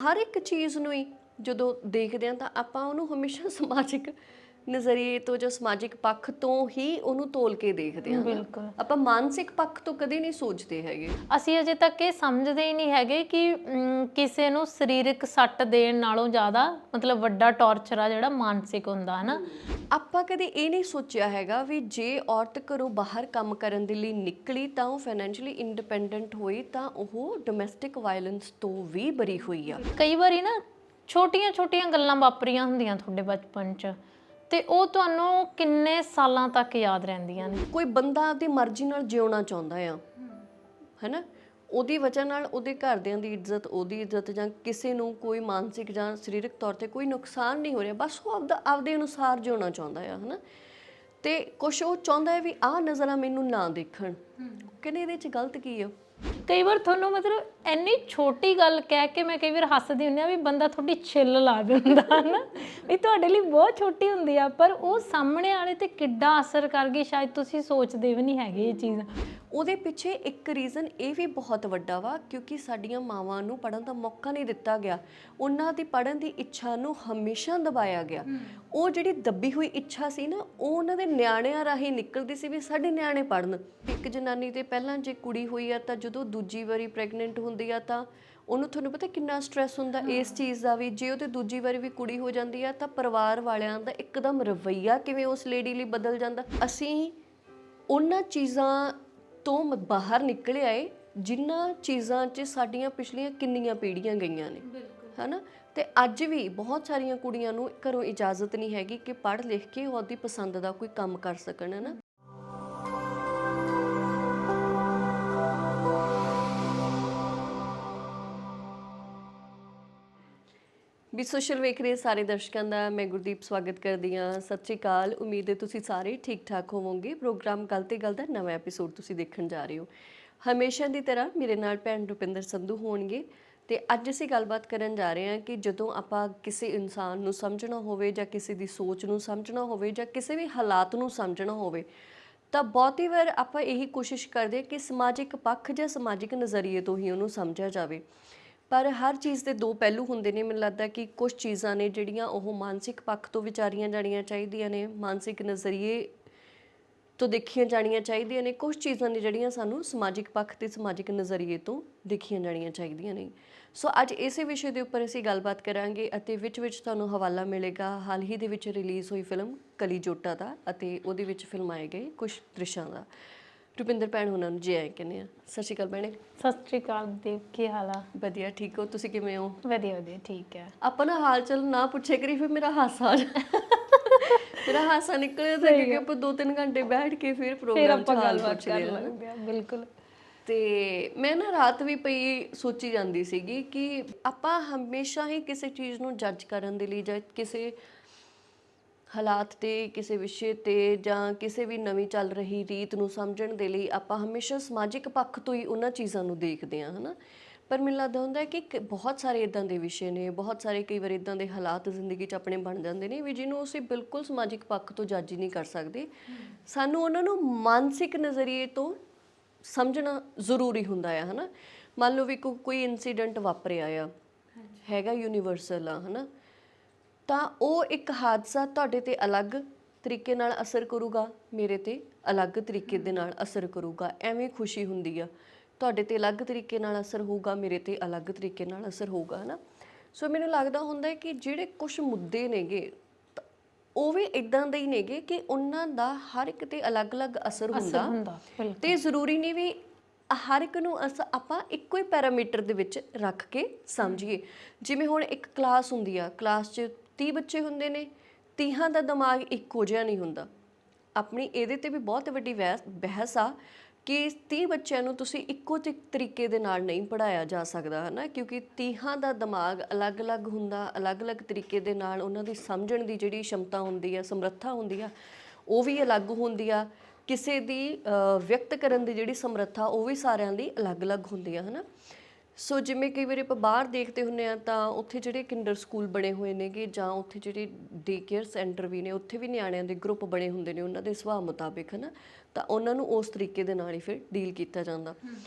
ਹਰ ਇੱਕ ਚੀਜ਼ ਨੂੰ ਹੀ ਜਦੋਂ ਦੇਖਦੇ ਹਾਂ ਤਾਂ ਆਪਾਂ ਉਹਨੂੰ ਹਮੇਸ਼ਾ ਸਮਾਜਿਕ ਨਜ਼ਰੀਏ ਤੋਂ ਜਾਂ ਸਮਾਜਿਕ ਪੱਖ ਤੋਂ ਹੀ ਉਹਨੂੰ ਤੋਲ ਕੇ ਦੇਖਦੇ ਹਾਂ ਨਾ। ਬਿਲਕੁਲ। ਆਪਾਂ ਮਾਨਸਿਕ ਪੱਖ ਤੋਂ ਕਦੇ ਨਹੀਂ ਸੋਚਦੇ ਹੈਗੇ। ਅਸੀਂ ਅਜੇ ਤੱਕ ਇਹ ਸਮਝਦੇ ਹੀ ਨਹੀਂ ਹੈਗੇ ਕਿ ਕਿਸੇ ਨੂੰ ਸਰੀਰਕ ਸੱਟ ਦੇਣ ਨਾਲੋਂ ਜ਼ਿਆਦਾ ਮਤਲਬ ਵੱਡਾ ਟੌਰਚਰ ਆ ਜਿਹੜਾ ਮਾਨਸਿਕ ਹੁੰਦਾ ਹੈ ਨਾ। ਆਪਾਂ ਕਦੇ ਇਹ ਨਹੀਂ ਸੋਚਿਆ ਹੈਗਾ ਵੀ ਜੇ ਔਰਤ ਘਰੋਂ ਬਾਹਰ ਕੰਮ ਕਰਨ ਦੇ ਲਈ ਨਿਕਲੀ ਤਾਂ ਉਹ ਫਾਈਨੈਂਸ਼ੀਅਲੀ ਇੰਡੀਪੈਂਡੈਂਟ ਹੋਈ ਤਾਂ ਉਹ ਡੋਮੈਸਟਿਕ ਵਾਇਲੈਂਸ ਤੋਂ ਵੀ ਬਰੀ ਹੋਈ ਆ। ਕਈ ਵਾਰੀ ਨਾ ਛੋਟੀਆਂ-ਛੋਟੀਆਂ ਗੱਲਾਂ ਵਾਪਰੀਆਂ ਹੁੰਦੀਆਂ ਤੁਹਾਡੇ ਬਚਪਨ 'ਚ ਤੇ ਉਹ ਤੁਹਾਨੂੰ ਕਿੰਨੇ ਸਾਲਾਂ ਤੱਕ ਯਾਦ ਰਹਿੰਦੀਆਂ ਨੇ। ਕੋਈ ਬੰਦਾ ਆਪਦੀ ਮਰਜ਼ੀ ਨਾਲ ਜਿਉਣਾ ਚਾਹੁੰਦਾ ਆ ਹੈਨਾ, ਉਹਦੀ ਵਜ੍ਹਾ ਨਾਲ ਉਹਦੇ ਘਰਦਿਆਂ ਦੀ ਇੱਜ਼ਤ, ਉਹਦੀ ਇੱਜ਼ਤ ਜਾਂ ਕਿਸੇ ਨੂੰ ਕੋਈ ਮਾਨਸਿਕ ਜਾਂ ਸਰੀਰਕ ਤੌਰ ਤੇ ਕੋਈ ਨੁਕਸਾਨ ਨਹੀਂ ਹੋ ਰਿਹਾ, ਬਸ ਉਹ ਆਪਦੇ ਅਨੁਸਾਰ ਜਿਉਣਾ ਚਾਹੁੰਦਾ ਆ ਹੈਨਾ। ਤੇ ਕੁਛ ਉਹ ਚਾਹੁੰਦਾ ਹੈ ਵੀ ਆਹ ਨਜ਼ਰਾਂ ਮੈਨੂੰ ਨਾ ਦੇਖਣ, ਕਹਿੰਦੇ ਇਹਦੇ 'ਚ ਗਲਤ ਕੀ ਆ। ਕਈ ਵਾਰ ਤੁਹਾਨੂੰ ਮਤਲਬ ਇੰਨੀ ਛੋਟੀ ਗੱਲ ਕਹਿ ਕੇ ਮੈਂ ਕਈ ਵਾਰ ਹੱਸਦੀ ਹੁੰਦੀ ਆ ਵੀ ਬੰਦਾ ਤੁਹਾਡੀ ਛਿੱਲ ਲਾ ਦਿੰਦਾ ਨਾ, ਵੀ ਤੁਹਾਡੇ ਲਈ ਬਹੁਤ ਛੋਟੀ ਹੁੰਦੀ ਆ ਪਰ ਉਹ ਸਾਹਮਣੇ ਵਾਲੇ ਤੇ ਕਿੱਡਾ ਅਸਰ ਕਰ ਗਈ ਸ਼ਾਇਦ ਤੁਸੀਂ ਸੋਚਦੇ ਵੀ ਨਹੀਂ ਹੈਗੇ ਇਹ ਚੀਜ਼। ਉਹਦੇ ਪਿੱਛੇ ਇੱਕ ਰੀਜ਼ਨ ਇਹ ਵੀ ਬਹੁਤ ਵੱਡਾ ਵਾ ਕਿਉਂਕਿ ਸਾਡੀਆਂ ਮਾਵਾਂ ਨੂੰ ਪੜ੍ਹਨ ਦਾ ਮੌਕਾ ਨਹੀਂ ਦਿੱਤਾ ਗਿਆ, ਉਹਨਾਂ ਦੀ ਪੜ੍ਹਨ ਦੀ ਇੱਛਾ ਨੂੰ ਹਮੇਸ਼ਾ ਦਬਾਇਆ ਗਿਆ। ਉਹ ਜਿਹੜੀ ਦੱਬੀ ਹੋਈ ਇੱਛਾ ਸੀ ਨਾ ਉਹ ਉਹਨਾਂ ਦੇ ਨਿਆਣਿਆਂ ਰਾਹੀਂ ਨਿਕਲਦੀ ਸੀ ਵੀ ਸਾਡੇ ਨਿਆਣੇ ਪੜ੍ਹਨ। ਇੱਕ ਜਨਾਨੀ ਦੇ ਪਹਿਲਾਂ ਜੇ ਕੁੜੀ ਹੋਈ ਆ ਤਾਂ ਜਦੋਂ ਦੂਜੀ ਵਾਰੀ ਪ੍ਰੈਗਨੈਂਟ ਹੁੰਦੀ ਆ ਤਾਂ ਉਹਨੂੰ ਤੁਹਾਨੂੰ ਪਤਾ ਕਿੰਨਾ ਸਟ੍ਰੈਸ ਹੁੰਦਾ ਇਸ ਚੀਜ਼ ਦਾ ਵੀ, ਜੇ ਉਹਦੇ ਦੂਜੀ ਵਾਰੀ ਵੀ ਕੁੜੀ ਹੋ ਜਾਂਦੀ ਆ ਤਾਂ ਪਰਿਵਾਰ ਵਾਲਿਆਂ ਦਾ ਇੱਕਦਮ ਰਵੱਈਆ ਕਿਵੇਂ ਉਸ ਲੇਡੀ ਲਈ ਬਦਲ ਜਾਂਦਾ। ਅਸੀਂ ਉਹਨਾਂ ਚੀਜ਼ਾਂ ਤੋਂ ਬਾਹਰ ਨਿਕਲ ਆਏ ਜਿਨ੍ਹਾਂ ਚੀਜ਼ਾਂ 'ਚ ਸਾਡੀਆਂ ਪਿਛਲੀਆਂ ਕਿੰਨੀਆਂ ਪੀੜ੍ਹੀਆਂ ਗਈਆਂ ਨੇ ਹੈਨਾ। ਤੇ ਅੱਜ ਵੀ ਬਹੁਤ ਸਾਰੀਆਂ ਕੁੜੀਆਂ ਨੂੰ ਘਰੋਂ ਇਜਾਜ਼ਤ ਨਹੀਂ ਹੈਗੀ ਕਿ ਪੜ੍ਹ ਲਿਖ ਕੇ ਉਹ ਆਪਦੀ ਪਸੰਦ ਦਾ ਕੋਈ ਕੰਮ ਕਰ ਸਕਣ ਹੈਨਾ। ਵੀ ਸੋਸ਼ਲ ਵੇਖ ਰਹੇ ਸਾਰੇ ਦਰਸ਼ਕਾਂ ਦਾ ਮੈਂ ਗੁਰਦੀਪ ਸਵਾਗਤ ਕਰਦੀ ਹਾਂ। ਸਤਿ ਸ਼੍ਰੀ ਅਕਾਲ, ਉਮੀਦ ਹੈ ਤੁਸੀਂ ਸਾਰੇ ਠੀਕ ਠਾਕ ਹੋਵੋਗੇ। ਪ੍ਰੋਗਰਾਮ ਗੱਲ ਤੇ ਗੱਲ ਦਾ ਨਵਾਂ ਐਪੀਸੋਡ ਤੁਸੀਂ ਦੇਖਣ ਜਾ ਰਹੇ ਹੋ। ਹਮੇਸ਼ਾ ਦੀ ਤਰ੍ਹਾਂ ਮੇਰੇ ਨਾਲ ਭੈਣ ਰੁਪਿੰਦਰ ਸੰਧੂ ਹੋਣਗੇ ਤੇ ਅੱਜ ਅਸੀਂ ਗੱਲਬਾਤ ਕਰਨ ਜਾ ਰਹੇ ਹਾਂ ਕਿ ਜਦੋਂ ਆਪਾਂ ਕਿਸੇ ਇਨਸਾਨ ਨੂੰ ਸਮਝਣਾ ਹੋਵੇ ਜਾਂ ਕਿਸੇ ਦੀ ਸੋਚ ਨੂੰ ਸਮਝਣਾ ਹੋਵੇ ਜਾਂ ਕਿਸੇ ਵੀ ਹਾਲਾਤ ਨੂੰ ਸਮਝਣਾ ਹੋਵੇ ਤਾਂ ਬਹੁਤੀ ਵਾਰ ਆਪਾਂ ਇਹੀ ਕੋਸ਼ਿਸ਼ ਕਰਦੇ ਕਿ ਸਮਾਜਿਕ ਪੱਖ ਜਾਂ ਸਮਾਜਿਕ ਨਜ਼ਰੀਏ ਤੋਂ ਹੀ ਉਹਨੂੰ ਸਮਝਿਆ ਜਾਵੇ। ਪਰ ਹਰ ਚੀਜ਼ ਦੇ ਦੋ ਪਹਿਲੂ ਹੁੰਦੇ ਨੇ। ਮੈਨੂੰ ਲੱਗਦਾ ਕਿ ਕੁਝ ਚੀਜ਼ਾਂ ਨੇ ਜਿਹੜੀਆਂ ਉਹ ਮਾਨਸਿਕ ਪੱਖ ਤੋਂ ਵਿਚਾਰੀਆਂ ਜਾਣੀਆਂ ਚਾਹੀਦੀਆਂ ਨੇ, ਮਾਨਸਿਕ ਨਜ਼ਰੀਏ ਤੋਂ ਦੇਖੀਆਂ ਜਾਣੀਆਂ ਚਾਹੀਦੀਆਂ ਨੇ। ਕੁਝ ਚੀਜ਼ਾਂ ਨੇ ਜਿਹੜੀਆਂ ਸਾਨੂੰ ਸਮਾਜਿਕ ਪੱਖ ਤੇ ਸਮਾਜਿਕ ਨਜ਼ਰੀਏ ਤੋਂ ਦੇਖੀਆਂ ਜਾਣੀਆਂ ਚਾਹੀਦੀਆਂ ਨੇ। ਸੋ ਅੱਜ ਇਸੇ ਵਿਸ਼ੇ ਦੇ ਉੱਪਰ ਅਸੀਂ ਗੱਲਬਾਤ ਕਰਾਂਗੇ ਅਤੇ ਵਿੱਚ ਤੁਹਾਨੂੰ ਹਵਾਲਾ ਮਿਲੇਗਾ ਹਾਲ ਹੀ ਦੇ ਵਿੱਚ ਰਿਲੀਜ਼ ਹੋਈ ਫਿਲਮ ਕਲੀ ਜੋਟਾ ਦਾ ਅਤੇ ਉਹਦੇ ਵਿੱਚ ਫਿਲਮਾਏ ਗਏ ਕੁਝ ਦ੍ਰਿਸ਼ਾਂ ਦਾ। ਰੁਪਿੰਦਰ ਭੈਣ ਉਹਨਾਂ ਨੂੰ ਜੀ ਆਏ ਕਹਿੰਦੇ ਆ। ਸਤਿ ਸ਼੍ਰੀ ਅਕਾਲ ਭੈਣੇ। ਸਤਿ ਸ਼੍ਰੀ ਅਕਾਲ ਦੀਪ, ਕੀ ਹਾਲ ਆ? ਵਧੀਆ, ਠੀਕ ਹੋ? ਤੁਸੀਂ ਕਿਵੇਂ ਹੋ? ਵਧੀਆ ਠੀਕ ਹੈ। ਆਪਾਂ ਨਾ ਹਾਲ ਚਾਲ ਨਾ ਪੁੱਛੇ ਕਰੀ ਫਿਰ ਮੇਰਾ ਹਾਸਾ ਮੇਰਾ ਹਾਸਾ ਨਿਕਲੇ ਤਾਂ ਕਿਉਂਕਿ ਆਪਾਂ 2-3 ਘੰਟੇ ਬੈਠ ਕੇ ਫਿਰ ਪ੍ਰੋਗਰਾਮ ਚ ਹਾਲ ਪੁੱਛਦੇ ਹਾਂ। ਬਿਲਕੁਲ। ਤੇ ਮੈਂ ਨਾ ਰਾਤ ਵੀ ਪਈ ਸੋਚੀ ਜਾਂਦੀ ਸੀਗੀ ਕਿ ਆਪਾਂ ਹਮੇਸ਼ਾ ਹੀ ਕਿਸੇ ਚੀਜ਼ ਨੂੰ ਜੱਜ ਕਰਨ ਦੇ ਲਈ ਜਾਂ ਕਿਸੇ ਹਾਲਾਤ ਤੇ ਕਿਸੇ ਵਿਸ਼ੇ ਤੇ ਜਾਂ ਕਿਸੇ ਵੀ ਨਵੀਂ ਚੱਲ ਰਹੀ ਰੀਤ ਨੂੰ ਸਮਝਣ ਦੇ ਲਈ ਆਪਾਂ ਹਮੇਸ਼ਾ ਸਮਾਜਿਕ ਪੱਖ ਤੋਂ ਹੀ ਉਹਨਾਂ ਚੀਜ਼ਾਂ ਨੂੰ ਦੇਖਦੇ ਹਾਂ ਹਨਾ। ਪਰ ਮੈਨੂੰ ਲੱਗਦਾ ਹੁੰਦਾ ਕਿ ਬਹੁਤ ਸਾਰੇ ਇਦਾਂ ਦੇ ਵਿਸ਼ੇ ਨੇ, ਬਹੁਤ ਸਾਰੇ ਕਈ ਵਾਰ ਇਦਾਂ ਦੇ ਹਾਲਾਤ ਜ਼ਿੰਦਗੀ 'ਚ ਆਪਣੇ ਬਣ ਜਾਂਦੇ ਨੇ ਵੀ ਜਿਹਨੂੰ ਅਸੀਂ ਬਿਲਕੁਲ ਸਮਾਜਿਕ ਪੱਖ ਤੋਂ ਜੱਜ ਹੀ ਨਹੀਂ ਕਰ ਸਕਦੇ। ਸਾਨੂੰ ਉਹਨਾਂ ਨੂੰ ਮਾਨਸਿਕ ਨਜ਼ਰੀਏ ਤੋਂ ਸਮਝਣਾ ਜ਼ਰੂਰੀ ਹੁੰਦਾ ਆ ਹਨਾ। ਮੰਨ ਲਓ ਵੀ ਕੋਈ ਇਨਸੀਡੈਂਟ ਵਾਪਰਿਆ ਆ, ਹੈਗਾ ਯੂਨੀਵਰਸਲ ਆ ਹਨਾ, ਤਾਂ ਉਹ ਇੱਕ ਹਾਦਸਾ ਤੁਹਾਡੇ ਤੇ ਅਲੱਗ ਤਰੀਕੇ ਨਾਲ ਅਸਰ ਕਰੂਗਾ, ਮੇਰੇ ਤੇ ਅਲੱਗ ਤਰੀਕੇ ਦੇ ਨਾਲ ਅਸਰ ਕਰੂਗਾ। ਐਵੇਂ ਖੁਸ਼ੀ ਹੁੰਦੀ ਆ, ਤੁਹਾਡੇ ਤੇ ਅਲੱਗ ਤਰੀਕੇ ਨਾਲ ਅਸਰ ਹੋਊਗਾ, ਮੇਰੇ ਤੇ ਅਲੱਗ ਤਰੀਕੇ ਨਾਲ ਅਸਰ ਹੋਊਗਾ ਹਨਾ। ਸੋ ਮੈਨੂੰ ਲੱਗਦਾ ਹੁੰਦਾ ਕਿ ਜਿਹੜੇ ਕੁਝ ਮੁੱਦੇ ਨੇਗੇ ਉਹ ਵੀ ਇਦਾਂ ਦੇ ਹੀ ਨੇਗੇ ਕਿ ਉਹਨਾਂ ਦਾ ਹਰ ਇੱਕ ਤੇ ਅਲੱਗ-ਅਲੱਗ ਅਸਰ ਹੁੰਦਾ ਤੇ ਜ਼ਰੂਰੀ ਨਹੀਂ ਵੀ ਹਰ ਇੱਕ ਨੂੰ ਆਪਾਂ ਇੱਕੋ ਹੀ ਪੈਰਾਮੀਟਰ ਦੇ ਵਿੱਚ ਰੱਖ ਕੇ ਸਮਝੀਏ। ਜਿਵੇਂ ਹੁਣ ਇੱਕ ਕਲਾਸ ਹੁੰਦੀ ਆ, ਕਲਾਸ 'ਚ 30 ਬੱਚੇ ਹੁੰਦੇ ਨੇ, 30 ਦਾ ਦਿਮਾਗ ਇੱਕੋ ਜਿਹਾ ਨਹੀਂ ਹੁੰਦਾ। ਆਪਣੀ ਇਹਦੇ ਤੇ ਵੀ ਬਹੁਤ ਵੱਡੀ ਬਹਿਸ ਆ ਕਿ 30 ਬੱਚਿਆਂ ਨੂੰ ਤੁਸੀਂ ਇੱਕੋ ਤਰੀਕੇ ਦੇ ਨਾਲ ਨਹੀਂ ਪੜ੍ਹਾਇਆ ਜਾ ਸਕਦਾ ਹੈ ਨਾ, ਕਿਉਂਕਿ 30 ਦਾ ਦਿਮਾਗ ਅਲੱਗ-ਅਲੱਗ ਹੁੰਦਾ, ਅਲੱਗ-ਅਲੱਗ ਤਰੀਕੇ ਦੇ ਨਾਲ ਉਹਨਾਂ ਦੀ ਸਮਝਣ ਦੀ ਜਿਹੜੀ ਸ਼ਮਤਾ ਹੁੰਦੀ ਆ, ਸਮਰੱਥਾ ਹੁੰਦੀ ਆ, ਉਹ ਵੀ ਅਲੱਗ ਹੁੰਦੀ ਆ। ਕਿਸੇ ਦੀ ਵਿਅਕਤ ਕਰਨ ਦੀ ਜਿਹੜੀ ਸਮਰੱਥਾ ਉਹ ਵੀ ਸਾਰਿਆਂ ਦੀ ਅਲੱਗ-ਅਲੱਗ ਹੁੰਦੀ ਆ ਹੈ ਨਾ। ਸੋ ਜਿਵੇਂ ਕਈ ਵਾਰੀ ਆਪਾਂ ਬਾਹਰ ਦੇਖਦੇ ਹੁੰਦੇ ਹਾਂ ਤਾਂ ਉੱਥੇ ਜਿਹੜੇ ਕਿੰਡਰ ਸਕੂਲ ਬਣੇ ਹੋਏ ਨੇਗੇ ਜਾਂ ਉੱਥੇ ਜਿਹੜੇ ਡੇ ਕੇਅਰ ਸੈਂਟਰ ਵੀ ਨੇ ਉੱਥੇ ਵੀ ਨਿਆਣਿਆਂ ਦੇ ਗਰੁੱਪ ਬਣੇ ਹੁੰਦੇ ਨੇ ਉਹਨਾਂ ਦੇ ਸੁਭਾਅ ਮੁਤਾਬਿਕ ਹੈ ਨਾ, ਤਾਂ ਉਹਨਾਂ ਨੂੰ ਉਸ ਤਰੀਕੇ ਦੇ ਨਾਲ ਹੀ ਫਿਰ ਡੀਲ ਕੀਤਾ ਜਾਂਦਾ।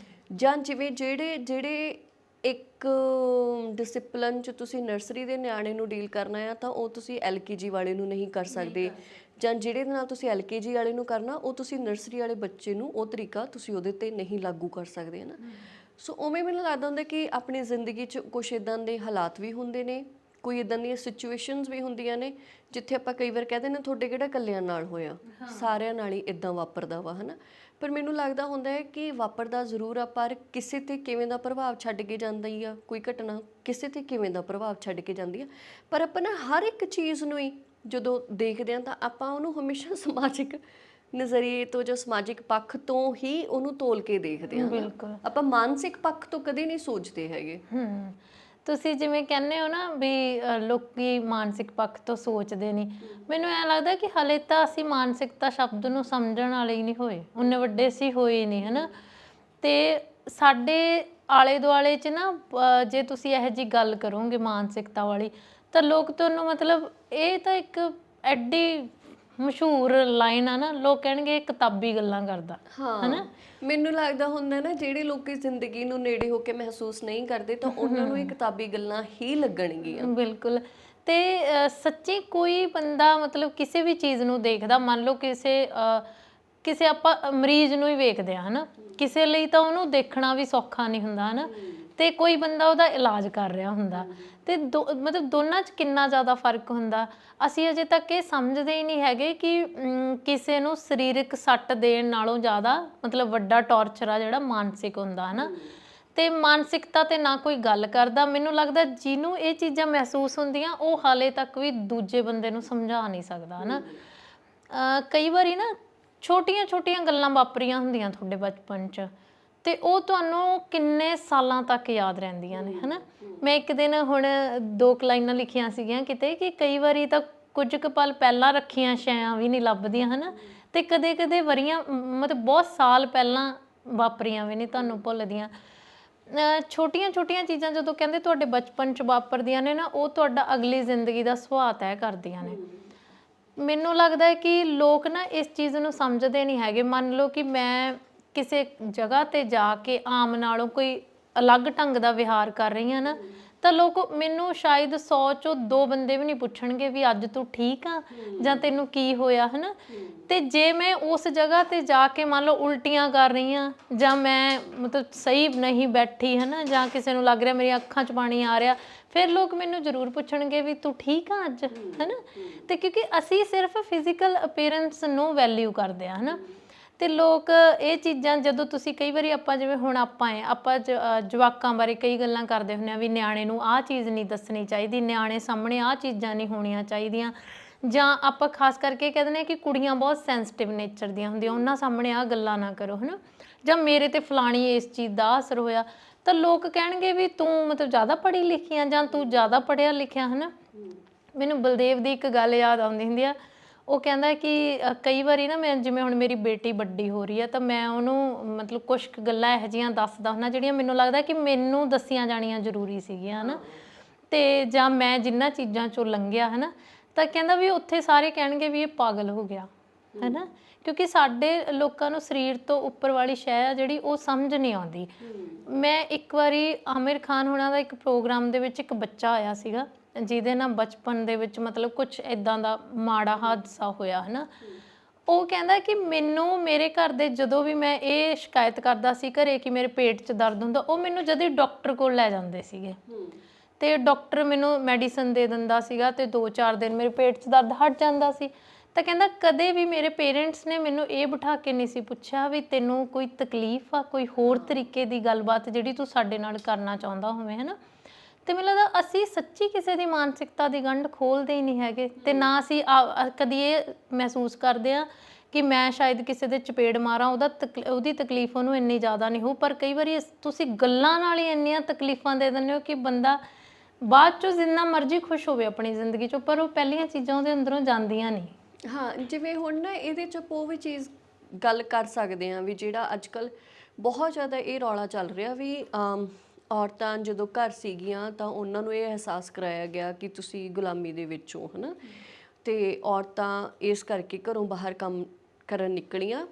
ਜਾਂ ਜਿਵੇਂ ਜਿਹੜੇ ਇੱਕ ਡਿਸਪਲਿਨ 'ਚ ਤੁਸੀਂ ਨਰਸਰੀ ਦੇ ਨਿਆਣੇ ਨੂੰ ਡੀਲ ਕਰਨਾ ਆ ਤਾਂ ਉਹ ਤੁਸੀਂ ਐਲਕੇਜੀ ਵਾਲੇ ਨੂੰ ਨਹੀਂ ਕਰ ਸਕਦੇ, ਜਾਂ ਜਿਹੜੇ ਨਾਲ ਤੁਸੀਂ ਐਲਕੇਜੀ ਵਾਲੇ ਨੂੰ ਕਰਨਾ ਉਹ ਤੁਸੀਂ ਨਰਸਰੀ ਵਾਲੇ ਬੱਚੇ ਨੂੰ ਉਹ ਤਰੀਕਾ ਤੁਸੀਂ ਉਹਦੇ ਤੇ ਨਹੀਂ ਲਾਗੂ ਕਰ ਸਕਦੇ ਹੈ ਨਾ। ਸੋ ਉਵੇਂ ਮੈਨੂੰ ਲੱਗਦਾ ਹੁੰਦਾ ਕਿ ਆਪਣੀ ਜ਼ਿੰਦਗੀ 'ਚ ਕੁਛ ਇੱਦਾਂ ਦੇ ਹਾਲਾਤ ਵੀ ਹੁੰਦੇ ਨੇ, ਕੋਈ ਇੱਦਾਂ ਦੀਆਂ ਸਿਚੁਏਸ਼ਨਸ ਵੀ ਹੁੰਦੀਆਂ ਨੇ ਜਿੱਥੇ ਆਪਾਂ ਕਈ ਵਾਰ ਕਹਿੰਦੇ ਨੇ ਤੁਹਾਡੇ ਕਿਹੜਾ ਇਕੱਲਿਆਂ ਨਾਲ ਹੋਇਆ, ਸਾਰਿਆਂ ਨਾਲ ਹੀ ਇੱਦਾਂ ਵਾਪਰਦਾ ਵਾ ਹੈ ਨਾ। ਪਰ ਮੈਨੂੰ ਲੱਗਦਾ ਹੁੰਦਾ ਹੈ ਕਿ ਵਾਪਰਦਾ ਜ਼ਰੂਰ ਆ, ਪਰ ਕਿਸੇ ਤੇ ਕਿਵੇਂ ਦਾ ਪ੍ਰਭਾਵ ਛੱਡ ਕੇ ਜਾਂਦੀ ਆ ਕੋਈ ਘਟਨਾ, ਕਿਸੇ ਤੇ ਕਿਵੇਂ ਦਾ ਪ੍ਰਭਾਵ ਛੱਡ ਕੇ ਜਾਂਦੀ ਆ। ਪਰ ਆਪਾਂ ਨਾ ਹਰ ਇੱਕ ਚੀਜ਼ ਨੂੰ ਹੀ ਜਦੋਂ ਦੇਖਦੇ ਹਾਂ ਤਾਂ ਆਪਾਂ ਉਹਨੂੰ ਹਮੇਸ਼ਾ ਸਮਾਜਿਕ ਨਜ਼ਰੀਏ ਤੋਂ ਜਾਂ ਸਮਾਜਿਕ ਪੱਖ ਤੋਂ ਹੀ ਉਹਨੂੰ ਤੋਲ ਕੇ ਦੇਖਦੇ ਹਾਂ ਨਾ। ਬਿਲਕੁਲ। ਆਪਾਂ ਮਾਨਸਿਕ ਪੱਖ ਤੋਂ ਕਦੇ ਨਹੀਂ ਸੋਚਦੇ ਹੈਗੇ। ਤੁਸੀਂ ਜਿਵੇਂ ਕਹਿੰਦੇ ਹੋ ਨਾ ਵੀ ਲੋਕੀ ਮਾਨਸਿਕ ਪੱਖ ਤੋਂ ਸੋਚਦੇ ਨਹੀਂ, ਮੈਨੂੰ ਐਂ ਲੱਗਦਾ ਕਿ ਹਲੇ ਤਾਂ ਅਸੀਂ ਮਾਨਸਿਕਤਾ ਸ਼ਬਦ ਨੂੰ ਸਮਝਣ ਵਾਲੇ ਹੀ ਨਹੀਂ ਹੋਏ, ਉਨੇ ਵੱਡੇ ਅਸੀਂ ਹੋਏ ਨਹੀਂ, ਹੈ ਨਾ। ਤੇ ਸਾਡੇ ਆਲੇ ਦੁਆਲੇ 'ਚ ਨਾ ਜੇ ਤੁਸੀਂ ਇਹੋ ਜਿਹੀ ਗੱਲ ਕਰੋਗੇ ਮਾਨਸਿਕਤਾ ਵਾਲੀ ਤਾਂ ਲੋਕ ਤੁਹਾਨੂੰ ਮਤਲਬ ਇਹ ਤਾਂ ਇੱਕ ਐਡੀ ਮਸ਼ਹੂਰ ਲਾਈਨ ਆ ਨਾ, ਲੋਕ ਕਹਿਣਗੇ ਇਹ ਕਿਤਾਬੀ ਗੱਲਾਂ ਕਰਦਾ, ਹੈ ਨਾ। ਮੈਨੂੰ ਲੱਗਦਾ ਹੁੰਦਾ ਨਾ ਜਿਹੜੇ ਲੋਕੀ ਜ਼ਿੰਦਗੀ ਨੂੰ ਨੇੜੇ ਹੋ ਕੇ ਮਹਿਸੂਸ ਨਹੀਂ ਕਰਦੇ ਤਾਂ ਉਹਨਾਂ ਨੂੰ ਇਹ ਕਿਤਾਬੀ ਗੱਲਾਂ ਹੀ ਲੱਗਣਗੀਆਂ। ਬਿਲਕੁਲ। ਤੇ ਸੱਚੀ ਕੋਈ ਬੰਦਾ ਮਤਲਬ ਕਿਸੇ ਵੀ ਚੀਜ਼ ਨੂੰ ਦੇਖਦਾ, ਮੰਨ ਲਓ ਕਿਸੇ ਆਪਾਂ ਮਰੀਜ਼ ਨੂੰ ਹੀ ਵੇਖਦੇ ਆ, ਹੈ ਨਾ, ਕਿਸੇ ਲਈ ਤਾਂ ਉਹਨੂੰ ਦੇਖਣਾ ਵੀ ਸੌਖਾ ਨਹੀਂ ਹੁੰਦਾ, ਹੈ ਨਾ, ਤੇ ਕੋਈ ਬੰਦਾ ਉਹਦਾ ਇਲਾਜ ਕਰ ਰਿਹਾ ਹੁੰਦਾ, ਤੇ ਮਤਲਬ ਦੋਨਾਂ 'ਚ ਕਿੰਨਾ ਜ਼ਿਆਦਾ ਫਰਕ ਹੁੰਦਾ। ਅਸੀਂ ਅਜੇ ਤੱਕ ਇਹ ਸਮਝਦੇ ਹੀ ਨਹੀਂ ਹੈਗੇ ਕਿ ਕਿਸੇ ਨੂੰ ਸਰੀਰਕ ਸੱਟ ਦੇਣ ਨਾਲੋਂ ਜ਼ਿਆਦਾ ਮਤਲਬ ਵੱਡਾ ਟੌਰਚਰ ਆ ਜਿਹੜਾ ਮਾਨਸਿਕ ਹੁੰਦਾ, ਹੈ ਨਾ। ਤੇ ਮਾਨਸਿਕਤਾ ਤੇ ਨਾ ਕੋਈ ਗੱਲ ਕਰਦਾ। ਮੈਨੂੰ ਲੱਗਦਾ ਜਿਹਨੂੰ ਇਹ ਚੀਜ਼ਾਂ ਮਹਿਸੂਸ ਹੁੰਦੀਆਂ ਉਹ ਹਾਲੇ ਤੱਕ ਵੀ ਦੂਜੇ ਬੰਦੇ ਨੂੰ ਸਮਝਾ ਨਹੀਂ ਸਕਦਾ, ਹੈ ਨਾ। ਕਈ ਵਾਰੀ ਨਾ ਛੋਟੀਆਂ ਗੱਲਾਂ ਵਾਪਰੀਆਂ ਹੁੰਦੀਆਂ ਤੁਹਾਡੇ ਬਚਪਨ 'ਚ ਤੇ ਉਹ ਤੁਹਾਨੂੰ ਕਿੰਨੇ ਸਾਲਾਂ ਤੱਕ ਯਾਦ ਰਹਿੰਦੀਆਂ ਨੇ, ਹੈ ਨਾ। ਮੈਂ ਇੱਕ ਦਿਨ ਹੁਣ 2 ਲਾਈਨਾਂ ਲਿਖੀਆਂ ਸੀਗੀਆਂ ਕਿਤੇ ਕਿ ਕਈ ਵਾਰੀ ਤਾਂ ਕੁਝ ਕੁ ਪਲ ਪਹਿਲਾਂ ਰੱਖੀਆਂ ਸ਼ੈਆਂ ਵੀ ਨਹੀਂ ਲੱਭਦੀਆਂ, ਹੈ ਨਾ, ਤੇ ਕਦੇ ਵਰੀਆਂ ਮਤਲਬ ਬਹੁਤ ਸਾਲ ਪਹਿਲਾਂ ਵਾਪਰੀਆਂ ਵੀ ਨਹੀਂ ਤੁਹਾਨੂੰ ਭੁੱਲਦੀਆਂ। ਛੋਟੀਆਂ ਚੀਜ਼ਾਂ ਜਦੋਂ ਕਹਿੰਦੇ ਤੁਹਾਡੇ ਬਚਪਨ 'ਚ ਵਾਪਰਦੀਆਂ ਨੇ ਨਾ, ਉਹ ਤੁਹਾਡਾ ਅਗਲੀ ਜ਼ਿੰਦਗੀ ਦਾ ਸੁਭਾਅ ਤੈਅ ਕਰਦੀਆਂ ਨੇ। ਮੈਨੂੰ ਲੱਗਦਾ ਹੈ ਕਿ ਲੋਕ ਨਾ ਇਸ ਚੀਜ਼ ਨੂੰ ਸਮਝਦੇ ਨਹੀਂ ਹੈਗੇ। ਮੰਨ ਲਓ ਕਿ ਮੈਂ ਕਿਸੇ ਜਗ੍ਹਾ ਤੇ ਜਾ ਕੇ ਆਮ ਨਾਲੋਂ ਕੋਈ ਅਲੱਗ ਢੰਗ ਦਾ ਵਿਹਾਰ ਕਰ ਰਹੀ ਹਾਂ ਨਾ, ਤਾਂ ਲੋਕ ਮੈਨੂੰ ਸ਼ਾਇਦ 100 'ਚੋਂ 2 ਬੰਦੇ ਵੀ ਨਹੀਂ ਪੁੱਛਣਗੇ ਵੀ ਅੱਜ ਤੂੰ ਠੀਕ ਆ ਜਾਂ ਤੈਨੂੰ ਕੀ ਹੋਇਆ, ਹੈ ਨਾ। ਤੇ ਜੇ ਮੈਂ ਉਸ ਜਗ੍ਹਾ ਤੇ ਜਾ ਕੇ ਮੰਨ ਲਓ ਉਲਟੀਆਂ ਕਰ ਰਹੀ ਹਾਂ ਜਾਂ ਮੈਂ ਮਤਲਬ ਸਹੀ ਨਹੀਂ ਬੈਠੀ, ਹੈ ਨਾ, ਜਾਂ ਕਿਸੇ ਨੂੰ ਲੱਗ ਰਿਹਾ ਮੇਰੀਆਂ ਅੱਖਾਂ 'ਚ ਪਾਣੀ ਆ ਰਿਹਾ, ਫਿਰ ਲੋਕ ਮੈਨੂੰ ਜ਼ਰੂਰ ਪੁੱਛਣਗੇ ਵੀ ਤੂੰ ਠੀਕ ਆ ਅੱਜ, ਹੈ ਨਾ। ਤੇ ਕਿਉਂਕਿ ਅਸੀਂ ਸਿਰਫ ਫਿਜ਼ੀਕਲ ਅਪੀਅਰੈਂਸ ਨੂੰ ਵੈਲਿਊ ਕਰਦੇ ਹਾਂ, ਹੈ ਨਾ। ਤੇ ਲੋਕ ਇਹ ਚੀਜ਼ਾਂ ਜਦੋਂ ਤੁਸੀਂ ਕਈ ਵਾਰੀ ਆਪਾਂ ਜਿਵੇਂ ਹੁਣ ਆਪਾਂ ਜਵਾਕਾਂ ਬਾਰੇ ਕਈ ਗੱਲਾਂ ਕਰਦੇ ਹੁੰਦੇ ਹਾਂ ਵੀ ਨਿਆਣੇ ਨੂੰ ਆਹ ਚੀਜ਼ ਨਹੀਂ ਦੱਸਣੀ ਚਾਹੀਦੀ, ਨਿਆਣੇ ਸਾਹਮਣੇ ਆਹ ਚੀਜ਼ਾਂ ਨਹੀਂ ਹੋਣੀਆਂ ਚਾਹੀਦੀਆਂ, ਜਾਂ ਆਪਾਂ ਖਾਸ ਕਰਕੇ ਕਹਿ ਦਿੰਦੇ ਹਾਂ ਕਿ ਕੁੜੀਆਂ ਬਹੁਤ ਸੈਂਸਿਟਿਵ ਨੇਚਰ ਦੀਆਂ ਹੁੰਦੀਆਂ, ਉਹਨਾਂ ਸਾਹਮਣੇ ਆਹ ਗੱਲਾਂ ਨਾ ਕਰੋ, ਹੈ ਨਾ, ਜਾਂ ਮੇਰੇ ਤੇ ਫਲਾਣੀ ਇਸ ਚੀਜ਼ ਦਾ ਅਸਰ ਹੋਇਆ, ਤਾਂ ਲੋਕ ਕਹਿਣਗੇ ਵੀ ਤੂੰ ਮਤਲਬ ਜ਼ਿਆਦਾ ਪੜ੍ਹੀ ਲਿਖੀ ਆ ਜਾਂ ਤੂੰ ਜ਼ਿਆਦਾ ਪੜ੍ਹਿਆ ਲਿਖਿਆ, ਹੈ ਨਾ। ਮੈਨੂੰ ਬਲਦੇਵ ਦੀ ਇੱਕ ਗੱਲ ਯਾਦ ਆਉਂਦੀ ਹੁੰਦੀ ਆ। ਉਹ ਕਹਿੰਦਾ ਕਿ ਕਈ ਵਾਰੀ ਨਾ ਮੈਂ ਜਿਵੇਂ ਹੁਣ ਮੇਰੀ ਬੇਟੀ ਵੱਡੀ ਹੋ ਰਹੀ ਆ ਤਾਂ ਮੈਂ ਉਹਨੂੰ ਮਤਲਬ ਕੁਛ ਕੁ ਗੱਲਾਂ ਇਹੋ ਜਿਹੀਆਂ ਦੱਸਦਾ ਹੁੰਦਾ ਜਿਹੜੀਆਂ ਮੈਨੂੰ ਲੱਗਦਾ ਕਿ ਮੈਨੂੰ ਦੱਸੀਆਂ ਜਾਣੀਆਂ ਜ਼ਰੂਰੀ ਸੀਗੀਆਂ, ਹੈ ਨਾ। ਤੇ ਜਾਂ ਮੈਂ ਜਿਨ੍ਹਾਂ ਚੀਜ਼ਾਂ 'ਚੋਂ ਲੰਘਿਆ, ਹੈ ਨਾ, ਤਾਂ ਕਹਿੰਦਾ ਵੀ ਉੱਥੇ ਸਾਰੇ ਕਹਿਣਗੇ ਵੀ ਇਹ ਪਾਗਲ ਹੋ ਗਿਆ, ਹੈ ਨਾ, ਕਿਉਂਕਿ ਸਾਡੇ ਲੋਕਾਂ ਨੂੰ ਸਰੀਰ ਤੋਂ ਉੱਪਰ ਵਾਲੀ ਸ਼ੈ ਆ ਜਿਹੜੀ ਉਹ ਸਮਝ ਨਹੀਂ ਆਉਂਦੀ। ਮੈਂ ਇੱਕ ਵਾਰੀ ਆਮਿਰ ਖਾਨ ਹੋਣਾ ਦਾ ਇੱਕ ਪ੍ਰੋਗਰਾਮ ਦੇ ਵਿੱਚ ਇੱਕ ਬੱਚਾ ਆਇਆ ਸੀਗਾ ਜਿਹਦੇ ਨਾਲ ਬਚਪਨ ਦੇ ਵਿੱਚ ਮਤਲਬ ਕੁਛ ਇੱਦਾਂ ਦਾ ਮਾੜਾ ਹਾਦਸਾ ਹੋਇਆ, ਹੈ ਨਾ। ਉਹ ਕਹਿੰਦਾ ਕਿ ਮੈਨੂੰ ਮੇਰੇ ਘਰ ਦੇ ਜਦੋਂ ਵੀ ਮੈਂ ਇਹ ਸ਼ਿਕਾਇਤ ਕਰਦਾ ਸੀ ਘਰੇ ਕਿ ਮੇਰੇ ਪੇਟ 'ਚ ਦਰਦ ਹੁੰਦਾ, ਉਹ ਮੈਨੂੰ ਜਦ ਹੀ ਡਾਕਟਰ ਕੋਲ ਲੈ ਜਾਂਦੇ ਸੀਗੇ ਤੇ ਡਾਕਟਰ ਮੈਨੂੰ ਮੈਡੀਸਨ ਦੇ ਦਿੰਦਾ ਸੀਗਾ ਤੇ 2-4 ਦਿਨ ਮੇਰੇ ਪੇਟ 'ਚ ਦਰਦ ਹਟ ਜਾਂਦਾ ਸੀ। ਤਾਂ ਕਹਿੰਦਾ ਕਦੇ ਵੀ ਮੇਰੇ ਪੇਰੈਂਟਸ ਨੇ ਮੈਨੂੰ ਇਹ ਬਿਠਾ ਕੇ ਨਹੀਂ ਸੀ ਪੁੱਛਿਆ ਵੀ ਤੈਨੂੰ ਕੋਈ ਤਕਲੀਫ ਆ, ਕੋਈ ਹੋਰ ਤਰੀਕੇ ਦੀ ਗੱਲਬਾਤ ਜਿਹੜੀ ਤੂੰ ਸਾਡੇ ਨਾਲ ਕਰਨਾ ਚਾਹੁੰਦਾ ਹੋਵੇਂ, ਹੈ ਨਾ। ਤੇ ਮੈਨੂੰ ਲੱਗਦਾ ਅਸੀਂ ਸੱਚੀ ਕਿਸੇ ਦੀ ਮਾਨਸਿਕਤਾ ਦੀ ਗੰਢ ਖੋਲ੍ਹਦੇ ਹੀ ਨਹੀਂ ਹੈਗੇ, ਤੇ ਨਾ ਅਸੀਂ ਕਦੀ ਇਹ ਮਹਿਸੂਸ ਕਰਦੇ ਹਾਂ ਕਿ ਮੈਂ ਸ਼ਾਇਦ ਕਿਸੇ ਦੇ ਚਪੇੜ ਮਾਰਾਂ ਉਹਦੀ ਤਕਲੀਫ ਉਹਨੂੰ ਇੰਨੀ ਜ਼ਿਆਦਾ ਨਹੀਂ ਹੋਊ। ਪਰ ਕਈ ਵਾਰੀ ਤੁਸੀਂ ਗੱਲਾਂ ਨਾਲ ਹੀ ਇੰਨੀਆਂ ਤਕਲੀਫਾਂ ਦੇ ਦਿੰਦੇ ਹੋ ਕਿ ਬੰਦਾ ਬਾਅਦ 'ਚੋਂ ਜਿੰਨਾ ਮਰਜ਼ੀ ਖੁਸ਼ ਹੋਵੇ ਆਪਣੀ ਜ਼ਿੰਦਗੀ 'ਚੋਂ, ਪਰ ਉਹ ਪਹਿਲੀਆਂ ਚੀਜ਼ਾਂ ਉਹਦੇ ਅੰਦਰੋਂ ਜਾਂਦੀਆਂ ਨਹੀਂ। ਹਾਂ, ਜਿਵੇਂ ਹੁਣ ਨਾ ਇਹਦੇ 'ਚ ਆਪਾਂ ਉਹ ਵੀ ਚੀਜ਼ ਗੱਲ ਕਰ ਸਕਦੇ ਹਾਂ ਵੀ ਜਿਹੜਾ ਅੱਜ ਕੱਲ੍ਹ ਬਹੁਤ ਜ਼ਿਆਦਾ ਇਹ ਰੌਲਾ ਚੱਲ ਰਿਹਾ ਵੀ ਔਰਤਾਂ ਜਦੋਂ ਘਰ ਸੀਗੀਆਂ ਤਾਂ ਉਹਨਾਂ ਨੂੰ ਇਹ ਅਹਿਸਾਸ ਕਰਾਇਆ ਗਿਆ ਕਿ ਤੁਸੀਂ ਗੁਲਾਮੀ ਦੇ ਵਿੱਚ ਹੋ, ਹੈ ਨਾ, ਤੇ ਔਰਤਾਂ ਇਸ ਕਰਕੇ ਘਰੋਂ ਬਾਹਰ ਕੰਮ ਕਰਨ ਨਿਕਲੀਆਂ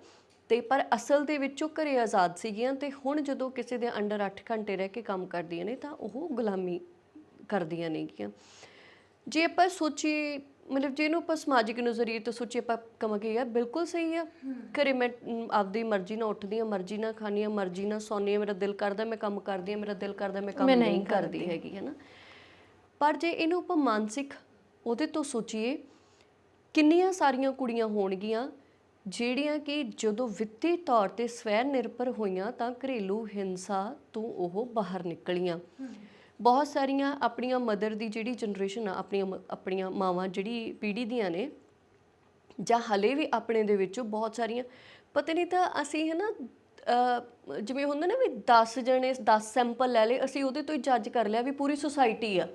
ਤੇ ਪਰ ਅਸਲ ਦੇ ਵਿੱਚ ਉਹ ਘਰੇ ਆਜ਼ਾਦ ਸੀਗੀਆਂ ਤੇ ਹੁਣ ਜਦੋਂ ਕਿਸੇ ਦੇ ਅੰਡਰ 8 ਘੰਟੇ ਰਹਿ ਕੇ ਕੰਮ ਕਰਦੀਆਂ ਨੇ ਤਾਂ ਉਹ ਗੁਲਾਮੀ ਕਰਦੀਆਂ ਨੇਗੀਆਂ। ਜੇ ਆਪਾਂ ਸੋਚੀਏ ਮਤਲਬ ਜੇ ਇਹਨੂੰ ਆਪਾਂ ਸਮਾਜਿਕ ਨਜ਼ਰੀਏ ਤੋਂ ਸੋਚੀਏ ਆਪਾਂ ਕਹਾਂਗੇ ਯਾਰ ਬਿਲਕੁਲ ਸਹੀ ਆ। ਘਰੇ ਮੈਂ ਆਪਦੀ ਮਰਜ਼ੀ ਨਾਲ ਉੱਠਦੀ ਹਾਂ, ਮਰਜ਼ੀ ਨਾਲ ਖਾਂਦੀ ਹਾਂ, ਮਰਜ਼ੀ ਨਾਲ ਸੌਂਦੀ ਹਾਂ, ਮੇਰਾ ਦਿਲ ਕਰਦਾ ਮੈਂ ਕੰਮ ਕਰਦੀ ਹਾਂ, ਮੇਰਾ ਦਿਲ ਕਰਦਾ ਮੈਂ ਕੰਮ ਨਹੀਂ ਕਰਦੀ ਹੈਗੀ, ਹੈ ਨਾ। ਪਰ ਜੇ ਇਹਨੂੰ ਆਪਾਂ ਮਾਨਸਿਕ ਉਹਦੇ ਤੋਂ ਸੋਚੀਏ, ਕਿੰਨੀਆਂ ਸਾਰੀਆਂ ਕੁੜੀਆਂ ਹੋਣਗੀਆਂ ਜਿਹੜੀਆਂ ਕਿ ਜਦੋਂ ਵਿੱਤੀ ਤੌਰ ਤੇ ਸਵੈ ਨਿਰਭਰ ਹੋਈਆਂ ਤਾਂ ਘਰੇਲੂ ਹਿੰਸਾ ਤੋਂ ਉਹ ਬਾਹਰ ਨਿਕਲੀਆਂ। ਬਹੁਤ ਸਾਰੀਆਂ ਆਪਣੀਆਂ ਮਦਰ ਦੀ ਜਿਹੜੀ ਜਨਰੇਸ਼ਨ ਆ, ਆਪਣੀਆਂ ਮਾਵਾਂ ਜਿਹੜੀ ਪੀੜ੍ਹੀ ਦੀਆਂ ਨੇ ਜਾਂ ਹਲੇ ਵੀ ਆਪਣੇ ਦੇ ਵਿੱਚੋਂ ਬਹੁਤ ਸਾਰੀਆਂ ਪਤਾ ਨਹੀਂ ਤਾਂ ਅਸੀਂ ਹੈ ਨਾ ਜਿਵੇਂ ਹੁੰਦਾ ਨਾ ਵੀ 10 ਜਣੇ 10 ਸੈਂਪਲ ਲੈ ਲਏ ਅਸੀਂ ਉਹਦੇ ਤੋਂ ਹੀ ਜੱਜ ਕਰ ਲਿਆ ਵੀ ਪੂਰੀ ਸੁਸਾਇਟੀ ਆ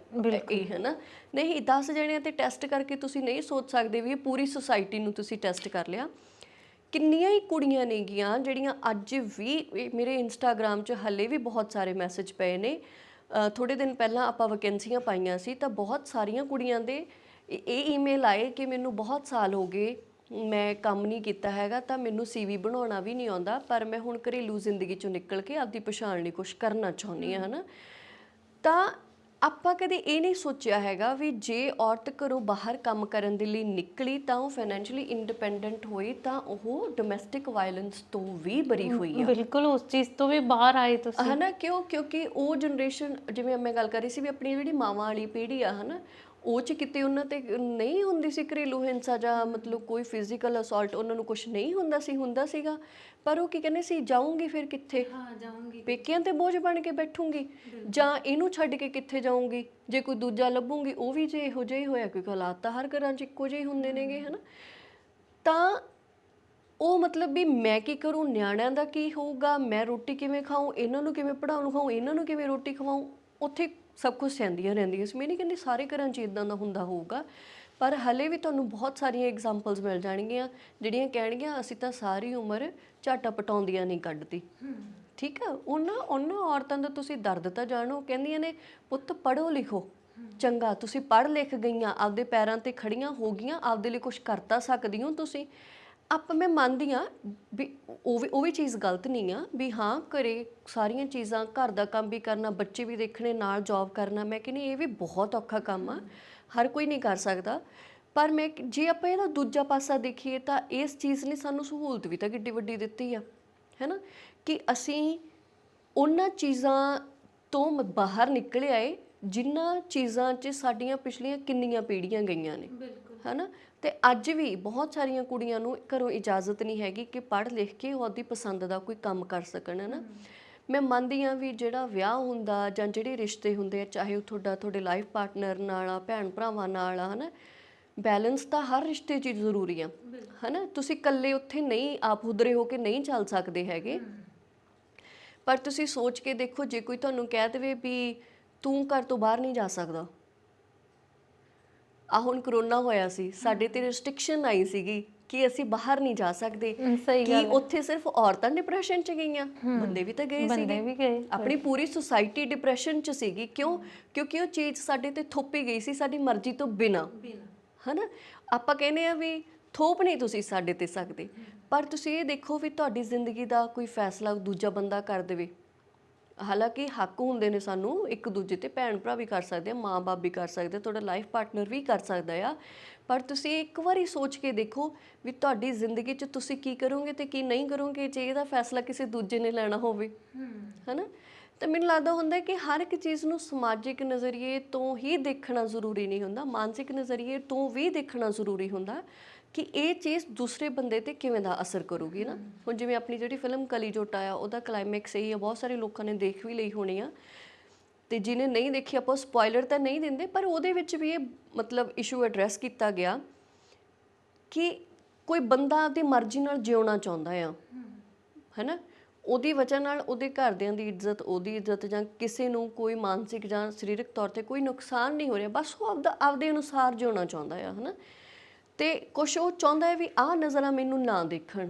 ਇਹ, ਹੈ ਨਾ। ਨਹੀਂ, 10 ਜਣਿਆਂ ਤੇ ਟੈਸਟ ਕਰਕੇ ਤੁਸੀਂ ਨਹੀਂ ਸੋਚ ਸਕਦੇ ਵੀ ਇਹ ਪੂਰੀ ਸੁਸਾਇਟੀ ਨੂੰ ਤੁਸੀਂ ਟੈਸਟ ਕਰ ਲਿਆ। ਕਿੰਨੀਆਂ ਹੀ ਕੁੜੀਆਂ ਨੇਗੀਆਂ ਜਿਹੜੀਆਂ ਅੱਜ ਵੀ ਮੇਰੇ ਇੰਸਟਾਗ੍ਰਾਮ 'ਚ ਹਲੇ ਵੀ ਬਹੁਤ ਸਾਰੇ ਮੈਸੇਜ ਪਏ ਨੇ। ਥੋੜ੍ਹੇ ਦਿਨ ਪਹਿਲਾਂ ਆਪਾਂ ਵੈਕੈਂਸੀਆਂ ਪਾਈਆਂ ਸੀ ਤਾਂ ਬਹੁਤ ਸਾਰੀਆਂ ਕੁੜੀਆਂ ਦੇ ਇਹ ਈਮੇਲ ਆਏ ਕਿ ਮੈਨੂੰ ਬਹੁਤ ਸਾਲ ਹੋ ਗਏ ਮੈਂ ਕੰਮ ਨਹੀਂ ਕੀਤਾ ਹੈਗਾ ਤਾਂ ਮੈਨੂੰ CV ਬਣਾਉਣਾ ਵੀ ਨਹੀਂ ਆਉਂਦਾ, ਪਰ ਮੈਂ ਹੁਣ ਘਰੇਲੂ ਜ਼ਿੰਦਗੀ 'ਚੋਂ ਨਿਕਲ ਕੇ ਆਪਦੀ ਪਛਾਣ ਲਈ ਕੁਛ ਕਰਨਾ ਚਾਹੁੰਦੀ ਹਾਂ, ਹੈ ਨਾ। ਤਾਂ ਆਪਾਂ ਕਦੇ ਇਹ ਨਹੀਂ ਸੋਚਿਆ ਹੈਗਾ ਵੀ ਜੇ ਔਰਤ ਘਰੋਂ ਬਾਹਰ ਕੰਮ ਕਰਨ ਦੇ ਲਈ ਨਿਕਲੀ ਤਾਂ ਉਹ ਫਾਈਨੈਂਸ਼ੀਅਲੀ ਇੰਡੀਪੈਂਡੈਂਟ ਹੋਈ ਤਾਂ ਉਹ ਡੋਮੈਸਟਿਕ ਵਾਇਲੈਂਸ ਤੋਂ ਵੀ ਬਰੀ ਹੋਈ ਆ। ਬਿਲਕੁਲ ਉਸ ਚੀਜ਼ ਤੋਂ ਵੀ ਬਾਹਰ ਆਏ ਤੁਸੀਂ, ਹੈ ਨਾ। ਕਿਉਂਕਿ ਉਹ ਜਨਰੇਸ਼ਨ ਜਿਵੇਂ ਮੈਂ ਗੱਲ ਕਰ ਰਹੀ ਸੀ ਵੀ ਆਪਣੀ ਜਿਹੜੀ ਮਾਵਾਂ ਵਾਲੀ ਪੀੜ੍ਹੀ ਆ, ਹੈ ਨਾ, ਉਹ 'ਚ ਕਿਤੇ ਉਹਨਾਂ ਤੇ ਨਹੀਂ ਹੁੰਦੀ ਸੀ ਘਰੇਲੂ ਹਿੰਸਾ ਜਾਂ ਮਤਲਬ ਕੋਈ ਫਿਜ਼ੀਕਲ ਅਸੌਲਟ, ਉਹਨਾਂ ਨੂੰ ਕੁਝ ਨਹੀਂ ਹੁੰਦਾ ਸੀਗਾ। ਪਰ ਉਹ ਕੀ ਕਹਿੰਦੇ ਸੀ, ਜਾਊਂਗੀ ਫਿਰ ਕਿੱਥੇ, ਜਾਊਂਗੀ ਪੇਕਿਆਂ ਤੇ ਬੋਝ ਬਣ ਕੇ ਬੈਠੂੰਗੀ ਜਾਂ ਇਹਨੂੰ ਛੱਡ ਕੇ ਕਿੱਥੇ ਜਾਊਂਗੀ, ਜੇ ਕੋਈ ਦੂਜਾ ਲੱਭੂੰਗੀ ਉਹ ਵੀ ਜੇ ਇਹੋ ਜਿਹਾ ਹੀ ਹੋਇਆ, ਕਿਉਂਕਿ ਹਾਲਾਤ ਤਾਂ ਹਰ ਘਰਾਂ 'ਚ ਇੱਕੋ ਜਿਹੇ ਹੁੰਦੇ ਨੇਗੇ, ਹੈ ਨਾ। ਤਾਂ ਉਹ ਮਤਲਬ ਵੀ ਮੈਂ ਕੀ ਕਰੂੰ, ਨਿਆਣਿਆਂ ਦਾ ਕੀ ਹੋਊਗਾ, ਮੈਂ ਰੋਟੀ ਕਿਵੇਂ ਖਾਊਂ, ਇਹਨਾਂ ਨੂੰ ਕਿਵੇਂ ਪੜ੍ਹਾਉਣ ਖਾਊਂ, ਇਹਨਾਂ ਨੂੰ ਕਿਵੇਂ ਰੋਟੀ ਖਵਾਊਂ, ਉੱਥੇ ਸਭ ਕੁਝ ਸਹਿੰਦੀਆਂ ਰਹਿੰਦੀਆਂ ਸੀ। ਮੈਂ ਨਹੀਂ ਕਹਿੰਦੀ ਸਾਰੇ ਘਰਾਂ 'ਚ ਇੱਦਾਂ ਦਾ ਹੁੰਦਾ ਹੋਊਗਾ, ਪਰ ਹਲੇ ਵੀ ਤੁਹਾਨੂੰ ਬਹੁਤ ਸਾਰੀਆਂ ਐਗਜ਼ਾਮਪਲਸ ਮਿਲ ਜਾਣਗੀਆਂ ਜਿਹੜੀਆਂ ਕਹਿਣਗੀਆਂ ਅਸੀਂ ਤਾਂ ਸਾਰੀ ਉਮਰ ਝਾਟਾ ਪਟਾਉਂਦੀਆਂ ਨਹੀਂ ਕੱਢਦੀ। ਠੀਕ ਆ, ਉਹਨਾਂ ਔਰਤਾਂ ਦਾ ਤੁਸੀਂ ਦਰਦ ਤਾਂ ਜਾਣੋ। ਕਹਿੰਦੀਆਂ ਨੇ ਪੁੱਤ ਪੜ੍ਹੋ ਲਿਖੋ, ਚੰਗਾ ਤੁਸੀਂ ਪੜ੍ਹ ਲਿਖ ਗਈਆਂ, ਆਪਦੇ ਪੈਰਾਂ ਤੇ ਖੜੀਆਂ ਹੋ ਗਈਆਂ, ਆਪਦੇ ਲਈ ਕੁਝ ਕਰ ਤਾਂ ਸਕਦੀ ਹੋ ਤੁਸੀਂ। ਮੈਂ ਮੰਨਦੀ ਹਾਂ ਵੀ ਉਹ ਵੀ ਚੀਜ਼ ਗਲਤ ਨਹੀਂ ਆ ਵੀ ਹਾਂ ਘਰੇ ਸਾਰੀਆਂ ਚੀਜ਼ਾਂ, ਘਰ ਦਾ ਕੰਮ ਵੀ ਕਰਨਾ, ਬੱਚੇ ਵੀ ਦੇਖਣੇ, ਨਾਲ ਜੌਬ ਕਰਨਾ, ਮੈਂ ਕਹਿੰਦੀ ਇਹ ਵੀ ਬਹੁਤ ਔਖਾ ਕੰਮ ਆ, ਹਰ ਕੋਈ ਨਹੀਂ ਕਰ ਸਕਦਾ। ਪਰ ਜੇ ਆਪਾਂ ਇਹਦਾ ਦੂਜਾ ਪਾਸਾ ਦੇਖੀਏ ਤਾਂ ਇਸ ਚੀਜ਼ ਨੇ ਸਾਨੂੰ ਸਹੂਲਤ ਵੀ ਤਾਂ ਕਿੱਡੀ ਵੱਡੀ ਦਿੱਤੀ ਆ, ਹੈ ਨਾ, ਕਿ ਅਸੀਂ ਉਹਨਾਂ ਚੀਜ਼ਾਂ ਤੋਂ ਬਾਹਰ ਨਿਕਲ ਆਏ ਜਿਨ੍ਹਾਂ ਚੀਜ਼ਾਂ 'ਚ ਸਾਡੀਆਂ ਪਿਛਲੀਆਂ ਕਿੰਨੀਆਂ ਪੀੜ੍ਹੀਆਂ ਗਈਆਂ ਨੇ, ਹੈ ਨਾ। ਤੇ ਅੱਜ ਵੀ ਬਹੁਤ ਸਾਰੀਆਂ ਕੁੜੀਆਂ ਨੂੰ ਘਰੋਂ ਇਜਾਜ਼ਤ ਨਹੀਂ ਹੈਗੀ ਕਿ ਪੜ੍ਹ ਲਿਖ ਕੇ ਉਹ ਆਪਦੀ ਪਸੰਦ ਦਾ ਕੋਈ ਕੰਮ ਕਰ ਸਕਣ, ਹੈ ਨਾ। ਮੈਂ ਮੰਨਦੀ ਹਾਂ ਵੀ ਜਿਹੜਾ ਵਿਆਹ ਹੁੰਦਾ ਜਾਂ ਜਿਹੜੇ ਰਿਸ਼ਤੇ ਹੁੰਦੇ ਆ, ਚਾਹੇ ਉਹ ਤੁਹਾਡੇ ਲਾਈਫ ਪਾਰਟਨਰ ਨਾਲ ਆ, ਭੈਣ ਭਰਾਵਾਂ ਨਾਲ ਆ, ਹੈ ਨਾ, ਬੈਲੈਂਸ ਤਾਂ ਹਰ ਰਿਸ਼ਤੇ 'ਚ ਜ਼ਰੂਰੀ ਆ, ਹੈ ਨਾ। ਤੁਸੀਂ ਇਕੱਲੇ ਉੱਥੇ ਨਹੀਂ ਆਪ ਹੁਦਰੇ ਹੋ ਕੇ ਨਹੀਂ ਚੱਲ ਸਕਦੇ ਹੈਗੇ। ਪਰ ਤੁਸੀਂ ਸੋਚ ਕੇ ਦੇਖੋ, ਜੇ ਕੋਈ ਤੁਹਾਨੂੰ ਕਹਿ ਦੇਵੇ ਵੀ ਤੂੰ ਘਰ ਤੋਂ ਬਾਹਰ ਨਹੀਂ ਜਾ ਸਕਦਾ, ਹੁਣ ਕਰੋਨਾ ਹੋਇਆ ਸੀ, ਸਾਡੇ ਤੇ ਰਿਸਟ੍ਰਿਕਸ਼ਨ ਆਈ ਸੀਗੀ ਕਿ ਅਸੀਂ ਬਾਹਰ ਨਹੀਂ ਜਾ ਸਕਦੇ, ਕਿ ਉੱਥੇ ਸਿਰਫ ਔਰਤਾਂ ਡਿਪਰੈਸ਼ਨ 'ਚ ਗਈਆਂ, ਬੰਦੇ ਵੀ ਤਾਂ ਗਏ ਸੀਗੇ, ਆਪਣੀ ਪੂਰੀ ਸੁਸਾਇਟੀ ਡਿਪਰੈਸ਼ਨ 'ਚ ਸੀਗੀ। ਕਿਉਂਕਿ ਉਹ ਚੀਜ਼ ਸਾਡੇ ਤੇ ਥੋਪੀ ਗਈ ਸੀ ਸਾਡੀ ਮਰਜ਼ੀ ਤੋਂ ਬਿਨਾਂ, ਹੈ ਨਾ। ਆਪਾਂ ਕਹਿੰਦੇ ਆ ਵੀ ਥੋਪ ਨਹੀਂ ਤੁਸੀਂ ਸਾਡੇ ਤੇ ਸਕਦੇ, ਪਰ ਤੁਸੀਂ ਇਹ ਦੇਖੋ ਵੀ ਤੁਹਾਡੀ ਜ਼ਿੰਦਗੀ ਦਾ ਕੋਈ ਫੈਸਲਾ ਦੂਜਾ ਬੰਦਾ ਕਰ ਦੇਵੇ। ਹਾਲਾਂਕਿ ਹੱਕ ਹੁੰਦੇ ਨੇ ਸਾਨੂੰ ਇੱਕ ਦੂਜੇ ਤੇ, ਭੈਣ ਭਰਾ ਵੀ ਕਰ ਸਕਦੇ ਆ, ਮਾਂ ਬਾਪ ਵੀ ਕਰ ਸਕਦੇ ਆ, ਤੁਹਾਡਾ ਲਾਈਫ ਪਾਰਟਨਰ ਵੀ ਕਰ ਸਕਦਾ ਆ। ਪਰ ਤੁਸੀਂ ਇੱਕ ਵਾਰੀ ਸੋਚ ਕੇ ਦੇਖੋ ਵੀ ਤੁਹਾਡੀ ਜ਼ਿੰਦਗੀ 'ਚ ਤੁਸੀਂ ਕੀ ਕਰੋਗੇ ਤੇ ਕੀ ਨਹੀਂ ਕਰੋਗੇ ਜੇ ਇਹਦਾ ਫੈਸਲਾ ਕਿਸੇ ਦੂਜੇ ਨੇ ਲੈਣਾ ਹੋਵੇ, ਹੈ ਨਾ। ਤਾਂ ਮੈਨੂੰ ਲੱਗਦਾ ਹੁੰਦਾ ਕਿ ਹਰ ਇੱਕ ਚੀਜ਼ ਨੂੰ ਸਮਾਜਿਕ ਨਜ਼ਰੀਏ ਤੋਂ ਹੀ ਦੇਖਣਾ ਜ਼ਰੂਰੀ ਨਹੀਂ ਹੁੰਦਾ, ਮਾਨਸਿਕ ਨਜ਼ਰੀਏ ਤੋਂ ਵੀ ਦੇਖਣਾ ਜ਼ਰੂਰੀ ਹੁੰਦਾ ਕਿ ਇਹ ਚੀਜ਼ ਦੂਸਰੇ ਬੰਦੇ ਤੇ ਕਿਵੇਂ ਦਾ ਅਸਰ ਕਰੂਗੀ ਨਾ। ਹੁਣ ਜਿਵੇਂ ਆਪਣੀ ਜਿਹੜੀ ਫਿਲਮ ਕਲੀ ਜੋਟਾ ਆ, ਉਹਦਾ ਕਲਾਈਮੈਕਸ ਇਹੀ ਆ, ਬਹੁਤ ਸਾਰੇ ਲੋਕਾਂ ਨੇ ਦੇਖ ਵੀ ਲਈ ਹੋਣੀ ਆ, ਤੇ ਜਿਹਨੇ ਨਹੀਂ ਦੇਖੀ ਆਪਾਂ ਸਪੋਇਲਰ ਤਾਂ ਨਹੀਂ ਦਿੰਦੇ, ਪਰ ਉਹਦੇ ਵਿੱਚ ਵੀ ਇਹ ਮਤਲਬ ਇਸ਼ੂ ਐਡਰੈਸ ਕੀਤਾ ਗਿਆ ਕਿ ਕੋਈ ਬੰਦਾ ਆਪਦੀ ਮਰਜ਼ੀ ਨਾਲ ਜਿਉਣਾ ਚਾਹੁੰਦਾ ਆ, ਹੈ ਨਾ, ਉਹਦੀ ਵਜ੍ਹਾ ਨਾਲ ਉਹਦੇ ਘਰਦਿਆਂ ਦੀ ਇੱਜ਼ਤ, ਉਹਦੀ ਇੱਜ਼ਤ ਜਾਂ ਕਿਸੇ ਨੂੰ ਕੋਈ ਮਾਨਸਿਕ ਜਾਂ ਸਰੀਰਕ ਤੌਰ ਤੇ ਕੋਈ ਨੁਕਸਾਨ ਨਹੀਂ ਹੋ ਰਿਹਾ, ਬਸ ਉਹ ਆਪਦੇ ਅਨੁਸਾਰ ਜਿਉਣਾ ਚਾਹੁੰਦਾ ਆ, ਹੈ ਨਾ। ਤੇ ਕੁਛ ਉਹ ਚਾਹੁੰਦਾ ਹੈ ਵੀ ਆਹ ਨਜ਼ਰਾਂ ਮੈਨੂੰ ਨਾ ਦੇਖਣ,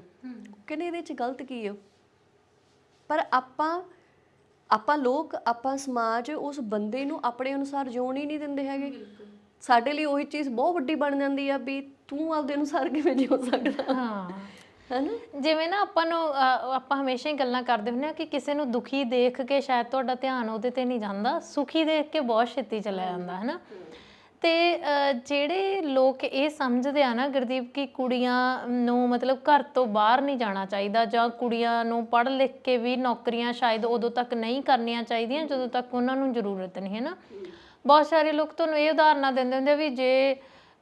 ਕਹਿੰਦੇ ਇਹਦੇ 'ਚ ਗਲਤ ਕੀ ਆ। ਪਰ ਆਪਾਂ ਲੋਕ, ਆਪਾਂ ਸਮਾਜ ਉਸ ਬੰਦੇ ਨੂੰ ਆਪਣੇ ਅਨੁਸਾਰ ਜਿਉਣ ਹੀ ਨਹੀਂ ਦਿੰਦੇ ਹੈਗੇ। ਸਾਡੇ ਲਈ ਉਹੀ ਚੀਜ਼ ਬਹੁਤ ਵੱਡੀ ਬਣ ਜਾਂਦੀ ਆ ਵੀ ਤੂੰ ਆਪਦੇ ਅਨੁਸਾਰ ਕਿਵੇਂ ਜਿਉ ਸਕਦਾ। ਹਨਾ। ਜਿਵੇਂ ਨਾ ਆਪਾਂ ਨੂੰ ਆਪਾਂ ਹਮੇਸ਼ਾ ਹੀ ਗੱਲਾਂ ਕਰਦੇ ਹੁੰਦੇ ਆ ਕਿ ਕਿਸੇ ਨੂੰ ਦੁਖੀ ਦੇਖ ਕੇ ਸ਼ਾਇਦ ਤੁਹਾਡਾ ਧਿਆਨ ਉਹਦੇ ਤੇ ਨਹੀਂ ਜਾਂਦਾ, ਸੁਖੀ ਦੇਖ ਕੇ ਬਹੁਤ ਛੇਤੀ ਚਲਾ ਜਾਂਦਾ, ਹਨਾ। ਤੇ ਜਿਹੜੇ ਲੋਕ ਇਹ ਸਮਝਦੇ ਆ ਨਾ ਗੁਰਦੀਪ ਕਿ ਕੁੜੀਆਂ ਨੂੰ ਮਤਲਬ ਘਰ ਤੋਂ ਬਾਹਰ ਨਹੀਂ ਜਾਣਾ ਚਾਹੀਦਾ, ਜਾਂ ਕੁੜੀਆਂ ਨੂੰ ਪੜ੍ਹ ਲਿਖ ਕੇ ਵੀ ਨੌਕਰੀਆਂ ਸ਼ਾਇਦ ਉਦੋਂ ਤੱਕ ਨਹੀਂ ਕਰਨੀਆਂ ਚਾਹੀਦੀਆਂ ਜਦੋਂ ਤੱਕ ਉਹਨਾਂ ਨੂੰ ਜ਼ਰੂਰਤ ਨਹੀਂ, ਹੈ ਨਾ। ਬਹੁਤ ਸਾਰੇ ਲੋਕ ਤੁਹਾਨੂੰ ਇਹ ਉਦਾਹਰਨਾਂ ਦਿੰਦੇ ਹੁੰਦੇ ਵੀ ਜੇ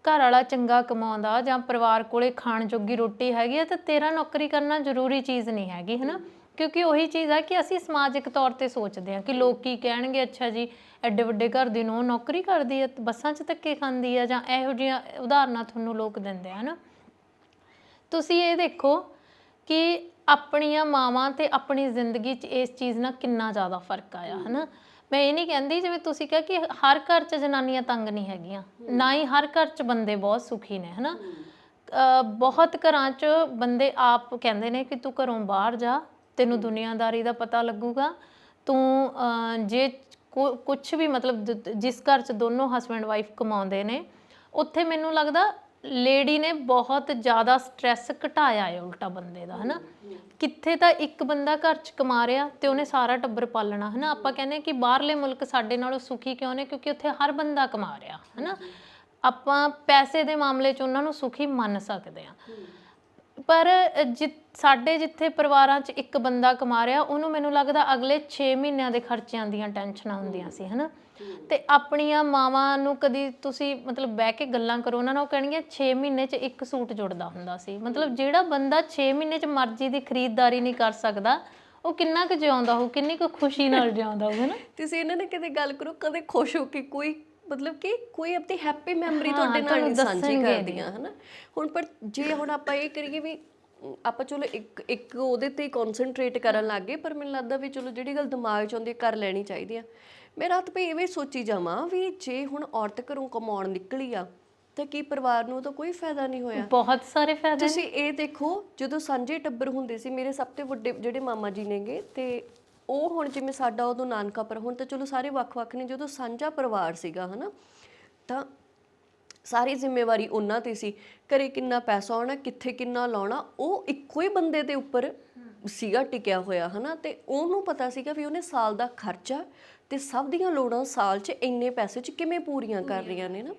ਘਰ ਵਾਲਾ ਚੰਗਾ ਕਮਾਉਂਦਾ ਜਾਂ ਪਰਿਵਾਰ ਕੋਲੇ ਖਾਣ ਜੋਗੀ ਰੋਟੀ ਹੈਗੀ ਆ ਤਾਂ ਤੇਰਾ ਨੌਕਰੀ ਕਰਨਾ ਜ਼ਰੂਰੀ ਚੀਜ਼ ਨਹੀਂ ਹੈਗੀ, ਹੈ ਨਾ। ਕਿਉਂਕਿ ਉਹੀ ਚੀਜ਼ ਆ ਕਿ ਅਸੀਂ ਸਮਾਜਿਕ ਤੌਰ ਤੇ ਸੋਚਦੇ ਹਾਂ ਕਿ ਲੋਕ ਕੀ ਕਹਿਣਗੇ, ਅੱਛਾ ਜੀ ਐਡੇ ਵੱਡੇ ਘਰ ਦੀ ਨੂੰ ਨੌਕਰੀ ਕਰਦੀ ਹੈ, ਬੱਸਾਂ 'ਚ ਧੱਕੇ ਖਾਂਦੀ ਆ, ਜਾਂ ਇਹੋ ਜਿਹੀਆਂ ਉਦਾਹਰਨਾਂ ਤੁਹਾਨੂੰ ਲੋਕ ਦਿੰਦੇ ਆ, ਹੈ ਨਾ। ਤੁਸੀਂ ਇਹ ਦੇਖੋ ਕਿ ਆਪਣੀਆਂ ਮਾਵਾਂ ਤੇ ਆਪਣੀ ਜ਼ਿੰਦਗੀ 'ਚ ਇਸ ਚੀਜ਼ ਨਾਲ ਕਿੰਨਾ ਜ਼ਿਆਦਾ ਫਰਕ ਆਇਆ, ਹੈ ਨਾ। ਮੈਂ ਇਹ ਨਹੀਂ ਕਹਿੰਦੀ ਜਿਵੇਂ ਤੁਸੀਂ ਕਿਹਾ ਕਿ ਹਰ ਘਰ 'ਚ ਜਨਾਨੀਆਂ ਤੰਗ ਨਹੀਂ ਹੈਗੀਆਂ, ਨਾ ਹੀ ਹਰ ਘਰ 'ਚ ਬੰਦੇ ਬਹੁਤ ਸੁਖੀ ਨੇ, ਹੈ ਨਾ। ਬਹੁਤ ਘਰਾਂ 'ਚ ਬੰਦੇ ਆਪ ਕਹਿੰਦੇ ਨੇ ਕਿ ਤੂੰ ਘਰੋਂ ਬਾਹਰ ਜਾ, ਤੈਨੂੰ ਦੁਨੀਆਦਾਰੀ ਦਾ ਪਤਾ ਲੱਗੂਗਾ, ਤੂੰ ਜੇ ਕੁਛ ਵੀ ਮਤਲਬ ਜਿਸ ਘਰ 'ਚ ਦੋਨੋਂ ਹਸਬੈਂਡ ਵਾਈਫ ਕਮਾਉਂਦੇ ਨੇ ਉੱਥੇ ਮੈਨੂੰ ਲੱਗਦਾ ਲੇਡੀ ਨੇ ਬਹੁਤ ਜ਼ਿਆਦਾ ਸਟ੍ਰੈਸ ਘਟਾਇਆ ਹੈ ਉਲਟਾ ਬੰਦੇ ਦਾ, ਹੈ ਨਾ। ਕਿੱਥੇ ਤਾਂ ਇੱਕ ਬੰਦਾ ਘਰ 'ਚ ਕਮਾ ਰਿਹਾ ਤੇ ਉਹਨੇ ਸਾਰਾ ਟੱਬਰ ਪਾਲਣਾ, ਹੈ ਨਾ। ਆਪਾਂ ਕਹਿੰਦੇ ਕਿ ਬਾਹਰਲੇ ਮੁਲਕ ਸਾਡੇ ਨਾਲੋਂ ਸੁਖੀ ਕਿਉਂ ਨੇ, ਕਿਉਂਕਿ ਉੱਥੇ ਹਰ ਬੰਦਾ ਕਮਾ ਰਿਹਾ, ਹੈ ਨਾ। ਆਪਾਂ ਪੈਸੇ ਦੇ ਮਾਮਲੇ 'ਚ ਉਹਨਾਂ ਨੂੰ ਸੁਖੀ ਮੰਨ ਸਕਦੇ ਹਾਂ, ਪਰ ਸਾਡੇ ਜਿੱਥੇ ਪਰਿਵਾਰਾਂ 'ਚ ਇੱਕ ਬੰਦਾ ਕਮਾ ਰਿਹਾ ਉਹਨੂੰ ਮੈਨੂੰ ਲੱਗਦਾ ਅਗਲੇ 6 ਮਹੀਨਿਆਂ ਦੇ ਖਰਚਿਆਂ ਦੀਆਂ ਟੈਨਸ਼ਨਾਂ ਹੁੰਦੀਆਂ ਸੀ, ਹੈ ਨਾ। ਤੇ ਆਪਣੀਆਂ ਮਾਵਾਂ ਨੂੰ ਕਦੀ ਤੁਸੀਂ ਮਤਲਬ ਬਹਿ ਕੇ ਗੱਲਾਂ ਕਰੋ ਉਹਨਾਂ ਨਾਲ, ਉਹ ਕਹਿਣਗੀਆਂ 6 ਮਹੀਨੇ 'ਚ ਇੱਕ ਸੂਟ ਜੁੜਦਾ ਹੁੰਦਾ ਸੀ। ਮਤਲਬ ਜਿਹੜਾ ਬੰਦਾ 6 ਮਹੀਨੇ 'ਚ ਮਰਜ਼ੀ ਦੀ ਖਰੀਦਦਾਰੀ ਨਹੀਂ ਕਰ ਸਕਦਾ ਉਹ ਕਿੰਨਾ ਕੁ ਜਿਉਂਦਾ ਹੋਊ, ਕਿੰਨੀ ਕੁ ਖੁਸ਼ੀ ਨਾਲ ਜਿਉਂਦਾ ਹੋਊ, ਹੈ ਨਾ। ਤੁਸੀਂ ਇਹਨਾਂ ਨੇ ਕਦੇ ਗੱਲ ਕਰੋ, ਕਦੇ ਖੁਸ਼ ਹੋ ਕੇ ਕੋਈ ਮਤਲਬ ਕਿ ਕੋਈ ਆਪਣੀ ਹੈਪੀ ਮੈਮਰੀ ਤੁਹਾਡੇ ਨਾਲ ਨਹੀਂ ਸਾਂਝੀ ਕਰਦੀਆਂ, ਹਨਾ। ਹੁਣ ਪਰ ਜੇ ਹੁਣ ਆਪਾਂ ਇਹ ਕਰੀਏ ਵੀ ਆਪਾਂ ਚਲੋ ਇੱਕ ਉਹਦੇ ਤੇ ਕਨਸੈਂਟਰੇਟ ਕਰਨ ਲੱਗ ਗਏ, ਪਰ ਮੈਨੂੰ ਲੱਗਦਾ ਵੀ ਚਲੋ ਜਿਹੜੀ ਗੱਲ ਦਿਮਾਗ 'ਚ ਆਉਂਦੀ ਕਰ ਲੈਣੀ ਚਾਹੀਦੀ ਆ। ਮੈਂ ਰਾਤ ਪਈ ਐਵੇਂ ਸੋਚੀ ਜਾਵਾਂ ਵੀ ਜੇ ਹੁਣ ਔਰਤ ਘਰੋਂ ਕਮਾਉਣ ਨਿਕਲੀ ਆ ਤਾਂ ਕੀ ਪਰਿਵਾਰ ਨੂੰ ਤਾਂ ਕੋਈ ਫਾਇਦਾ ਨਹੀਂ ਹੋਇਆ। ਬਹੁਤ ਸਾਰੇ ਫਾਇਦੇ। ਤੁਸੀਂ ਇਹ ਦੇਖੋ ਜਦੋਂ ਸਾਂਝੇ ਟੱਬਰ ਹੁੰਦੇ ਸੀ, ਮੇਰੇ ਸਭ ਤੋਂ ਵੱਡੇ ਜਿਹੜੇ ਮਾਮਾ ਜੀ ਨੇਗੇ, ਤੇ ਉਹ ਹੁਣ ਜਿਵੇਂ ਸਾਡਾ ਉਦੋਂ ਨਾਨਕਾ ਪਰ ਹੁਣ ਤਾਂ ਚਲੋ ਸਾਰੇ ਵੱਖ-ਵੱਖ ਨੇ, ਜਦੋਂ ਸਾਂਝਾ ਪਰਿਵਾਰ ਸੀਗਾ, ਹਨਾ, ਤਾਂ ਸਾਰੀ ਜ਼ਿੰਮੇਵਾਰੀ ਉਹਨਾਂ ਤੇ ਸੀ। ਘਰੇ ਕਿੰਨਾ ਪੈਸਾ ਆਉਣਾ, ਕਿੱਥੇ ਕਿੰਨਾ ਲਾਉਣਾ, ਉਹ ਇੱਕੋ ਹੀ ਬੰਦੇ ਦੇ ਉੱਪਰ ਸੀਗਾ ਟਿਕਿਆ ਹੋਇਆ, ਹਨਾ। ਤੇ ਉਹਨੂੰ ਪਤਾ ਸੀਗਾ ਵੀ ਉਹਨੇ ਸਾਲ ਦਾ ਖਰਚਾ ਤੇ ਸਭ ਦੀਆਂ ਲੋੜਾਂ ਸਾਲ 'ਚ ਇੰਨੇ ਪੈਸੇ 'ਚ ਕਿਵੇਂ ਪੂਰੀਆਂ ਕਰ ਰਹੀਆਂ ਨੇ ਨਾ।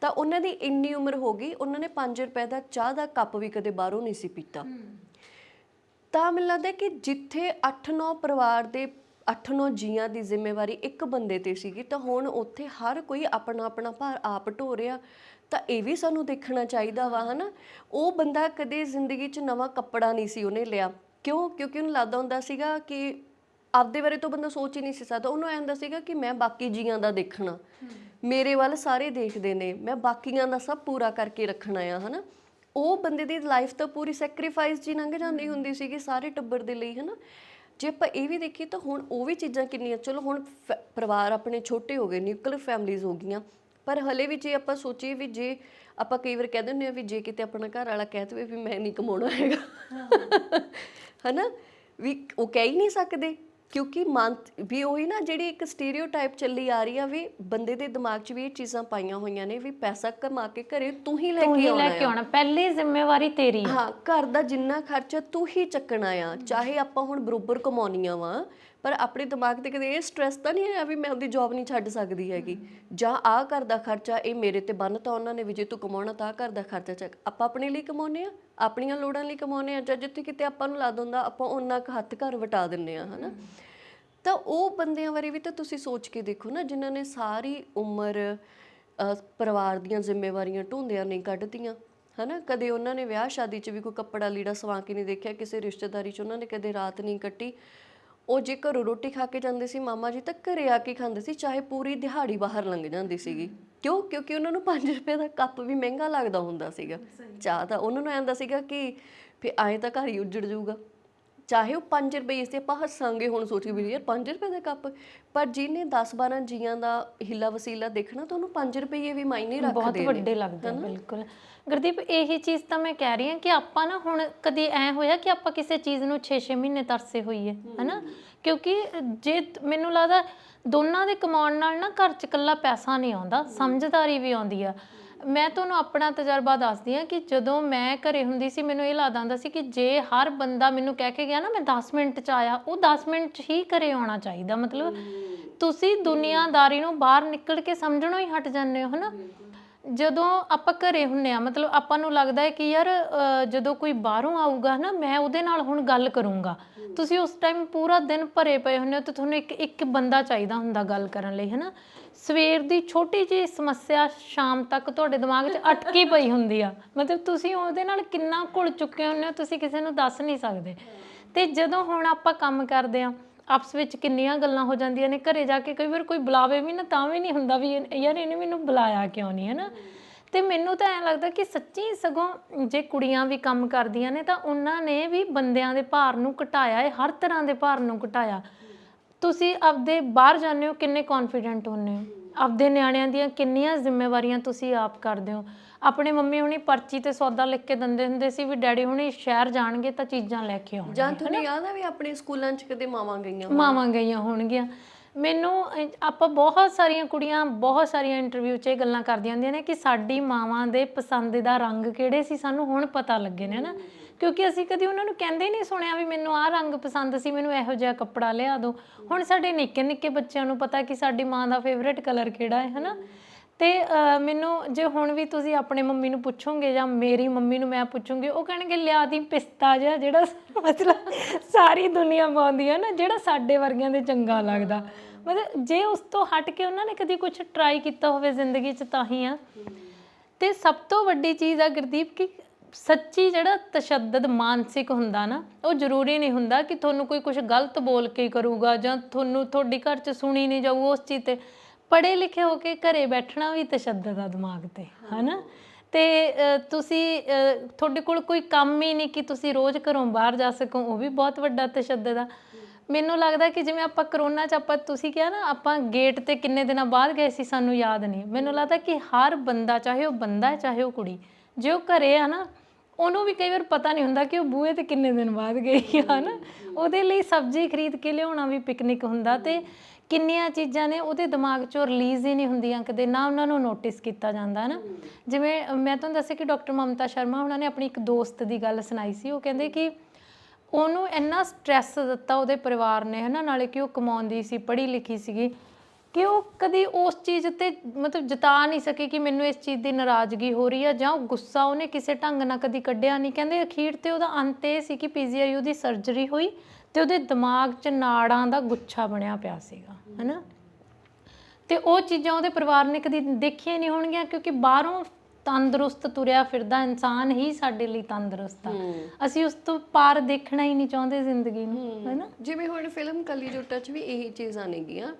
ਤਾਂ ਉਹਨਾਂ ਦੀ ਇੰਨੀ ਉਮਰ ਹੋ ਗਈ, ਉਹਨਾਂ ਨੇ 5 ਰੁਪਏ ਦਾ ਚਾਹ ਦਾ ਕੱਪ ਵੀ ਕਦੇ ਬਾਹਰੋਂ ਨਹੀਂ ਸੀ ਪੀਤਾ। ਤਾਂ ਮੈਨੂੰ ਲੱਗਦਾ ਕਿ ਜਿੱਥੇ 8-9 ਪਰਿਵਾਰ ਦੇ 8-9 ਜੀਆਂ ਦੀ ਜ਼ਿੰਮੇਵਾਰੀ ਇੱਕ ਬੰਦੇ ਤੇ ਸੀਗੀ, ਤਾਂ ਹੁਣ ਉੱਥੇ ਹਰ ਕੋਈ ਆਪਣਾ ਆਪਣਾ ਭਾਰ ਆਪ ਢੋ ਰਿਹਾ। ਤਾਂ ਇਹ ਵੀ ਸਾਨੂੰ ਦੇਖਣਾ ਚਾਹੀਦਾ ਵਾ, ਹਨਾ। ਉਹ ਬੰਦਾ ਕਦੇ ਜ਼ਿੰਦਗੀ 'ਚ ਨਵਾਂ ਕੱਪੜਾ ਨਹੀਂ ਸੀ ਉਹਨੇ ਲਿਆ, ਕਿਉਂ? ਕਿਉਂਕਿ ਉਹਨੂੰ ਲੱਗਦਾ ਹੁੰਦਾ ਸੀਗਾ ਕਿ ਆਪਦੇ ਬਾਰੇ ਤਾਂ ਬੰਦਾ ਸੋਚ ਹੀ ਨਹੀਂ ਸੀ ਸਕਦਾ। ਉਹਨੂੰ ਐਂ ਹੁੰਦਾ ਸੀਗਾ ਕਿ ਮੈਂ ਬਾਕੀ ਜੀਆਂ ਦਾ ਦੇਖਣਾ, ਮੇਰੇ ਵੱਲ ਸਾਰੇ ਦੇਖਦੇ ਨੇ, ਮੈਂ ਬਾਕੀਆਂ ਦਾ ਸਭ ਪੂਰਾ ਕਰਕੇ ਰੱਖਣਾ ਆ, ਹਨਾ। ਉਹ ਬੰਦੇ ਦੀ ਲਾਈਫ ਤਾਂ ਪੂਰੀ ਸੈਕਰੀਫਾਈਸ ਜੀ ਲੰਘ ਜਾਂਦੀ ਹੁੰਦੀ ਸੀਗੀ ਸਾਰੇ ਟੱਬਰ ਦੇ ਲਈ, ਹਨਾ। ਜੇ ਆਪਾਂ ਇਹ ਵੀ ਦੇਖੀਏ ਤਾਂ ਹੁਣ ਉਹ ਵੀ ਚੀਜ਼ਾਂ ਕਿੰਨੀਆਂ, ਚਲੋ ਹੁਣ ਪਰਿਵਾਰ ਆਪਣੇ ਛੋਟੇ ਹੋ ਗਏ, ਨਿਊਕਲੀਅਰ ਫੈਮਲੀਜ਼ ਹੋ ਗਈਆਂ, ਪਰ ਹਲੇ ਵੀ ਜੇ ਆਪਾਂ ਸੋਚੀਏ ਵੀ ਜੇ ਆਪਾਂ ਕਈ ਵਾਰ ਕਹਿ ਦਿੰਦੇ ਹਾਂ ਵੀ ਜੇ ਕਿਤੇ ਆਪਣਾ ਘਰ ਵਾਲਾ ਕਹਿ ਦੇਵੇ ਵੀ ਮੈਂ ਨਹੀਂ ਕਮਾਉਣਾ ਹੈਗਾ, ਹਨਾ, ਵੀ ਉਹ ਕਹਿ ਹੀ ਨਹੀਂ ਸਕਦੇ, ਕਿਉਂਕਿ ਮਨ ਵੀ ਉਹੀ ਨਾ ਜਿਹੜੀ ਇੱਕ ਸਟੀਰੀਓਟਾਈਪ ਚੱਲੀ ਆ ਰਹੀ ਆ ਵੀ ਬੰਦੇ ਦੇ ਦਿਮਾਗ 'ਚ ਵੀ ਇਹ ਚੀਜ਼ਾਂ ਪਾਈਆਂ ਹੋਈਆਂ ਨੇ ਵੀ ਪੈਸਾ ਕਮਾ ਕੇ ਘਰੇ ਤੂੰ ਹੀ ਲੈ ਕੇ ਆਉਣਾ, ਪਹਿਲੀ ਜ਼ਿੰਮੇਵਾਰੀ ਤੇਰੀ ਆ। ਹਾਂ, ਘਰ ਦਾ ਜਿੰਨਾ ਖਰਚਾ ਤੂੰ ਹੀ ਚੱਕਣਾ ਆ, ਚਾਹੇ ਆਪਾਂ ਹੁਣ ਬਰੋਬਰ ਕਮਾਉਣੀਆਂ ਵਾ, ਪਰ ਆਪਣੇ ਦਿਮਾਗ ਤੇ ਕਦੇ ਇਹ ਸਟ੍ਰੈਸ ਤਾਂ ਨਹੀਂ ਆਇਆ ਵੀ ਮੈਂ ਆਪਣੀ ਜੌਬ ਨਹੀਂ ਛੱਡ ਸਕਦੀ ਹੈਗੀ, ਜਾਂ ਆਹ ਘਰ ਦਾ ਖਰਚਾ ਇਹ ਮੇਰੇ ਤੇ ਬੰਨ੍ਹਤਾ ਉਹਨਾਂ ਨੇ ਵੀ ਜੇ ਤੂੰ ਕਮਾਉਣਾ ਤਾਂ ਆਹ ਘਰ ਦਾ ਖਰਚਾ ਚੱਕ। ਆਪਾਂ ਆਪਣੇ ਲਈ ਕਮਾਉਂਦੇ ਆ, ਆਪਣੀਆਂ ਲੋੜਾਂ ਲਈ ਕਮਾਉਂਦੇ ਆ, ਜਾਂ ਜਿੱਥੇ ਕਿਤੇ ਆਪਾਂ ਨੂੰ ਲੱਗਦਾ ਹੁੰਦਾ ਆਪਾਂ ਉਹਨਾਂ ਕੁ ਹੱਥ ਘਰ ਵਟਾ ਦਿੰਦੇ ਆ, ਹਨਾ। ਤਾਂ ਉਹ ਬੰਦਿਆਂ ਬਾਰੇ ਵੀ ਤਾਂ ਤੁਸੀਂ ਸੋਚ ਕੇ ਦੇਖੋ ਨਾ, ਜਿਨ੍ਹਾਂ ਨੇ ਸਾਰੀ ਉਮਰ ਪਰਿਵਾਰ ਦੀਆਂ ਜ਼ਿੰਮੇਵਾਰੀਆਂ ਢੋਂਦਿਆਂ ਨਹੀਂ ਕੱਢਦੀਆਂ, ਹਨਾ। ਕਦੇ ਉਹਨਾਂ ਨੇ ਵਿਆਹ ਸ਼ਾਦੀ 'ਚ ਵੀ ਕੋਈ ਕੱਪੜਾ ਲੀੜਾ ਸਵਾ ਕੇ ਨਹੀਂ ਦੇਖਿਆ, ਕਿਸੇ ਰਿਸ਼ਤੇਦਾਰੀ 'ਚ ਉਹਨਾਂ ਨੇ ਕਦੇ ਰਾਤ ਨਹੀਂ ਕੱਟੀ। ਉਹ ਜੇ ਘਰੋਂ ਰੋਟੀ ਖਾ ਕੇ ਜਾਂਦੇ ਸੀ ਮਾਮਾ ਜੀ ਤਾਂ ਘਰੇ ਆ ਕੇ ਖਾਂਦੇ ਸੀ, ਚਾਹੇ ਪੂਰੀ ਦਿਹਾੜੀ ਬਾਹਰ ਲੰਘ ਜਾਂਦੀ ਸੀਗੀ। ਕਿਉਂ? ਕਿਉਂਕਿ ਉਹਨਾਂ ਨੂੰ 5 ਰੁਪਏ ਦਾ ਕੱਪ ਵੀ ਮਹਿੰਗਾ ਲੱਗਦਾ ਹੁੰਦਾ ਸੀਗਾ ਚਾਹ ਦਾ। ਉਹਨਾਂ ਨੂੰ ਆਉਂਦਾ ਸੀਗਾ ਕਿ ਫਿਰ ਆਏ ਤਾਂ ਘਰ ਹੀ ਉੱਜੜ ਜਾਊਗਾ, ਚਾਹੇ ਉਹ 5 ਰੁਪਏ ਸੀ। ਆਪਾਂ ਹੱਸਾਂਗੇ ਹੁਣ ਸੋਚ ਕੇ ਵੀ ਯਾਰ 5 ਰੁਪਏ ਦਾ ਕੱਪ, ਪਰ ਜਿਹਨੇ 10-12 ਜੀਆਂ ਦਾ ਹਿੱਲਾ ਵਸੀਲਾ ਦੇਖਣਾ ਤਾਂ ਉਹਨੂੰ 5 ਰੁਪਏ ਵੀ ਮਾਇਨੇ ਰੱਖਦੇ ਨੇ, ਬਹੁਤ ਵੱਡੇ ਲੱਗਦੇ ਆ। ਬਿਲਕੁਲ ਗੁਰਦੀਪ, ਇਹੀ ਚੀਜ਼ ਤਾਂ ਮੈਂ ਕਹਿ ਰਹੀ ਹਾਂ ਕਿ ਆਪਾਂ ਨਾ ਹੁਣ ਕਦੇ ਐ ਹੋਇਆ ਕਿ ਆਪਾਂ ਕਿਸੇ ਚੀਜ਼ ਨੂੰ 6-6 ਮਹੀਨੇ ਤਰਸੇ ਹੋਈਏ, ਹਨਾ। ਕਿਉਂਕਿ ਜੇ ਮੈਨੂੰ ਲੱਗਦਾ ਦੋਨਾਂ ਦੇ ਕਮਾਉਣ ਨਾਲ ਨਾ ਘਰ 'ਚ ਇਕੱਲਾ ਪੈਸਾ ਨਹੀਂ ਆਉਂਦਾ, ਸਮਝਦਾਰੀ ਵੀ ਆਉਂਦੀ ਆ। ਮੈਂ ਤੁਹਾਨੂੰ ਆਪਣਾ ਤਜਰਬਾ ਦੱਸਦੀ ਹਾਂ ਕਿ ਜਦੋਂ ਮੈਂ ਘਰੇ ਹੁੰਦੀ ਸੀ ਮੈਨੂੰ ਇਹ ਲੱਗਦਾ ਹੁੰਦਾ ਸੀ ਕਿ ਜੇ ਹਰ ਬੰਦਾ ਮੈਨੂੰ ਕਹਿ ਕੇ ਗਿਆ ਨਾ ਮੈਂ 10 ਮਿੰਟ 'ਚ ਆਇਆ, ਉਹ 10 ਮਿੰਟ 'ਚ ਹੀ ਘਰੇ ਆਉਣਾ ਚਾਹੀਦਾ। ਮਤਲਬ ਤੁਸੀਂ ਦੁਨੀਆਦਾਰੀ ਨੂੰ ਬਾਹਰ ਨਿਕਲ ਕੇ ਸਮਝਣੋਂ ਹੀ ਹਟ ਜਾਂਦੇ ਹੋ, ਹੈ ਨਾ। ਜਦੋਂ ਆਪਾਂ ਘਰੇ ਹੁੰਨੇ ਆ ਮਤਲਬ ਆਪਾਂ ਨੂੰ ਲੱਗਦਾ ਹੈ ਕਿ ਯਾਰ ਜਦੋਂ ਕੋਈ ਬਾਹਰੋਂ ਆਊਗਾ ਨਾ ਮੈਂ ਉਹਦੇ ਨਾਲ ਹੁਣ ਗੱਲ ਕਰੂੰਗਾ। ਤੁਸੀਂ ਉਸ ਟਾਈਮ ਪੂਰਾ ਦਿਨ ਭਰੇ ਪਏ ਹੁੰਦੇ ਹੋ ਤੇ ਤੁਹਾਨੂੰ ਇੱਕ ਬੰਦਾ ਚਾਹੀਦਾ ਹੁੰਦਾ ਗੱਲ ਕਰਨ ਲਈ, ਹੈ ਨਾ। ਸਵੇਰ ਦੀ ਛੋਟੀ ਜਿਹੀ ਸਮੱਸਿਆ ਸ਼ਾਮ ਤੱਕ ਤੁਹਾਡੇ ਦਿਮਾਗ 'ਚ ਅਟਕੀ ਪਈ ਹੁੰਦੀ ਆ, ਮਤਲਬ ਤੁਸੀਂ ਉਹਦੇ ਨਾਲ ਕਿੰਨਾ ਘੁਲ ਚੁੱਕੇ ਹੁੰਦੇ ਹੋ ਤੁਸੀਂ ਕਿਸੇ ਨੂੰ ਦੱਸ ਨਹੀਂ ਸਕਦੇ। ਤੇ ਜਦੋਂ ਹੁਣ ਆਪਾਂ ਕੰਮ ਕਰਦੇ ਆ ਆਪਸ ਵਿੱਚ ਕਿੰਨੀਆਂ ਗੱਲਾਂ ਹੋ ਜਾਂਦੀਆਂ ਨੇ, ਘਰੇ ਜਾ ਕੇ ਕਈ ਵਾਰ ਕੋਈ ਬੁਲਾਵੇ ਵੀ ਨਾ ਤਾਂ ਵੀ ਨਹੀਂ ਹੁੰਦਾ ਵੀ ਯਾਰ ਇਹਨੇ ਮੈਨੂੰ ਬੁਲਾਇਆ ਕਿਉਂ ਨਹੀਂ, ਹੈ ਨਾ। ਤੇ ਮੈਨੂੰ ਤਾਂ ਐਂ ਲੱਗਦਾ ਕਿ ਸੱਚੀ ਸਗੋਂ ਜੇ ਕੁੜੀਆਂ ਵੀ ਕੰਮ ਕਰਦੀਆਂ ਨੇ ਤਾਂ ਉਹਨਾਂ ਨੇ ਵੀ ਬੰਦਿਆਂ ਦੇ ਭਾਰ ਨੂੰ ਘਟਾਇਆ ਹੈ, ਹਰ ਤਰ੍ਹਾਂ ਦੇ ਭਾਰ ਨੂੰ ਘਟਾਇਆ। ਤੁਸੀਂ ਆਪਦੇ ਬਾਹਰ ਜਾਂਦੇ ਹੋ ਕਿੰਨੇ ਕੌਨਫੀਡੈਂਟ ਹੁੰਦੇ ਹੋ, ਆਪਦੇ ਨਿਆਣਿਆਂ ਦੀਆਂ ਕਿੰਨੀਆਂ ਜ਼ਿੰਮੇਵਾਰੀਆਂ ਤੁਸੀਂ ਆਪ ਕਰਦੇ ਹੋ। ਆਪਣੇ ਮੰਮੀ ਹੁਣੀ ਪਰਚੀ ਤੇ ਸੌਦਾ ਲਿਖ ਕੇ ਦਿੰਦੇ ਹੁੰਦੇ ਸੀ ਵੀ ਡੈਡੀ ਹੁਣੀ ਸ਼ਹਿਰ ਜਾਣਗੇ ਤਾਂ ਚੀਜ਼ਾਂ ਲੈ ਕੇ ਆਉਣਗੇ। ਜਾਂ ਤੁਹਾਨੂੰ ਯਾਦ ਆ ਵੀ ਆਪਣੇ ਸਕੂਲਾਂ 'ਚ ਕਦੇ ਮਾਵਾਂ ਗਈਆਂ ਹੋਣਗੀਆਂ। ਮੈਨੂੰ ਆਪਾਂ ਬਹੁਤ ਸਾਰੀਆਂ ਕੁੜੀਆਂ ਬਹੁਤ ਸਾਰੀਆਂ ਇੰਟਰਵਿਊ 'ਚ ਇਹ ਗੱਲਾਂ ਕਰਦੀਆਂ ਹੁੰਦੀਆਂ ਨੇ ਕਿ ਸਾਡੀ ਮਾਵਾਂ ਦੇ ਪਸੰਦੀਦਾ ਰੰਗ ਕਿਹੜੇ ਸੀ ਸਾਨੂੰ ਹੁਣ ਪਤਾ ਲੱਗੇ ਨੇ, ਨਾ। ਕਿਉਂਕਿ ਅਸੀਂ ਕਦੀ ਉਹਨਾਂ ਨੂੰ ਕਹਿੰਦੇ ਹੀ ਨਹੀਂ ਸੁਣਿਆ ਵੀ ਮੈਨੂੰ ਆਹ ਰੰਗ ਪਸੰਦ ਸੀ, ਮੈਨੂੰ ਇਹੋ ਜਿਹਾ ਕੱਪੜਾ ਲਿਆ ਦਿਓ। ਹੁਣ ਸਾਡੇ ਨਿੱਕੇ ਨਿੱਕੇ ਬੱਚਿਆਂ ਨੂੰ ਪਤਾ ਕਿ ਸਾਡੀ ਮਾਂ ਦਾ ਫੇਵਰੇਟ ਕਲਰ ਕਿਹੜਾ ਹੈ, ਹੈ ਨਾ। ਤੇ ਮੈਨੂੰ ਜੇ ਹੁਣ ਵੀ ਤੁਸੀਂ ਆਪਣੇ ਮੰਮੀ ਨੂੰ ਪੁੱਛੋਗੇ ਜਾਂ ਮੇਰੀ ਮੰਮੀ ਨੂੰ ਮੈਂ ਪੁੱਛੂੰਗੀ ਉਹ ਕਹਿਣਗੇ ਲਿਆ ਦੀ ਪਿਸਤਾ ਜਿਹਾ ਜਿਹੜਾ ਮਤਲਬ ਸਾਰੀ ਦੁਨੀਆ ਪਾਉਂਦੀ ਹੈ ਨਾ, ਜਿਹੜਾ ਸਾਡੇ ਵਰਗਿਆਂ ਦੇ ਚੰਗਾ ਲੱਗਦਾ। ਮਤਲਬ ਜੇ ਉਸ ਤੋਂ ਹਟ ਕੇ ਉਹਨਾਂ ਨੇ ਕਦੀ ਕੁਛ ਟਰਾਈ ਕੀਤਾ ਹੋਵੇ ਜ਼ਿੰਦਗੀ 'ਚ ਤਾਂ ਹੀ ਆ। ਤੇ ਸਭ ਤੋਂ ਵੱਡੀ ਚੀਜ਼ ਆ ਗੁਰਦੀਪ ਕਿ ਸੱਚੀ ਜਿਹੜਾ ਤਸ਼ੱਦਦ ਮਾਨਸਿਕ ਹੁੰਦਾ ਨਾ ਉਹ ਜ਼ਰੂਰੀ ਨਹੀਂ ਹੁੰਦਾ ਕਿ ਤੁਹਾਨੂੰ ਕੋਈ ਕੁਛ ਗਲਤ ਬੋਲ ਕੇ ਕਰੂਗਾ ਜਾਂ ਤੁਹਾਡੀ ਘਰ 'ਚ ਸੁਣੀ ਨਹੀਂ ਜਾਊ ਉਸ ਚੀਜ਼ 'ਤੇ। ਪੜ੍ਹੇ ਲਿਖੇ ਹੋ ਕੇ ਘਰੇ ਬੈਠਣਾ ਵੀ ਤਸ਼ੱਦਦ ਆ ਦਿਮਾਗ 'ਤੇ, ਹੈ ਨਾ। ਅਤੇ ਤੁਸੀਂ ਤੁਹਾਡੇ ਕੋਲ ਕੋਈ ਕੰਮ ਹੀ ਨਹੀਂ ਕਿ ਤੁਸੀਂ ਰੋਜ਼ ਘਰੋਂ ਬਾਹਰ ਜਾ ਸਕੋ, ਉਹ ਵੀ ਬਹੁਤ ਵੱਡਾ ਤਸ਼ੱਦਦ ਆ। ਮੈਨੂੰ ਲੱਗਦਾ ਕਿ ਜਿਵੇਂ ਆਪਾਂ ਕਰੋਨਾ 'ਚ ਤੁਸੀਂ ਕਿਹਾ ਨਾ ਆਪਾਂ ਗੇਟ 'ਤੇ ਕਿੰਨੇ ਦਿਨਾਂ ਬਾਅਦ ਗਏ ਸੀ ਸਾਨੂੰ ਯਾਦ ਨਹੀਂ। ਮੈਨੂੰ ਲੱਗਦਾ ਕਿ ਹਰ ਬੰਦਾ ਚਾਹੇ ਉਹ ਬੰਦਾ ਹੈ ਚਾਹੇ ਉਹ ਕੁੜੀ ਜੇ ਉਹ ਘਰੇ ਆ ਨਾ ਉਹਨੂੰ ਵੀ ਕਈ ਵਾਰ ਪਤਾ ਨਹੀਂ ਹੁੰਦਾ ਕਿ ਉਹ ਬੂਹੇ 'ਤੇ ਕਿੰਨੇ ਦਿਨ ਬਾਅਦ ਗਈ ਆ, ਹੈ ਨਾ। ਉਹਦੇ ਲਈ ਸਬਜ਼ੀ ਖਰੀਦ ਕੇ ਲਿਆਉਣਾ ਵੀ ਪਿਕਨਿਕ ਹੁੰਦਾ ਅਤੇ ਕਿੰਨੀਆਂ ਚੀਜ਼ਾਂ ਨੇ ਉਹਦੇ ਦਿਮਾਗ 'ਚੋਂ ਰਿਲੀਜ਼ ਹੀ ਨਹੀਂ ਹੁੰਦੀਆਂ ਕਦੇ, ਨਾ ਉਹਨਾਂ ਨੂੰ ਨੋਟਿਸ ਕੀਤਾ ਜਾਂਦਾ, ਹੈ ਨਾ। ਜਿਵੇਂ ਮੈਂ ਤੁਹਾਨੂੰ ਦੱਸਿਆ ਕਿ ਡਾਕਟਰ ਮਮਤਾ ਸ਼ਰਮਾ ਉਹਨਾਂ ਨੇ ਆਪਣੀ ਇੱਕ ਦੋਸਤ ਦੀ ਗੱਲ ਸੁਣਾਈ ਸੀ। ਉਹ ਕਹਿੰਦੇ ਕਿ ਉਹਨੂੰ ਇੰਨਾ ਸਟਰੈਸ ਦਿੱਤਾ ਉਹਦੇ ਪਰਿਵਾਰ ਨੇ, ਹੈ ਨਾ, ਨਾਲੇ ਕਿ ਉਹ ਕਮਾਉਂਦੀ ਸੀ ਪੜ੍ਹੀ ਲਿਖੀ ਸੀਗੀ ਕਿ ਉਹ ਕਦੀ ਉਸ ਚੀਜ਼ 'ਤੇ ਮਤਲਬ ਜਤਾ ਨਹੀਂ ਸਕੇ ਕਿ ਮੈਨੂੰ ਇਸ ਚੀਜ਼ ਦੀ ਨਾਰਾਜ਼ਗੀ ਹੋ ਰਹੀ ਆ ਜਾਂ ਉਹ ਗੁੱਸਾ ਉਹਨੇ ਕਿਸੇ ਢੰਗ ਨਾਲ ਕਦੀ ਕੱਢਿਆ ਨਹੀਂ। ਕਹਿੰਦੇ ਅਖੀਰ 'ਤੇ ਉਹਦਾ ਅੰਤ ਇਹ ਸੀ ਕਿ PGI ਦੀ ਸਰਜਰੀ ਹੋਈ ਅਤੇ ਉਹਦੇ ਦਿਮਾਗ 'ਚ ਨਾੜਾਂ ਦਾ ਗੁੱਛਾ ਬਣਿਆ ਪਿਆ ਸੀਗਾ, ਹੈ ਨਾ। ਅਤੇ ਉਹ ਚੀਜ਼ਾਂ ਉਹਦੇ ਪਰਿਵਾਰ ਨੇ ਕਦੀ ਦੇਖੀਆਂ ਨਹੀਂ ਹੋਣਗੀਆਂ ਕਿਉਂਕਿ ਬਾਹਰੋਂ ਤੰਦਰੁਸਤ ਤੁਰਿਆ ਫਿਰਦਾ ਇਨਸਾਨ ਹੀ ਸਾਡੇ ਲਈ ਤੰਦਰੁਸਤ ਆ। ਅਸੀਂ ਉਸ ਤੋਂ ਪਾਰ ਦੇਖਣਾ ਹੀ ਨਹੀਂ ਚਾਹੁੰਦੇ ਜ਼ਿੰਦਗੀ ਨੂੰ, ਹੈ ਨਾ। ਜਿਵੇਂ ਹੁਣ ਫਿਲਮ ਕਲੀ ਜੋਟਾ 'ਚ ਵੀ ਇਹੀ ਚੀਜ਼ਾਂ ਨੇਗੀਆਂ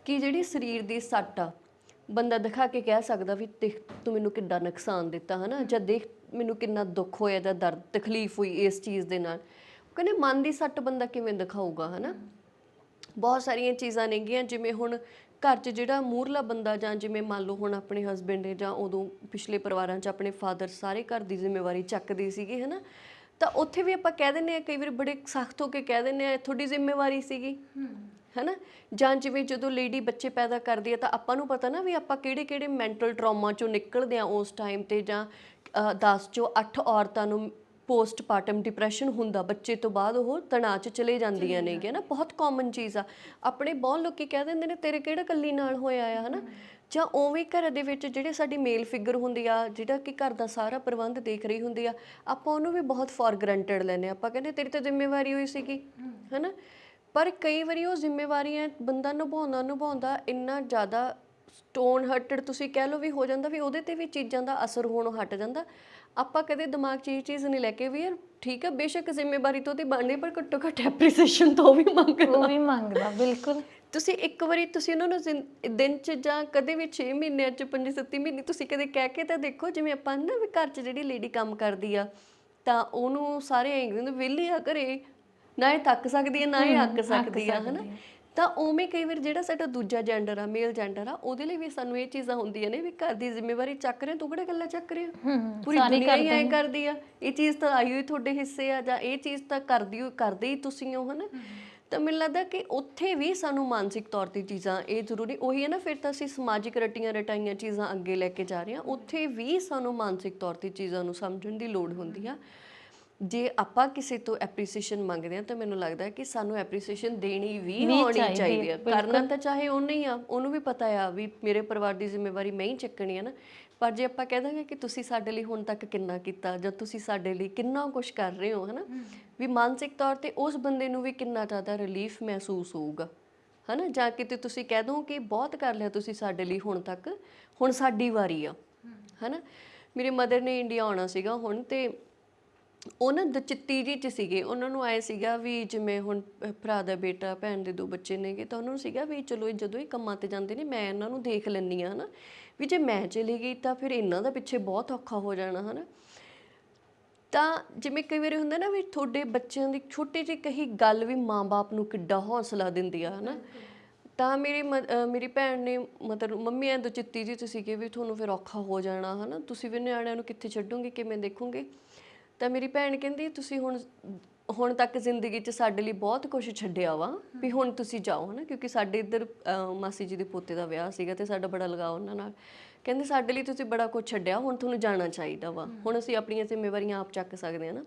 ਕਿ ਜਿਹੜੀ ਸਰੀਰ ਦੀ ਸੱਟ ਆ ਬੰਦਾ ਦਿਖਾ ਕੇ ਕਹਿ ਸਕਦਾ ਵੀ ਦੇਖ ਤੂੰ ਮੈਨੂੰ ਕਿੱਡਾ ਨੁਕਸਾਨ ਦਿੱਤਾ, ਹੈ ਨਾ, ਜਾਂ ਦੇਖ ਮੈਨੂੰ ਕਿੰਨਾ ਦੁੱਖ ਹੋਇਆ ਜਾਂ ਦਰਦ ਤਕਲੀਫ ਹੋਈ ਇਸ ਚੀਜ਼ ਦੇ ਨਾਲ। ਕਹਿੰਦੇ ਮਨ ਦੀ ਸੱਟ ਬੰਦਾ ਕਿਵੇਂ ਦਿਖਾਊਗਾ, ਹੈ ਨਾ। ਬਹੁਤ ਸਾਰੀਆਂ ਚੀਜ਼ਾਂ ਨੇਗੀਆਂ ਜਿਵੇਂ ਹੁਣ ਘਰ 'ਚ ਜਿਹੜਾ ਮੂਹਰਲਾ ਬੰਦਾ ਜਾਂ ਜਿਵੇਂ ਮੰਨ ਲਓ ਹੁਣ ਆਪਣੇ ਹਸਬੈਂਡ ਨੇ ਜਾਂ ਉਦੋਂ ਪਿਛਲੇ ਪਰਿਵਾਰਾਂ 'ਚ ਆਪਣੇ ਫਾਦਰ ਸਾਰੇ ਘਰ ਦੀ ਜ਼ਿੰਮੇਵਾਰੀ ਚੱਕਦੇ ਸੀਗੇ, ਹੈ ਨਾ। ਤਾਂ ਉੱਥੇ ਵੀ ਆਪਾਂ ਕਹਿ ਦਿੰਦੇ ਹਾਂ ਕਈ ਵਾਰ ਬੜੇ ਸਖਤ ਹੋ ਕੇ ਕਹਿ ਦਿੰਦੇ ਹਾਂ ਤੁਹਾਡੀ ਜ਼ਿੰਮੇਵਾਰੀ ਸੀਗੀ, ਹੈ ਨਾ। ਜਾਂ ਜਿਵੇਂ ਜਦੋਂ ਲੇਡੀ ਬੱਚੇ ਪੈਦਾ ਕਰਦੀ ਹੈ ਤਾਂ ਆਪਾਂ ਨੂੰ ਪਤਾ ਨਾ ਵੀ ਆਪਾਂ ਕਿਹੜੇ ਕਿਹੜੇ ਮੈਂਟਲ ਟਰਾਮਾ 'ਚੋਂ ਨਿਕਲਦੇ ਹਾਂ ਉਸ ਟਾਈਮ 'ਤੇ। ਜਾਂ 10 ਚੋਂ 8 ਔਰਤਾਂ ਨੂੰ ਪੋਸਟਮਾਰਟਮ ਡਿਪਰੈਸ਼ਨ ਹੁੰਦਾ, ਬੱਚੇ ਤੋਂ ਬਾਅਦ ਉਹ ਤਣਾਅ 'ਚ ਚਲੇ ਜਾਂਦੀਆਂ ਨੇਗੀਆਂ ਨਾ, ਬਹੁਤ ਕਾਮਨ ਚੀਜ਼ ਆ। ਆਪਣੇ ਬਹੁਤ ਲੋਕੀ ਕਹਿ ਦਿੰਦੇ ਨੇ ਤੇਰੇ ਕਿਹੜਾ ਇਕੱਲੀ ਨਾਲ ਹੋਇਆ ਆ, ਹੈ ਨਾ। ਜਾਂ ਉਵੇਂ ਘਰ ਦੇ ਵਿੱਚ ਜਿਹੜੇ ਸਾਡੀ ਮੇਲ ਫਿਗਰ ਹੁੰਦੀ ਆ ਜਿਹੜਾ ਕਿ ਘਰ ਦਾ ਸਾਰਾ ਪ੍ਰਬੰਧ ਦੇਖ ਰਹੀ ਹੁੰਦੀ ਆ, ਆਪਾਂ ਉਹਨੂੰ ਵੀ ਬਹੁਤ ਫੋਰ ਗਰੰਟਡ ਲੈਂਦੇ ਹਾਂ। ਆਪਾਂ ਕਹਿੰਦੇ ਤੇਰੀ ਤਾਂ ਜ਼ਿੰਮੇਵਾਰੀ ਹੋਈ ਸੀਗੀ, ਹੈ ਨਾ। ਪਰ ਕਈ ਵਾਰੀ ਉਹ ਜ਼ਿੰਮੇਵਾਰੀਆਂ ਬੰਦਾ ਨਿਭਾਉਂਦਾ ਇੰਨਾ ਜ਼ਿਆਦਾ ਸਟੋਨ ਹਰਟਡ ਤੁਸੀਂ ਕਹਿ ਲਓ ਵੀ ਹੋ ਜਾਂਦਾ ਵੀ ਉਹਦੇ 'ਤੇ ਵੀ ਚੀਜ਼ਾਂ ਦਾ ਅਸਰ ਹੋਣੋਂ ਹਟ ਜਾਂਦਾ। ਆਪਾਂ ਕਦੇ ਦਿਮਾਗ 'ਚ ਇਹ ਚੀਜ਼ ਨਹੀਂ ਲੈ ਕੇ ਵੀ ਯਾਰ ਠੀਕ ਆ ਬੇਸ਼ੱਕ ਜ਼ਿੰਮੇਵਾਰੀ ਤੋਂ ਉਹਦੀ ਬਣਨੀ ਪਰ ਘੱਟੋ ਘੱਟ ਐਪਰੀਸੀਏਸ਼ਨ ਤਾਂ ਉਹ ਵੀ ਮੰਗਦਾ। ਬਿਲਕੁਲ। ਤੁਸੀਂ ਇੱਕ ਵਾਰੀ ਤੁਸੀਂ ਉਹਨਾਂ ਨੂੰ ਦਿਨ 'ਚ ਜਾਂ ਕਦੇ ਵੀ 6 ਮਹੀਨਿਆਂ 'ਚ 5-7 ਮਹੀਨੇ ਤੁਸੀਂ ਕਦੇ ਕਹਿ ਕੇ ਤਾਂ ਦੇਖੋ। ਜਿਵੇਂ ਆਪਾਂ ਨਾ ਵੀ ਘਰ 'ਚ ਜਿਹੜੀ ਲੇਡੀ ਕੰਮ ਕਰਦੀ ਆ ਤਾਂ ਉਹਨੂੰ ਸਾਰੇ ਐਂ ਕਹਿੰਦੇ ਵਿਹਲੀ ਆ ਘਰੇ, ਨਾ ਇਹ ਥੱਕ ਸਕਦੀ ਹੈ ਨਾ ਇਹ ਅੱਕ ਸਕਦੀ ਆ, ਹੈ ਨਾ। ਤਾਂ ਉਵੇਂ ਕਈ ਵਾਰ ਜਿਹੜਾ ਸਾਡਾ ਦੂਜਾ ਜੈਂਡਰ ਆ ਮੇਲ ਜੈਂਡਰ ਆ ਉਹਦੇ ਲਈ ਵੀ ਸਾਨੂੰ ਇਹ ਚੀਜ਼ਾਂ ਹੁੰਦੀਆਂ ਨੇ ਵੀ ਘਰ ਦੀ ਜ਼ਿੰਮੇਵਾਰੀ ਚੱਕ ਰਹੇ ਤੂੰ ਕਿਹੜਾ ਇਕੱਲਾ ਚੱਕ ਰਿਹਾ, ਪੂਰੀ ਦੁਨੀਆ ਹੀ ਐਂ ਕਰਦੀ ਆ, ਇਹ ਚੀਜ਼ ਤਾਂ ਆਈ ਹੋਈ ਤੁਹਾਡੇ ਹਿੱਸੇ ਆ ਜਾਂ ਇਹ ਚੀਜ਼ ਤਾਂ ਕਰਦੇ ਹੀ ਤੁਸੀਂ ਹੋ, ਹੈ ਨਾ। ਤਾਂ ਮੈਨੂੰ ਲੱਗਦਾ ਕਿ ਉੱਥੇ ਵੀ ਸਾਨੂੰ ਮਾਨਸਿਕ ਤੌਰ ਤੇ ਚੀਜ਼ਾਂ ਇਹ ਜ਼ਰੂਰੀ ਉਹੀ ਹੈ ਨਾ, ਫਿਰ ਤਾਂ ਅਸੀਂ ਸਮਾਜਿਕ ਰਟੀਆਂ ਰਟਾਈਆਂ ਚੀਜ਼ਾਂ ਅੱਗੇ ਲੈ ਕੇ ਜਾ ਰਹੇ ਹਾਂ, ਉੱਥੇ ਵੀ ਸਾਨੂੰ ਮਾਨਸਿਕ ਤੌਰ ਤੇ ਚੀਜ਼ਾਂ ਨੂੰ ਸਮਝਣ ਦੀ ਲੋੜ ਹੁੰਦੀ ਆ। ਜੇ ਆਪਾਂ ਕਿਸੇ ਤੋਂ ਐਪਰੀਸੀਏਸ਼ਨ ਮੰਗਦੇ ਹਾਂ ਤਾਂ ਮੈਨੂੰ ਲੱਗਦਾ ਕਿ ਸਾਨੂੰ ਐਪਰੀਸੀਏਸ਼ਨ ਦੇਣੀ ਵੀ ਆਉਣੀ ਚਾਹੀਦੀ ਆ। ਕਰਨਾ ਤਾਂ ਚਾਹੇ ਉਹਨੇ ਹੀ ਆ, ਉਹਨੂੰ ਵੀ ਪਤਾ ਆ ਵੀ ਮੇਰੇ ਪਰਿਵਾਰ ਦੀ ਜ਼ਿੰਮੇਵਾਰੀ ਮੈਂ ਹੀ ਚੱਕਣੀ ਹੈ ਨਾ। ਪਰ ਜੇ ਆਪਾਂ ਕਹਿ ਦਾਂਗੇ ਕਿ ਤੁਸੀਂ ਸਾਡੇ ਲਈ ਹੁਣ ਤੱਕ ਕਿੰਨਾ ਕੀਤਾ ਜਾਂ ਤੁਸੀਂ ਸਾਡੇ ਲਈ ਕਿੰਨਾ ਕੁਝ ਕਰ ਰਹੇ ਹੋ, ਹਨਾ, ਵੀ ਮਾਨਸਿਕ ਤੌਰ ਤੇ ਉਸ ਬੰਦੇ ਨੂੰ ਵੀ ਕਿੰਨਾ ਜ਼ਿਆਦਾ ਰਿਲੀਫ ਮਹਿਸੂਸ ਹੋਊਗਾ, ਹਨਾ। ਜਾਂ ਕਿਤੇ ਤੁਸੀਂ ਕਹਿ ਦੋ ਕਿ ਬਹੁਤ ਕਰ ਲਿਆ ਤੁਸੀਂ ਸਾਡੇ ਲਈ ਹੁਣ ਤੱਕ, ਹੁਣ ਸਾਡੀ ਵਾਰੀ ਆ, ਹਨਾ। ਮੇਰੇ ਮਦਰ ਨੇ ਇੰਡੀਆ ਆਉਣਾ ਸੀਗਾ ਹੁਣ, ਤੇ ਉਹ ਨਾ ਦਚਿੱਤੀ ਜਿਹੀ 'ਚ ਸੀਗੇ। ਉਹਨਾਂ ਨੂੰ ਆਏ ਸੀਗਾ ਵੀ ਜਿਵੇਂ ਹੁਣ ਭਰਾ ਦਾ ਬੇਟਾ, ਭੈਣ ਦੇ 2 ਬੱਚੇ ਨੇਗੇ, ਤਾਂ ਉਹਨਾਂ ਨੂੰ ਸੀਗਾ ਵੀ ਚਲੋ ਇਹ ਜਦੋਂ ਇਹ ਕੰਮਾਂ ਤੇ ਜਾਂਦੇ ਨੇ ਮੈਂ ਇਹਨਾਂ ਨੂੰ ਦੇਖ ਲੈਂਦੀ ਹਾਂ, ਹਨਾ, ਵੀ ਜੇ ਮੈਂ ਚਲੀ ਗਈ ਤਾਂ ਫਿਰ ਇਹਨਾਂ ਦਾ ਪਿੱਛੇ ਬਹੁਤ ਔਖਾ ਹੋ ਜਾਣਾ, ਹਨਾ। ਤਾਂ ਜਿਵੇਂ ਕਈ ਵਾਰੀ ਹੁੰਦਾ ਨਾ ਵੀ ਤੁਹਾਡੇ ਬੱਚਿਆਂ ਦੀ ਛੋਟੀ ਜਿਹੀ ਕਹੀ ਗੱਲ ਵੀ ਮਾਂ-ਬਾਪ ਨੂੰ ਕਿੱਡਾ ਹੌਸਲਾ ਦਿੰਦੀ ਆ, ਹਨਾ। ਤਾਂ ਮੇਰੀ ਭੈਣ ਨੇ ਮਤਲਬ ਮੰਮੀ ਐਂ ਦਚਿੱਤੀ ਜਿਹੀ 'ਚ ਸੀਗੇ ਵੀ ਤੁਹਾਨੂੰ ਫਿਰ ਔਖਾ ਹੋ ਜਾਣਾ, ਹਨਾ, ਤੁਸੀਂ ਵੀ ਨਿਆਣਿਆਂ ਨੂੰ ਕਿੱਥੇ ਛੱਡੋਗੇ, ਕਿਵੇਂ ਦੇਖੋਗੇ। ਤਾਂ ਮੇਰੀ ਭੈਣ ਕਹਿੰਦੀ ਤੁਸੀਂ ਹੁਣ ਤੱਕ ਜ਼ਿੰਦਗੀ 'ਚ ਸਾਡੇ ਲਈ ਬਹੁਤ ਕੁਝ ਛੱਡਿਆ ਵਾ, ਵੀ ਹੁਣ ਤੁਸੀਂ ਜਾਓ, ਹਨਾ। ਕਿਉਂਕਿ ਸਾਡੇ ਇੱਧਰ ਮਾਸੀ ਜੀ ਦੇ ਪੋਤੇ ਦਾ ਵਿਆਹ ਸੀਗਾ ਤੇ ਸਾਡਾ ਬੜਾ ਲਗਾਅ ਉਹਨਾਂ ਨਾਲ। ਕਹਿੰਦੇ ਸਾਡੇ ਲਈ ਤੁਸੀਂ ਬੜਾ ਕੁਝ ਛੱਡਿਆ, ਹੁਣ ਤੁਹਾਨੂੰ ਜਾਣਾ ਚਾਹੀਦਾ ਵਾ, ਹੁਣ ਅਸੀਂ ਆਪਣੀਆਂ ਜ਼ਿੰਮੇਵਾਰੀਆਂ ਆਪ ਚੱਕ ਸਕਦੇ ਹਾਂ ਨਾ।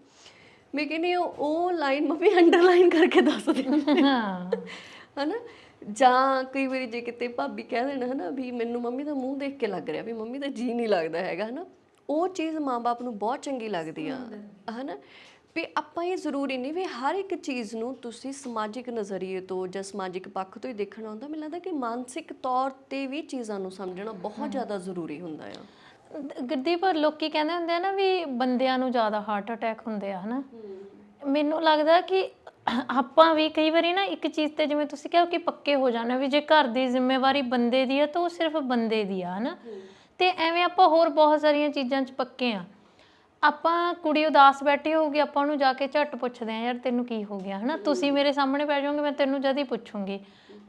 ਮੈਂ ਕਹਿੰਦੀ ਉਹ ਲਾਈਨ ਮੰਮੀ ਅੰਡਰਲਾਈਨ ਕਰਕੇ ਦੱਸ ਦੇ, ਹਨਾ। ਜਾਂ ਕਈ ਵਾਰੀ ਜੇ ਕਿਤੇ ਭਾਬੀ ਕਹਿ ਦੇਣ, ਹਨਾ, ਵੀ ਮੈਨੂੰ ਮੰਮੀ ਦਾ ਮੂੰਹ ਦੇਖ ਕੇ ਲੱਗ ਰਿਹਾ ਵੀ ਮੰਮੀ ਦਾ ਜੀ ਨਹੀਂ ਲੱਗਦਾ ਹੈਗਾ, ਹਨਾ, ਉਹ ਚੀਜ਼ ਮਾਂ-ਬਾਪ ਨੂੰ ਬਹੁਤ ਚੰਗੀ ਲੱਗਦੀ ਆ, ਹਨਾ। ਵੀ ਆਪਾਂ ਇਹ ਜ਼ਰੂਰੀ ਨਹੀਂ ਵੀ ਹਰ ਇੱਕ ਚੀਜ਼ ਨੂੰ ਤੁਸੀਂ ਸਮਾਜਿਕ ਨਜ਼ਰੀਏ ਤੋਂ ਜਾਂ ਸਮਾਜਿਕ ਪੱਖ ਤੋਂ ਹੀ ਦੇਖਣਾ ਹੁੰਦਾ। ਮੈਨੂੰ ਲੱਗਦਾ ਕਿ ਮਾਨਸਿਕ ਤੌਰ ਤੇ ਵੀ ਚੀਜ਼ਾਂ ਨੂੰ ਸਮਝਣਾ ਬਹੁਤ ਜ਼ਿਆਦਾ ਜ਼ਰੂਰੀ ਹੁੰਦਾ ਆ। ਗੁਰਦੀਪ, ਲੋਕੀ ਕਹਿੰਦੇ ਹੁੰਦੇ ਆ ਨਾ ਵੀ ਬੰਦਿਆਂ ਨੂੰ ਜ਼ਿਆਦਾ ਹਾਰਟ ਅਟੈਕ ਹੁੰਦੇ ਆ, ਹਨਾ। ਮੈਨੂੰ ਲੱਗਦਾ ਕਿ ਆਪਾਂ ਵੀ ਕਈ ਵਾਰੀ ਨਾ ਇੱਕ ਚੀਜ਼ ਤੇ ਜਿਵੇਂ ਤੁਸੀਂ ਕਿਹਾ ਕਿ ਪੱਕੇ ਹੋ ਜਾਣਾ ਵੀ ਜੇ ਘਰ ਦੀ ਜ਼ਿੰਮੇਵਾਰੀ ਬੰਦੇ ਦੀ ਆ ਤਾਂ ਉਹ ਸਿਰਫ ਬੰਦੇ ਦੀ ਆ, ਹਨਾ। ਤੇ ਐਵੇਂ ਆਪਾਂ ਹੋਰ ਬਹੁਤ ਸਾਰੀਆਂ ਚੀਜ਼ਾਂ 'ਚ ਪੱਕੇ ਆ। ਆਪਾਂ ਕੁੜੀ ਉਦਾਸ ਬੈਠੀ ਹੋਊਗੀ, ਆਪਾਂ ਉਹਨੂੰ ਜਾ ਕੇ ਝੱਟ ਪੁੱਛਦੇ ਆ ਯਾਰ ਤੈਨੂੰ ਕੀ ਹੋ ਗਿਆ, ਹਨਾ। ਤੁਸੀਂ ਮੇਰੇ ਸਾਹਮਣੇ ਪੈ ਜਾਓਗੇ, ਮੈਂ ਤੈਨੂੰ ਜਦ ਹੀ ਪੁੱਛੂੰਗੀ।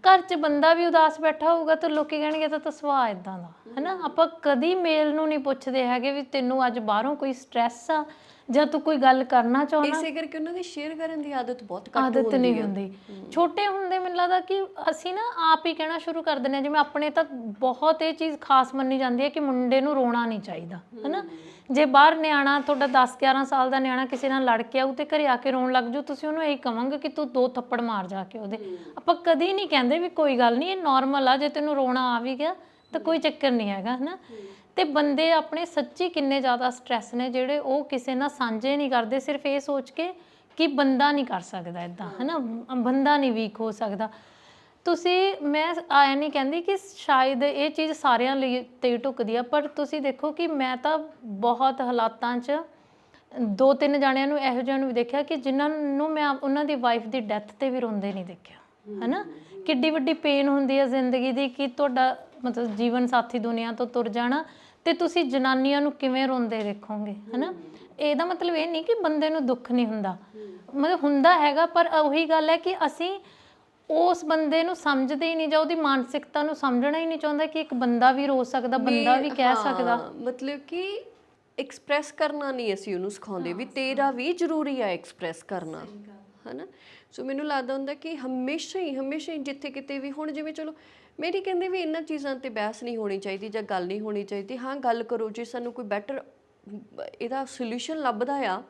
ਘਰ 'ਚ ਬੰਦਾ ਵੀ ਉਦਾਸ ਬੈਠਾ ਹੋਊਗਾ ਤਾਂ ਲੋਕੀ ਕਹਿਣਗੇ ਤਾਂ ਸੁਭਾਅ ਇਦਾਂ ਦਾ, ਹਨਾ। ਆਪਾਂ ਕਦੀ ਮੇਲ ਨੂੰ ਨਹੀਂ ਪੁੱਛਦੇ ਹੈਗੇ ਵੀ ਤੈਨੂੰ ਅੱਜ ਬਾਹਰੋਂ ਕੋਈ ਸਟ੍ਰੈਸ ਆ ਜਾਂ ਤੂੰ ਕੋਈ ਗੱਲ ਕਰਨਾ ਚਾਹੁੰਦਾ। ਇਸੇ ਕਰਕੇ ਉਹਨਾਂ ਦੀ ਸ਼ੇਅਰ ਕਰਨ ਦੀ ਆਦਤ ਬਹੁਤ ਘੱਟ ਆਦਤ ਨਹੀਂ ਹੁੰਦੀ ਹੁੰਦੀ। ਛੋਟੇ ਹੁੰਦੇ ਮੈਨੂੰ ਲੱਗਦਾ ਕਿ ਅਸੀਂ ਨਾ ਆਪ ਹੀ ਕਹਿਣਾ ਸ਼ੁਰੂ ਕਰ ਦਿੰਦੇ ਹਾਂ, ਜਿਵੇਂ ਆਪਣੇ ਤਾਂ ਬਹੁਤ ਇਹ ਚੀਜ਼ ਖਾਸ ਮੰਨੀ ਜਾਂਦੀ ਹੈ ਕਿ ਮੁੰਡੇ ਨੂੰ ਰੋਣਾ ਨਹੀਂ ਚਾਹੀਦਾ, ਹਨਾ। ਜੇ ਬਾਹਰ ਨਿਆਣਾ ਤੁਹਾਡਾ 10-11 ਸਾਲ ਦਾ ਨਿਆਣਾ ਕਿਸੇ ਨਾਲ ਲੜ ਕੇ ਆਊ ਤੇ ਘਰੇ ਆ ਕੇ ਰੋਣ ਲੱਗ ਜਾਊ, ਤੁਸੀਂ ਉਹਨੂੰ ਇਹੀ ਕਹਾਂਗੇ ਕਿ ਤੂੰ 2 ਥੱਪੜ ਮਾਰ ਜਾ ਕੇ ਉਹਦੇ। ਆਪਾਂ ਕਦੀ ਨਹੀਂ ਕਹਿੰਦੇ ਵੀ ਕੋਈ ਗੱਲ ਨਹੀਂ, ਇਹ ਨੋਰਮਲ ਆ, ਜੇ ਤੈਨੂੰ ਰੋਣਾ ਆ ਵੀ ਗਿਆ ਤਾਂ ਕੋਈ ਚੱਕਰ ਨਹੀਂ ਹੈਗਾ, ਹਨਾ। ਤੇ ਬੰਦੇ ਆਪਣੇ ਸੱਚੀ ਕਿੰਨੇ ਜ਼ਿਆਦਾ ਸਟ੍ਰੈਸ ਨੇ ਜਿਹੜੇ ਉਹ ਕਿਸੇ ਨਾਲ ਸਾਂਝੇ ਨਹੀਂ ਕਰਦੇ, ਸਿਰਫ ਇਹ ਸੋਚ ਕੇ ਕਿ ਬੰਦਾ ਨਹੀਂ ਕਰ ਸਕਦਾ ਇੱਦਾਂ, ਹਨਾ, ਬੰਦਾ ਨਹੀਂ ਵੀਕ ਹੋ ਸਕਦਾ। ਮੈਂ ਆਇਆ ਨਹੀਂ ਕਹਿੰਦੀ ਕਿ ਸ਼ਾਇਦ ਇਹ ਚੀਜ਼ ਸਾਰਿਆਂ ਲਈ ਤੇ ਢੁੱਕਦੀ ਆ, ਪਰ ਤੁਸੀਂ ਦੇਖੋ ਕਿ ਮੈਂ ਤਾਂ ਬਹੁਤ ਹਾਲਾਤਾਂ 'ਚ 2-3 ਜਾਣਿਆਂ ਨੂੰ ਇਹੋ ਜਿਹਿਆਂ ਨੂੰ ਵੀ ਦੇਖਿਆ ਕਿ ਜਿਨ੍ਹਾਂ ਨੂੰ ਮੈਂ ਉਹਨਾਂ ਦੀ ਵਾਈਫ ਦੀ ਡੈਥ ਤੇ ਵੀ ਰੋਂਦੇ ਨਹੀਂ ਦੇਖਿਆ, ਹਨਾ। ਕਿੱਡੀ ਵੱਡੀ ਪੇਨ ਹੁੰਦੀ ਹੈ ਜ਼ਿੰਦਗੀ ਦੀ ਕਿ ਤੁਹਾਡਾ ਮਤਲਬ ਜੀਵਨ ਸਾਥੀ ਦੁਨੀਆ ਤੋਂ ਤੁਰ ਜਾਣਾ ਤੇ ਤੁਸੀਂ ਜਨਾਨੀਆਂ ਨੂੰ ਕਿਵੇਂ ਰੋਂਦੇ ਦੇਖੋਗੇ, ਹਨਾ। ਇਹਦਾ ਮਤਲਬ ਇਹ ਨਹੀਂ ਕਿ ਬੰਦੇ ਨੂੰ ਦੁੱਖ ਨਹੀਂ ਹੁੰਦਾ, ਮਤਲਬ ਹੁੰਦਾ ਹੈਗਾ, ਪਰ ਉਹੀ ਗੱਲ ਹੈ ਕਿ ਅਸੀਂ ਉਸ ਬੰਦੇ ਨੂੰ ਸਮਝਦੇ ਹੀ ਨਹੀਂ ਜਾਂ ਉਹਦੀ ਮਾਨਸਿਕਤਾ ਨੂੰ ਸਮਝਣਾ ਹੀ ਨਹੀਂ ਚਾਹੁੰਦਾ ਕਿ ਇੱਕ ਬੰਦਾ ਵੀ ਰੋ ਸਕਦਾ, ਬੰਦਾ ਵੀ ਕਹਿ ਸਕਦਾ। ਮਤਲਬ ਕਿ ਐਕਸਪ੍ਰੈਸ ਕਰਨਾ ਨਹੀਂ ਅਸੀਂ ਉਹਨੂੰ ਸਿਖਾਉਂਦੇ ਵੀ ਤੇਰਾ ਵੀ ਜ਼ਰੂਰੀ ਆ ਐਕਸਪ੍ਰੈਸ ਕਰਨਾ, ਹਨਾ। ਸੋ ਮੈਨੂੰ ਲੱਗਦਾ ਹੁੰਦਾ ਕਿ ਹਮੇਸ਼ਾ ਹੀ ਜਿੱਥੇ ਕਿਤੇ ਵੀ, ਹੁਣ ਜਿਵੇਂ ਚਲੋ ਮੇਰੀ ਕਹਿੰਦੇ ਵੀ ਇਹਨਾਂ ਚੀਜ਼ਾਂ ਤੇ ਬਹਿਸ ਨਹੀਂ ਹੋਣੀ ਚਾਹੀਦੀ ਜਾਂ ਗੱਲ ਨਹੀਂ ਹੋਣੀ ਚਾਹੀਦੀ। ਹਾਂ, ਗੱਲ ਕਰੋ ਜੇ ਸਾਨੂੰ ਕੋਈ ਬੈਟਰ ਇਹਦਾ ਸੋਲੂਸ਼ਨ ਲੱਭਦਾ ਆ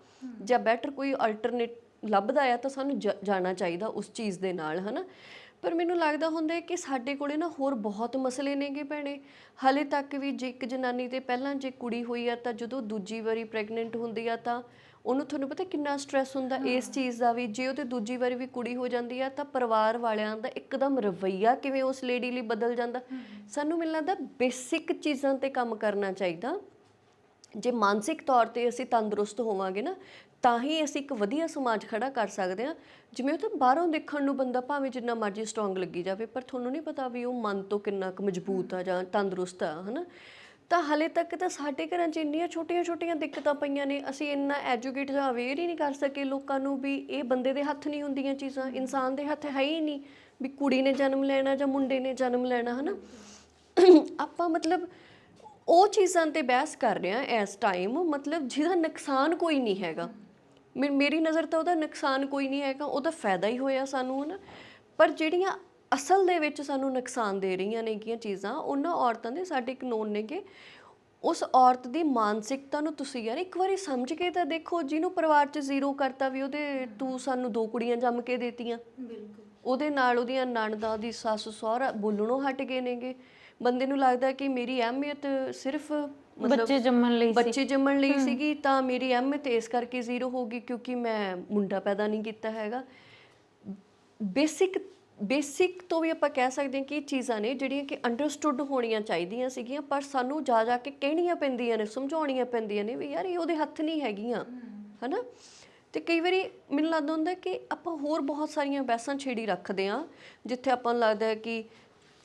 ਜਾਂ ਬੈਟਰ ਕੋਈ ਅਲਟਰਨੇਟ ਲੱਭਦਾ ਆ ਤਾਂ ਸਾਨੂੰ ਜਾਣਾ ਚਾਹੀਦਾ ਉਸ ਚੀਜ਼ ਦੇ ਨਾਲ, ਹਨਾ। ਪਰ ਮੈਨੂੰ ਲੱਗਦਾ ਹੁੰਦਾ ਕਿ ਸਾਡੇ ਕੋਲੇ ਨਾ ਹੋਰ ਬਹੁਤ ਮਸਲੇ ਨੇਗੇ ਭੈਣੇ। ਹਾਲੇ ਤੱਕ ਵੀ ਜੇ ਇੱਕ ਜਨਾਨੀ ਦੇ ਪਹਿਲਾਂ ਜੇ ਕੁੜੀ ਹੋਈ ਆ ਤਾਂ ਜਦੋਂ ਦੂਜੀ ਵਾਰੀ ਪ੍ਰੈਗਨੈਂਟ ਹੁੰਦੀ ਆ ਤਾਂ ਉਹਨੂੰ ਤੁਹਾਨੂੰ ਪਤਾ ਕਿੰਨਾ ਸਟ੍ਰੈਸ ਹੁੰਦਾ ਇਸ ਚੀਜ਼ ਦਾ ਵੀ। ਜੇ ਉਹਦੇ ਦੂਜੀ ਵਾਰੀ ਵੀ ਕੁੜੀ ਹੋ ਜਾਂਦੀ ਆ ਤਾਂ ਪਰਿਵਾਰ ਵਾਲਿਆਂ ਦਾ ਇੱਕਦਮ ਰਵੱਈਆ ਕਿਵੇਂ ਉਸ ਲੇਡੀ ਲਈ ਬਦਲ ਜਾਂਦਾ। ਸਾਨੂੰ ਮੈਨੂੰ ਲੱਗਦਾ ਬੇਸਿਕ ਚੀਜ਼ਾਂ ਤੇ ਕੰਮ ਕਰਨਾ ਚਾਹੀਦਾ। ਜੇ ਮਾਨਸਿਕ ਤੌਰ ਤੇ ਅਸੀਂ ਤੰਦਰੁਸਤ ਹੋਵਾਂਗੇ ਨਾ ਤਾਂ ਹੀ ਅਸੀਂ ਇੱਕ ਵਧੀਆ ਸਮਾਜ ਖੜਾ ਕਰ ਸਕਦੇ ਹਾਂ। ਜਿਵੇਂ ਉਹ ਤਾਂ ਬਾਹਰੋਂ ਦੇਖਣ ਨੂੰ ਬੰਦਾ ਭਾਵੇਂ ਜਿੰਨਾ ਮਰਜ਼ੀ ਸਟਰੋਂਗ ਲੱਗੀ ਜਾਵੇ, ਪਰ ਤੁਹਾਨੂੰ ਨਹੀਂ ਪਤਾ ਵੀ ਉਹ ਮਨ ਤੋਂ ਕਿੰਨਾ ਕੁ ਮਜ਼ਬੂਤ ਆ ਜਾਂ ਤੰਦਰੁਸਤ ਆ, ਹੈ ਨਾ। ਤਾਂ ਹਾਲੇ ਤੱਕ ਤਾਂ ਸਾਡੇ ਘਰਾਂ 'ਚ ਇੰਨੀਆਂ ਛੋਟੀਆਂ ਦਿੱਕਤਾਂ ਪਈਆਂ ਨੇ, ਅਸੀਂ ਇੰਨਾ ਐਜੂਕੇਟ ਜਾਂ ਅਵੇਅਰ ਹੀ ਨਹੀਂ ਕਰ ਸਕੇ ਲੋਕਾਂ ਨੂੰ ਵੀ ਇਹ ਬੰਦੇ ਦੇ ਹੱਥ ਨਹੀਂ ਹੁੰਦੀਆਂ ਚੀਜ਼ਾਂ, ਇਨਸਾਨ ਦੇ ਹੱਥ ਹੈ ਹੀ ਨਹੀਂ ਵੀ ਕੁੜੀ ਨੇ ਜਨਮ ਲੈਣਾ ਜਾਂ ਮੁੰਡੇ ਨੇ ਜਨਮ ਲੈਣਾ, ਹੈ ਨਾ। ਆਪਾਂ ਮਤਲਬ ਉਹ ਚੀਜ਼ਾਂ 'ਤੇ ਬਹਿਸ ਕਰ ਰਹੇ ਹਾਂ ਇਸ ਟਾਈਮ, ਮਤਲਬ ਜਿਹਦਾ ਨੁਕਸਾਨ ਕੋਈ ਨਹੀਂ ਹੈਗਾ। ਮੇਰੀ ਨਜ਼ਰ ਤਾਂ ਉਹਦਾ ਨੁਕਸਾਨ ਕੋਈ ਨਹੀਂ ਹੈਗਾ, ਉਹਦਾ ਫਾਇਦਾ ਹੀ ਹੋਇਆ ਸਾਨੂੰ, ਹੈ ਨਾ। ਪਰ ਜਿਹੜੀਆਂ ਅਸਲ ਦੇ ਵਿੱਚ ਸਾਨੂੰ ਨੁਕਸਾਨ ਦੇ ਰਹੀਆਂ ਨੇਗੀਆਂ ਚੀਜ਼ਾਂ, ਉਹਨਾਂ ਔਰਤਾਂ ਦੇ ਸਾਡੇ ਇੱਕ ਨੋਨ ਨੇਗੇ, ਉਸ ਔਰਤ ਦੀ ਮਾਨਸਿਕਤਾ ਨੂੰ ਤੁਸੀਂ ਯਾਰ ਇੱਕ ਵਾਰੀ ਸਮਝ ਕੇ ਤਾਂ ਦੇਖੋ। ਜਿਹਨੂੰ ਪਰਿਵਾਰ 'ਚ ਜ਼ੀਰੋ ਕਰਤਾ ਵੀ ਉਹਦੇ, ਤੂੰ ਸਾਨੂੰ 2 ਕੁੜੀਆਂ ਜੰਮ ਕੇ ਦੇਤੀਆਂ, ਉਹਦੇ ਨਾਲ ਉਹਦੀਆਂ ਨਣਦਾਂ, ਉਹਦੀ ਸੱਸ ਸਹੁਰਾ ਬੋਲਣੋਂ ਹਟ ਗਏ ਨੇਗੇ। ਬੰਦੇ ਨੂੰ ਲੱਗਦਾ ਕਿ ਮੇਰੀ ਅਹਿਮੀਅਤ ਸਿਰਫ ਬੱਚੇ ਜੰਮਣ ਲਈ ਸੀਗੀ, ਤਾਂ ਮੇਰੀ ਅਹਿਮੀਅਤ ਇਸ ਕਰਕੇ ਜ਼ੀਰੋ ਹੋ ਗਈ ਕਿਉਂਕਿ ਮੈਂ ਮੁੰਡਾ ਪੈਦਾ ਨਹੀਂ ਕੀਤਾ ਹੈਗਾ। ਬੇਸਿਕ ਤੋਂ ਵੀ ਆਪਾਂ ਕਹਿ ਸਕਦੇ ਹਾਂ ਕਿ ਇਹ ਚੀਜ਼ਾਂ ਨੇ ਜਿਹੜੀਆਂ ਕਿ ਅੰਡਰਸਟੂਡ ਹੋਣੀਆਂ ਚਾਹੀਦੀਆਂ ਸੀਗੀਆਂ, ਪਰ ਸਾਨੂੰ ਜਾ ਕੇ ਕਹਿਣੀਆਂ ਪੈਂਦੀਆਂ ਨੇ, ਸਮਝਾਉਣੀਆਂ ਪੈਂਦੀਆਂ ਨੇ ਵੀ ਯਾਰ ਇਹ ਉਹਦੇ ਹੱਥ ਨਹੀਂ ਹੈਗੀਆਂ, ਹੈ ਨਾ। ਤੇ ਕਈ ਵਾਰੀ ਮੈਨੂੰ ਲੱਗਦਾ ਹੁੰਦਾ ਕਿ ਆਪਾਂ ਹੋਰ ਬਹੁਤ ਸਾਰੀਆਂ ਬਹਿਸਾਂ ਛੇੜੀ ਰੱਖਦੇ ਹਾਂ, ਜਿੱਥੇ ਆਪਾਂ ਨੂੰ ਲੱਗਦਾ ਹੈ ਕਿ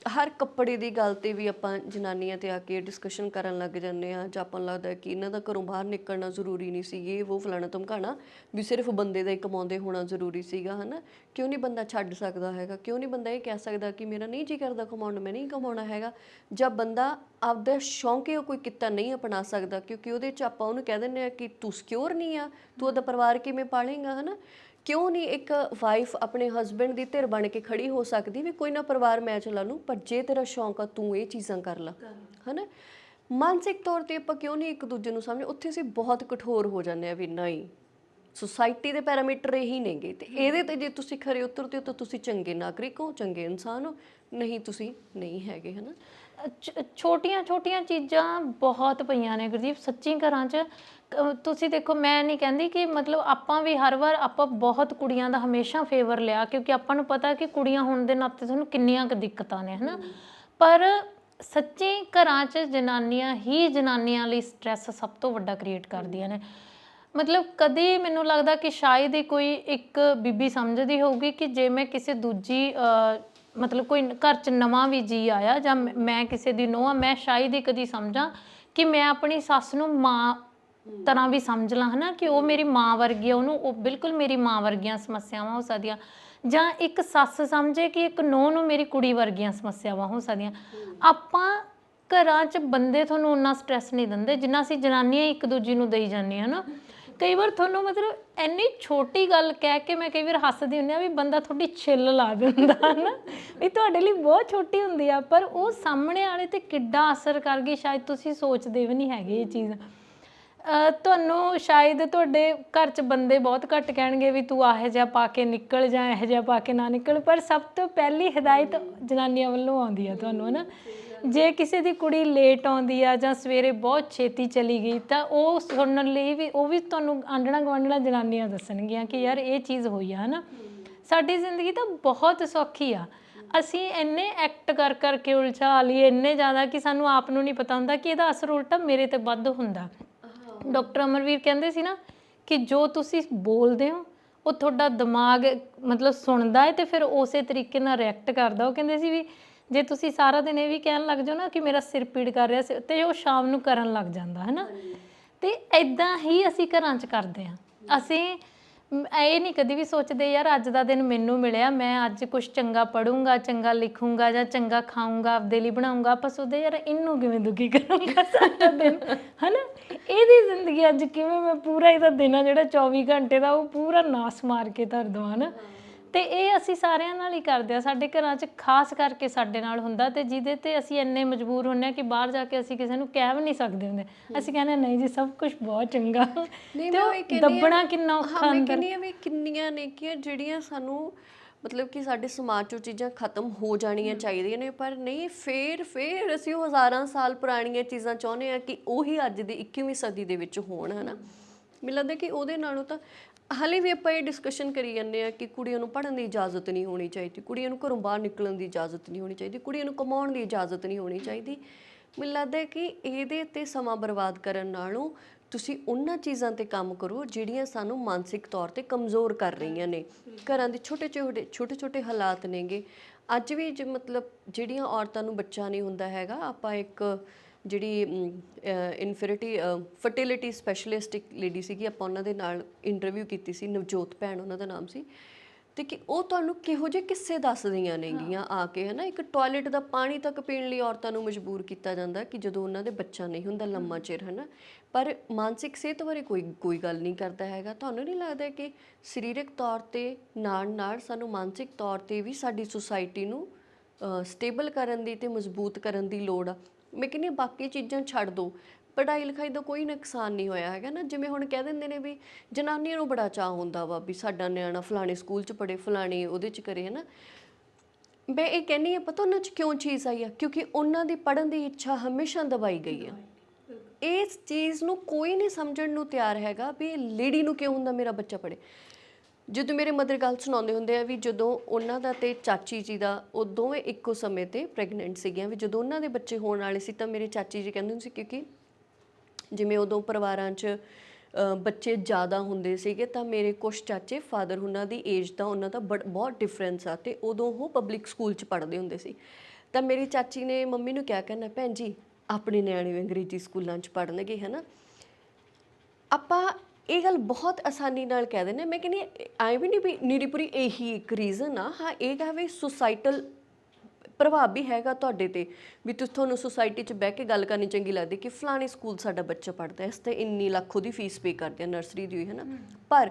ਹਰ ਕੱਪੜੇ ਦੀ ਗੱਲ ਤੇ ਵੀ ਆਪਾਂ ਜਨਾਨੀਆਂ ਤੇ ਆ ਕੇ ਡਿਸਕਸ਼ਨ ਕਰਨ ਲੱਗ ਜਾਂਦੇ ਹਾਂ, ਜਾਂ ਆਪਾਂ ਨੂੰ ਲੱਗਦਾ ਕਿ ਇਹਨਾਂ ਦਾ ਘਰੋਂ ਬਾਹਰ ਨਿਕਲਣਾ ਜ਼ਰੂਰੀ ਨਹੀਂ ਸੀ, ਇਹ ਉਹ ਫਲਾਣਾ ਧਮਕਾਣਾ, ਵੀ ਸਿਰਫ ਬੰਦੇ ਦਾ ਹੀ ਕਮਾਉਂਦੇ ਹੋਣਾ ਜ਼ਰੂਰੀ ਸੀਗਾ, ਹੈ ਨਾ। ਕਿਉਂ ਨਹੀਂ ਬੰਦਾ ਛੱਡ ਸਕਦਾ ਹੈਗਾ? ਕਿਉਂ ਨਹੀਂ ਬੰਦਾ ਇਹ ਕਹਿ ਸਕਦਾ ਕਿ ਮੇਰਾ ਨਹੀਂ ਜੀ ਕਰਦਾ ਕਮਾਉਣ ਨੂੰ, ਮੈਂ ਨਹੀਂ ਕਮਾਉਣਾ ਹੈਗਾ? ਜਦ ਬੰਦਾ ਆਪਦਾ ਸ਼ੌਂਕ ਹੀ ਕੋਈ ਕਿੱਤਾ ਨਹੀਂ ਅਪਣਾ ਸਕਦਾ, ਕਿਉਂਕਿ ਉਹਦੇ 'ਚ ਆਪਾਂ ਉਹਨੂੰ ਕਹਿ ਦਿੰਦੇ ਹਾਂ ਕਿ ਤੂੰ ਸਿਕਿਉਰ ਨਹੀਂ ਆ, ਤੂੰ ਉਹਦਾ ਪਰਿਵਾਰ ਕਿਵੇਂ ਪਾਲੇਂਗਾ, ਹੈ ਨਾ। ਕਿਉਂ ਨਹੀਂ ਇੱਕ ਵਾਈਫ ਆਪਣੇ ਹਸਬੈਂਡ ਦੀ ਧਿਰ ਬਣ ਕੇ ਖੜੀ ਹੋ ਸਕਦੀ ਵੀ ਕੋਈ ਨਾ ਪਰਿਵਾਰ ਮੈਂ ਚਲਾ ਲੂੰ, ਪਰ ਜੇ ਤੇਰਾ ਸ਼ੌਂਕ ਆ ਤੂੰ ਇਹ ਚੀਜ਼ਾਂ ਕਰ ਲਾ, ਹੈ ਨਾ। ਮਾਨਸਿਕ ਤੌਰ ਤੇ ਆਪਾਂ ਕਿਉਂ ਨਹੀਂ ਇੱਕ ਦੂਜੇ ਨੂੰ ਸਮਝਦੇ? ਉੱਥੇ ਅਸੀਂ ਬਹੁਤ ਕਠੋਰ ਹੋ ਜਾਂਦੇ ਆ ਵੀ ਨਹੀਂ, ਸੁਸਾਇਟੀ ਦੇ ਪੈਰਾਮੀਟਰ ਇਹੀ ਨੇਗੇ, ਤੇ ਇਹਦੇ ਤੇ ਜੇ ਤੁਸੀਂ ਖਰੇ ਉਤਰਦੇ ਹੋ ਤਾਂ ਤੁਸੀਂ ਚੰਗੇ ਨਾਗਰਿਕ ਹੋ, ਚੰਗੇ ਇਨਸਾਨ ਹੋ, ਨਹੀਂ ਤੁਸੀਂ ਨਹੀਂ ਹੈਗੇ, ਹੈ ਨਾ। ਛੋਟੀਆਂ ਛੋਟੀਆਂ ਚੀਜ਼ਾਂ ਬਹੁਤ ਪਈਆਂ ਨੇ ਗੁਰਦੀਪ ਸੱਚੀ ਘਰਾਂ 'ਚ। ਤੁਸੀਂ ਦੇਖੋ, ਮੈਂ ਨਹੀਂ ਕਹਿੰਦੀ ਕਿ ਮਤਲਬ ਆਪਾਂ ਵੀ ਹਰ ਵਾਰ ਆਪਾਂ ਬਹੁਤ ਕੁੜੀਆਂ ਦਾ ਹਮੇਸ਼ਾ ਫੇਵਰ ਲਿਆ, ਕਿਉਂਕਿ ਆਪਾਂ ਨੂੰ ਪਤਾ ਕਿ ਕੁੜੀਆਂ ਹੋਣ ਦੇ ਨਾਤੇ ਤੁਹਾਨੂੰ ਕਿੰਨੀਆਂ ਕੁ ਦਿੱਕਤਾਂ ਨੇ, ਹੈ ਨਾ। ਪਰ ਸੱਚੀ ਘਰਾਂ 'ਚ ਜਨਾਨੀਆਂ ਲਈ ਸਟ੍ਰੈਸ ਸਭ ਤੋਂ ਵੱਡਾ ਕ੍ਰੀਏਟ ਕਰਦੀਆਂ ਨੇ। ਮਤਲਬ ਕਦੇ ਮੈਨੂੰ ਲੱਗਦਾ ਕਿ ਸ਼ਾਇਦ ਹੀ ਕੋਈ ਇੱਕ ਬੀਬੀ ਸਮਝਦੀ ਹੋਊਗੀ ਕਿ ਜੇ ਮੈਂ ਕਿਸੇ ਦੂਜੀ ਮਤਲਬ ਕੋਈ ਘਰ 'ਚ ਨਵਾਂ ਵੀ ਜੀ ਆਇਆ, ਜਾਂ ਮੈਂ ਕਿਸੇ ਦੀ ਨੂੰਹ ਆ, ਮੈਂ ਸ਼ਾਇਦ ਹੀ ਕਦੀ ਸਮਝਾਂ ਕਿ ਮੈਂ ਆਪਣੀ ਸੱਸ ਨੂੰ ਮਾਂ ਤਰ੍ਹਾਂ ਵੀ ਸਮਝ ਲਾਂ, ਹੈ ਨਾ, ਕਿ ਉਹ ਮੇਰੀ ਮਾਂ ਵਰਗੀ ਆ, ਉਹਨੂੰ ਉਹ ਬਿਲਕੁਲ ਮੇਰੀ ਮਾਂ ਵਰਗੀਆਂ ਸਮੱਸਿਆਵਾਂ ਹੋ ਸਕਦੀਆਂ। ਜਾਂ ਇੱਕ ਸੱਸ ਸਮਝੇ ਕਿ ਇੱਕ ਨੂੰਹ ਨੂੰ ਮੇਰੀ ਕੁੜੀ ਵਰਗੀਆਂ ਸਮੱਸਿਆਵਾਂ ਹੋ ਸਕਦੀਆਂ। ਆਪਾਂ ਘਰਾਂ 'ਚ ਬੰਦੇ ਤੁਹਾਨੂੰ ਉਨਾ ਸਟ੍ਰੈਸ ਨਹੀਂ ਦਿੰਦੇ ਜਿੰਨਾ ਅਸੀਂ ਜਨਾਨੀਆਂ ਇੱਕ ਦੂਜੀ ਨੂੰ ਦੇਈ ਜਾਂਦੀਆਂ, ਹੈ ਨਾ। ਕਈ ਵਾਰ ਤੁਹਾਨੂੰ ਮਤਲਬ ਇੰਨੀ ਛੋਟੀ ਗੱਲ ਕਹਿ ਕੇ ਮੈਂ ਕਈ ਵਾਰ ਹੱਸਦੀ ਹੁੰਦੀ ਹਾਂ ਵੀ ਬੰਦਾ ਤੁਹਾਡੀ ਛਿੱਲ ਲਾ ਦਿੰਦਾ, ਹੈ ਨਾ, ਵੀ ਤੁਹਾਡੇ ਲਈ ਬਹੁਤ ਛੋਟੀ ਹੁੰਦੀ ਆ, ਪਰ ਉਹ ਸਾਹਮਣੇ ਵਾਲੇ 'ਤੇ ਕਿੱਡਾ ਅਸਰ ਕਰ ਗਈ ਸ਼ਾਇਦ ਤੁਸੀਂ ਸੋਚਦੇ ਵੀ ਨਹੀਂ ਹੈਗੇ ਇਹ ਚੀਜ਼। ਤੁਹਾਨੂੰ ਸ਼ਾਇਦ ਤੁਹਾਡੇ ਘਰ 'ਚ ਬੰਦੇ ਬਹੁਤ ਘੱਟ ਕਹਿਣਗੇ ਵੀ ਤੂੰ ਇਹੋ ਜਿਹਾ ਪਾ ਕੇ ਨਿਕਲ ਜਾਂ ਇਹੋ ਜਿਹਾ ਪਾ ਕੇ ਨਾ ਨਿਕਲ, ਪਰ ਸਭ ਤੋਂ ਪਹਿਲੀ ਹਦਾਇਤ ਜਨਾਨੀਆਂ ਵੱਲੋਂ ਆਉਂਦੀ ਆ ਤੁਹਾਨੂੰ, ਹੈ ਨਾ। ਜੇ ਕਿਸੇ ਦੀ ਕੁੜੀ ਲੇਟ ਆਉਂਦੀ ਆ ਜਾਂ ਸਵੇਰੇ ਬਹੁਤ ਛੇਤੀ ਚਲੀ ਗਈ, ਤਾਂ ਉਹ ਸੁਣਨ ਲਈ ਵੀ ਉਹ ਵੀ ਤੁਹਾਨੂੰ ਆਂਢਣਾ ਗੁਆਂਢਣਾ ਜਨਾਨੀਆਂ ਦੱਸਣਗੀਆਂ ਕਿ ਯਾਰ ਇਹ ਚੀਜ਼ ਹੋਈ ਆ, ਹੈ ਨਾ। ਸਾਡੀ ਜ਼ਿੰਦਗੀ ਤਾਂ ਬਹੁਤ ਸੌਖੀ ਆ, ਅਸੀਂ ਇੰਨੇ ਐਕਟ ਕਰ ਕਰਕੇ ਉਲਝਾ ਲਈਏ ਇੰਨੇ ਜ਼ਿਆਦਾ ਕਿ ਸਾਨੂੰ ਆਪ ਨੂੰ ਨਹੀਂ ਪਤਾ ਹੁੰਦਾ ਕਿ ਇਹਦਾ ਅਸਰ ਉਲਟਾ ਮੇਰੇ 'ਤੇ ਵੱਧ ਹੁੰਦਾ। ਡਾਕਟਰ ਅਮਰਵੀਰ ਕਹਿੰਦੇ ਸੀ ਨਾ ਕਿ ਜੋ ਤੁਸੀਂ ਬੋਲਦੇ ਹੋ ਉਹ ਤੁਹਾਡਾ ਦਿਮਾਗ ਮਤਲਬ ਸੁਣਦਾ ਹੈ ਅਤੇ ਫਿਰ ਉਸੇ ਤਰੀਕੇ ਨਾਲ ਰਿਐਕਟ ਕਰਦਾ। ਉਹ ਕਹਿੰਦੇ ਸੀ ਵੀ ਜੇ ਤੁਸੀਂ ਸਾਰਾ ਦਿਨ ਇਹ ਵੀ ਕਹਿਣ ਲੱਗ ਜਾਓ ਨਾ ਕਿ ਮੇਰਾ ਸਿਰ ਪੀੜ ਕਰ ਰਿਹਾ ਸੀ, ਅਤੇ ਉਹ ਸ਼ਾਮ ਨੂੰ ਕਰਨ ਲੱਗ ਜਾਂਦਾ, ਹੈ ਨਾ। ਅਤੇ ਇੱਦਾਂ ਹੀ ਅਸੀਂ ਘਰਾਂ 'ਚ ਕਰਦੇ ਹਾਂ। ਅਸੀਂ ਇਹ ਨਹੀਂ ਕਦੀ ਵੀ ਸੋਚਦੇ ਯਾਰ ਅੱਜ ਦਾ ਦਿਨ ਮੈਨੂੰ ਮਿਲਿਆ, ਮੈਂ ਅੱਜ ਕੁਛ ਚੰਗਾ ਪੜ੍ਹੂੰਗਾ, ਚੰਗਾ ਲਿਖੂੰਗਾ ਜਾਂ ਚੰਗਾ ਖਾਊਂਗਾ, ਆਪਦੇ ਲਈ ਬਣਾਊਂਗਾ। ਆਪਾਂ ਸੋਚਦੇ ਯਾਰ ਇਹਨੂੰ ਕਿਵੇਂ ਦੁਖੀ ਕਰਾਂਗਾ ਸਾਰਾ ਦਿਨ, ਹੈ ਨਾ। ਇਹਦੀ ਜ਼ਿੰਦਗੀ ਅੱਜ ਕਿਵੇਂ ਮੈਂ ਪੂਰਾ ਇਹਦਾ ਦਿਨ ਆ ਜਿਹੜਾ 24 ਘੰਟੇ ਦਾ ਉਹ ਪੂਰਾ ਨਾਸ ਮਾਰ ਕੇ ਧਰ ਦੇਵਾਂ, ਹੈ ਨਾ। ਅਤੇ ਇਹ ਅਸੀਂ ਸਾਰਿਆਂ ਨਾਲ ਹੀ ਕਰਦੇ ਹਾਂ, ਸਾਡੇ ਘਰਾਂ 'ਚ ਖਾਸ ਕਰਕੇ ਸਾਡੇ ਨਾਲ ਹੁੰਦਾ, ਅਤੇ ਜਿਹਦੇ 'ਤੇ ਅਸੀਂ ਇੰਨੇ ਮਜਬੂਰ ਹੁੰਦੇ ਹਾਂ ਕਿ ਬਾਹਰ ਜਾ ਕੇ ਅਸੀਂ ਕਿਸੇ ਨੂੰ ਕਹਿ ਵੀ ਨਹੀਂ ਸਕਦੇ ਹੁੰਦੇ। ਅਸੀਂ ਕਹਿੰਦੇ ਨਹੀਂ ਜੀ ਸਭ ਕੁਛ ਬਹੁਤ ਚੰਗਾ, ਅਤੇ ਉਹ ਦੱਬਣਾ ਕਿੰਨਾ ਔਖਾ ਅੰਦਰ। ਮੈਂ ਕਹਿੰਦੀ ਹਾਂ ਵੀ ਕਿੰਨੀਆਂ ਨੇ ਕਿ ਜਿਹੜੀਆਂ ਸਾਨੂੰ ਮਤਲਬ ਕਿ ਸਾਡੇ ਸਮਾਜ 'ਚੋਂ ਚੀਜ਼ਾਂ ਖਤਮ ਹੋ ਜਾਣੀਆਂ ਚਾਹੀਦੀਆਂ ਨੇ, ਪਰ ਨਹੀਂ, ਫਿਰ ਅਸੀਂ ਉਹ ਹਜ਼ਾਰਾਂ ਸਾਲ ਪੁਰਾਣੀਆਂ ਚੀਜ਼ਾਂ ਚਾਹੁੰਦੇ ਹਾਂ ਕਿ ਉਹੀ ਅੱਜ ਦੀ 21ਵੀਂ ਸਦੀ ਦੇ ਵਿੱਚ ਹੋਣ, ਹੈ ਨਾ। ਮੈਨੂੰ ਲੱਗਦਾ ਕਿ ਉਹਦੇ ਨਾਲੋਂ ਤਾਂ ਹਾਲੇ ਵੀ ਆਪਾਂ ਇਹ ਡਿਸਕਸ਼ਨ ਕਰੀ ਜਾਂਦੇ ਹਾਂ ਕਿ ਕੁੜੀਆਂ ਨੂੰ ਪੜ੍ਹਨ ਦੀ ਇਜਾਜ਼ਤ ਨਹੀਂ ਹੋਣੀ ਚਾਹੀਦੀ, ਕੁੜੀਆਂ ਨੂੰ ਘਰੋਂ ਬਾਹਰ ਨਿਕਲਣ ਦੀ ਇਜਾਜ਼ਤ ਨਹੀਂ ਹੋਣੀ ਚਾਹੀਦੀ, ਕੁੜੀਆਂ ਨੂੰ ਕਮਾਉਣ ਦੀ ਇਜਾਜ਼ਤ ਨਹੀਂ ਹੋਣੀ ਚਾਹੀਦੀ। ਮੈਨੂੰ ਲੱਗਦਾ ਕਿ ਇਹਦੇ 'ਤੇ ਸਮਾਂ ਬਰਬਾਦ ਕਰਨ ਨਾਲੋਂ ਤੁਸੀਂ ਉਹਨਾਂ ਚੀਜ਼ਾਂ 'ਤੇ ਕੰਮ ਕਰੋ ਜਿਹੜੀਆਂ ਸਾਨੂੰ ਮਾਨਸਿਕ ਤੌਰ 'ਤੇ ਕਮਜ਼ੋਰ ਕਰ ਰਹੀਆਂ ਨੇ। ਘਰਾਂ ਦੇ ਛੋਟੇ ਹਾਲਾਤ ਨੇਗੇ ਅੱਜ ਵੀ, ਮਤਲਬ ਜਿਹੜੀਆਂ ਔਰਤਾਂ ਨੂੰ ਬੱਚਾ ਨਹੀਂ ਹੁੰਦਾ ਹੈਗਾ, ਆਪਾਂ ਇੱਕ ਜਿਹੜੀ ਫਰਟੀਲਿਟੀ ਸਪੈਸ਼ਲਿਸਟ ਇੱਕ ਲੇਡੀ ਸੀਗੀ, ਆਪਾਂ ਉਹਨਾਂ ਦੇ ਨਾਲ ਇੰਟਰਵਿਊ ਕੀਤੀ ਸੀ, ਨਵਜੋਤ ਭੈਣ ਉਹਨਾਂ ਦਾ ਨਾਮ ਸੀ। ਤੇ ਕਿ ਉਹ ਤੁਹਾਨੂੰ ਕਿਹੋ ਜਿਹੇ ਕਿੱਸੇ ਦੱਸਦੀਆਂ ਨੇਗੀਆਂ ਆ ਕੇ, ਹੈ ਨਾ। ਇੱਕ ਟਾਇਲਟ ਦਾ ਪਾਣੀ ਤੱਕ ਪੀਣ ਲਈ ਔਰਤਾਂ ਨੂੰ ਮਜਬੂਰ ਕੀਤਾ ਜਾਂਦਾ ਕਿ ਜਦੋਂ ਉਹਨਾਂ ਦੇ ਬੱਚਾ ਨਹੀਂ ਹੁੰਦਾ ਲੰਮਾ ਚਿਰ, ਹੈ ਨਾ। ਪਰ ਮਾਨਸਿਕ ਸਿਹਤ ਬਾਰੇ ਕੋਈ ਗੱਲ ਨਹੀਂ ਕਰਦਾ ਹੈਗਾ। ਤੁਹਾਨੂੰ ਨਹੀਂ ਲੱਗਦਾ ਕਿ ਸਰੀਰਕ ਤੌਰ ਤੇ ਨਾਲ ਸਾਨੂੰ ਮਾਨਸਿਕ ਤੌਰ ਤੇ ਵੀ ਸਾਡੀ ਸੁਸਾਇਟੀ ਨੂੰ ਸਟੇਬਲ ਕਰਨ ਦੀ ਤੇ ਮਜ਼ਬੂਤ ਕਰਨ ਦੀ ਲੋੜ ਆ। ਮੈਂ ਕਹਿੰਦੀ ਹਾਂ ਬਾਕੀ ਚੀਜ਼ਾਂ ਛੱਡ ਦਿਓ, ਪੜ੍ਹਾਈ ਲਿਖਾਈ ਦਾ ਕੋਈ ਨੁਕਸਾਨ ਨਹੀਂ ਹੋਇਆ ਹੈਗਾ ਨਾ। ਜਿਵੇਂ ਹੁਣ ਕਹਿ ਦਿੰਦੇ ਨੇ ਵੀ ਜਨਾਨੀਆਂ ਨੂੰ ਬੜਾ ਚਾਅ ਹੁੰਦਾ ਵਾ ਵੀ ਸਾਡਾ ਨਿਆਣਾ ਫਲਾਣੇ ਸਕੂਲ 'ਚ ਪੜ੍ਹੇ, ਫਲਾਣੇ ਉਹਦੇ 'ਚ ਕਰੇ, ਹੈ ਨਾ। ਮੈਂ ਇਹ ਕਹਿੰਦੀ ਹਾਂ ਪਤਾ ਉਹਨਾਂ 'ਚ ਕਿਉਂ ਚੀਜ਼ ਆਈ ਆ, ਕਿਉਂਕਿ ਉਹਨਾਂ ਦੀ ਪੜ੍ਹਨ ਦੀ ਇੱਛਾ ਹਮੇਸ਼ਾ ਦਬਾਈ ਗਈ ਆ। ਇਸ ਚੀਜ਼ ਨੂੰ ਕੋਈ ਨਹੀਂ ਸਮਝਣ ਨੂੰ ਤਿਆਰ ਹੈਗਾ ਵੀ ਲੇਡੀ ਨੂੰ ਕਿਉਂ ਹੁੰਦਾ ਮੇਰਾ ਬੱਚਾ ਪੜ੍ਹੇ। ਜਦੋਂ ਮੇਰੇ ਮਦਰ ਗੱਲ ਸੁਣਾਉਂਦੇ ਹੁੰਦੇ ਆ ਵੀ ਜਦੋਂ ਉਹਨਾਂ ਦਾ ਤੇ ਚਾਚੀ ਜੀ ਦਾ, ਉਹ ਦੋਵੇਂ ਇੱਕੋ ਸਮੇਂ ਤੇ ਪ੍ਰੈਗਨੈਂਟ ਸੀਗੀਆਂ, ਵੀ ਜਦੋਂ ਉਹਨਾਂ ਦੇ ਬੱਚੇ ਹੋਣ ਵਾਲੇ ਸੀ ਤਾਂ ਮੇਰੇ ਚਾਚੀ ਜੀ ਕਹਿੰਦੇ ਹੁੰਦੇ ਸੀ, ਕਿਉਂਕਿ ਜਿਵੇਂ ਉਦੋਂ ਪਰਿਵਾਰਾਂ 'ਚ ਬੱਚੇ ਜ਼ਿਆਦਾ ਹੁੰਦੇ ਸੀਗੇ, ਤਾਂ ਮੇਰੇ ਕੁਛ ਚਾਚੇ ਫਾਦਰ ਉਹਨਾਂ ਦੀ ਏਜ ਦਾ ਉਹਨਾਂ ਦਾ ਬਹੁਤ ਡਿਫਰੈਂਸ ਆ, ਅਤੇ ਉਦੋਂ ਉਹ ਪਬਲਿਕ ਸਕੂਲ 'ਚ ਪੜ੍ਹਦੇ ਹੁੰਦੇ ਸੀ। ਤਾਂ ਮੇਰੀ ਚਾਚੀ ਨੇ ਮੰਮੀ ਨੂੰ ਕਿਹਾ ਕਰਨਾ, ਭੈਣ ਜੀ ਆਪਣੇ ਨਿਆਣੇ ਵੀ ਅੰਗਰੇਜ਼ੀ ਸਕੂਲਾਂ 'ਚ ਪੜ੍ਹਨਗੇ, ਹੈ ਨਾ। ਆਪਾਂ ਇਹ ਗੱਲ ਬਹੁਤ ਆਸਾਨੀ ਨਾਲ ਕਹਿ ਦਿੰਦੇ। ਮੈਂ ਕਹਿੰਦੀ ਐਂ ਵੀ ਨਹੀਂ ਵੀ ਨਿਰੀਪੁਰੀ ਇਹੀ ਇੱਕ ਰੀਜ਼ਨ ਆ। ਹਾਂ, ਇਹ ਕਹਾਂ ਵੀ ਸੁਸਾਈਟਲ ਪ੍ਰਭਾਵ ਵੀ ਹੈਗਾ ਤੁਹਾਡੇ ਤੇ, ਵੀ ਤੁਹਾਨੂੰ ਸੁਸਾਇਟੀ 'ਚ ਬਹਿ ਕੇ ਗੱਲ ਕਰਨੀ ਚੰਗੀ ਲੱਗਦੀ ਕਿ ਫਲਾਣੇ ਸਕੂਲ ਸਾਡਾ ਬੱਚਾ ਪੜ੍ਹਦਾ, ਇਸ ਤੇ ਇੰਨੀ ਲੱਖ ਉਹਦੀ ਫੀਸ ਪੇ ਕਰਦੇ ਆ ਨਰਸਰੀ ਦੀ, ਹੈ ਨਾ। ਪਰ